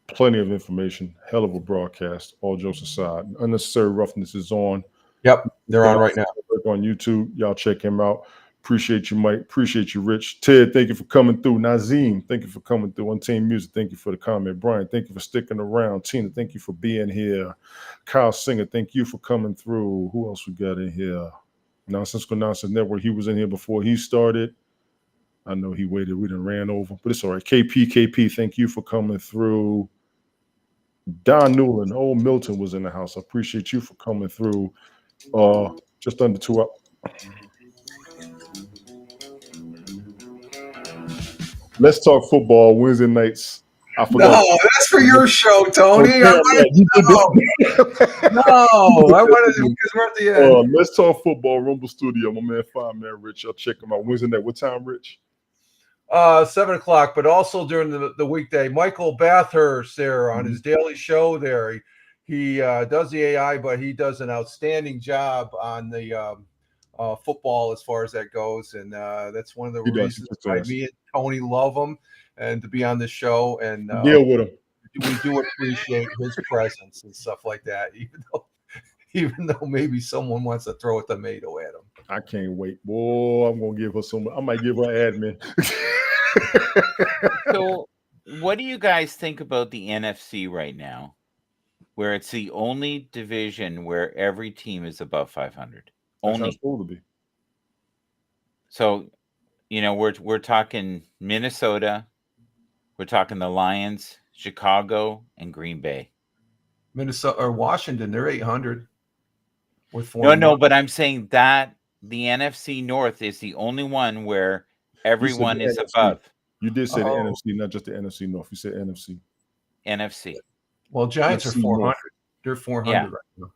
Plenty of information. Hell of a broadcast. All jokes aside, Unnecessary Roughness is on. Yep, they're on right now. On YouTube. Y'all check him out. Appreciate you, Mike. Appreciate you, Rich. Ted, thank you for coming through. Nazim, thank you for coming through. Untamed Music, thank you for the comment. Brian, thank you for sticking around. Tina, thank you for being here. Kyle Singer, thank you for coming through. Who else we got in here? Nonsensical Nonsense Network. He was in here before he started. I know he waited. We done ran over, but it's all right. KP, thank you for coming through. Don Newland, old Milton was in the house. I appreciate you for coming through. Just under 2 hours. Let's talk football Wednesday nights. I forgot. No, that's for your show, Tony. I wanted You did to know. No, I wanted to because we're at the end. Let's talk football. Rumble Studio. My man, 5-Man Rich. I'll check him out Wednesday night. What time, Rich? 7:00, but also during the weekday. Michael Bathurst there on his daily show there. He does the AI, but he does an outstanding job on the football as far as that goes. And that's one of the He does. reasons why me and Tony love him and to be on the show. And Deal with him. we do appreciate his presence and stuff like that, even though maybe someone wants to throw a tomato at him. I can't wait. Boy, I'm gonna give her some. I might give her admin. So, what do you guys think about the NFC right now, where it's the only division where every team is above 500? That's how Only. it's supposed to be. So, we're talking Minnesota, we're talking the Lions, Chicago, and Green Bay. Minnesota or Washington, they're 800 with No, but I'm saying that the NFC North is the only one where everyone is NFC. above. You did say the Oh. NFC, not just the NFC North. You said NFC. NFC. Well, Giants are NFC 400. North. They're 400 Yeah. right now.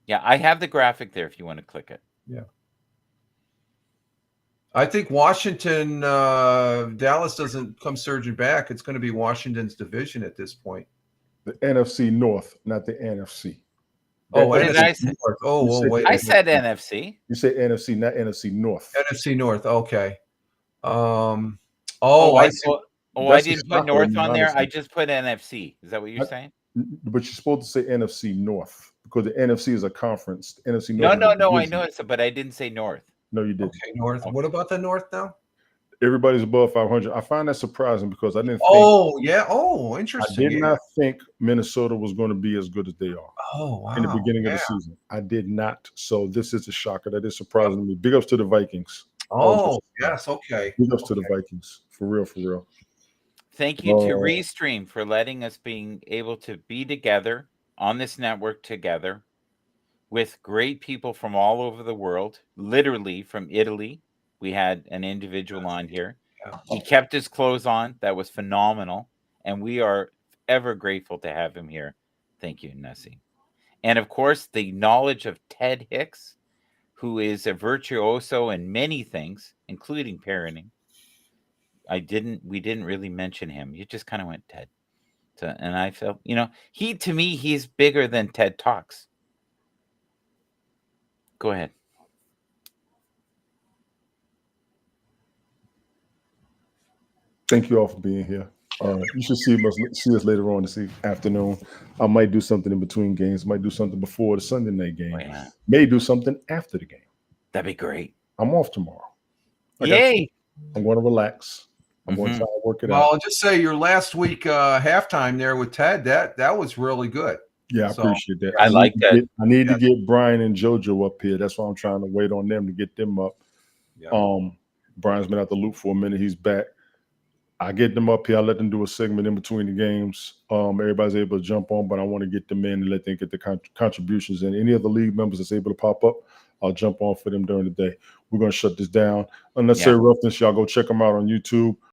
Yeah, I have the graphic there if you want to click it. I think Washington, Dallas doesn't come surging back. It's going to be Washington's division at this point. The NFC North, not the NFC. Oh, What did NFC I say? North. Oh, You well, said wait. I said NFC. You say NFC, not NFC North. NFC North. Okay. Oh, I see. I That's a didn't put shocker, North on there. honestly. I just put NFC. Is that what you're saying? But you're supposed to say NFC North because the NFC is a conference. The NFC No, North. is a I division. know it's, but I didn't say North. No, you didn't. Okay, North. What about the North now? Everybody's above 500. I find that surprising because I didn't think. Oh, yeah. Oh, I interesting. did Yeah. not think Minnesota was going to be as good as they are Oh, wow. in the beginning of the season. I did not. So this is a shocker. That is surprising to me. Big ups to the Vikings. Oh, yes. Okay. Big ups to the Vikings. For real, for real. Thank you to Oh. Restream for letting us being able to be together on this network together with great people from all over the world, literally from Italy. We had an individual on here. Yeah. He kept his clothes on. That was phenomenal. And we are ever grateful to have him here. Thank you, Nessie. And of course, the knowledge of Ted Hicks, who is a virtuoso in many things, including parenting. We didn't really mention him. You just kind of went Ted. So, and I felt, to me, he's bigger than TED Talks. Go ahead. Thank you all for being here. You should see us later on this afternoon. I might do something in between games. Might do something before the Sunday night game. Oh, yeah. May do something after the game. That'd be great. I'm off tomorrow. Yay! I'm going to relax. I'm going to try to work it Well, out. I'll just say your last week halftime there with Ted, that was really good. Yeah, I So, appreciate that. I like that. I need to get Brian and JoJo up here. That's why I'm trying to wait on them to get them up. Yeah. Brian's been out the loop for a minute. He's back. I get them up here. I let them do a segment in between the games. Everybody's able to jump on, but I want to get them in and let them get the contributions. And any of the league members that's able to pop up, I'll jump on for them during the day. We're going to shut this down. Unnecessary Roughness, y'all go check them out on YouTube.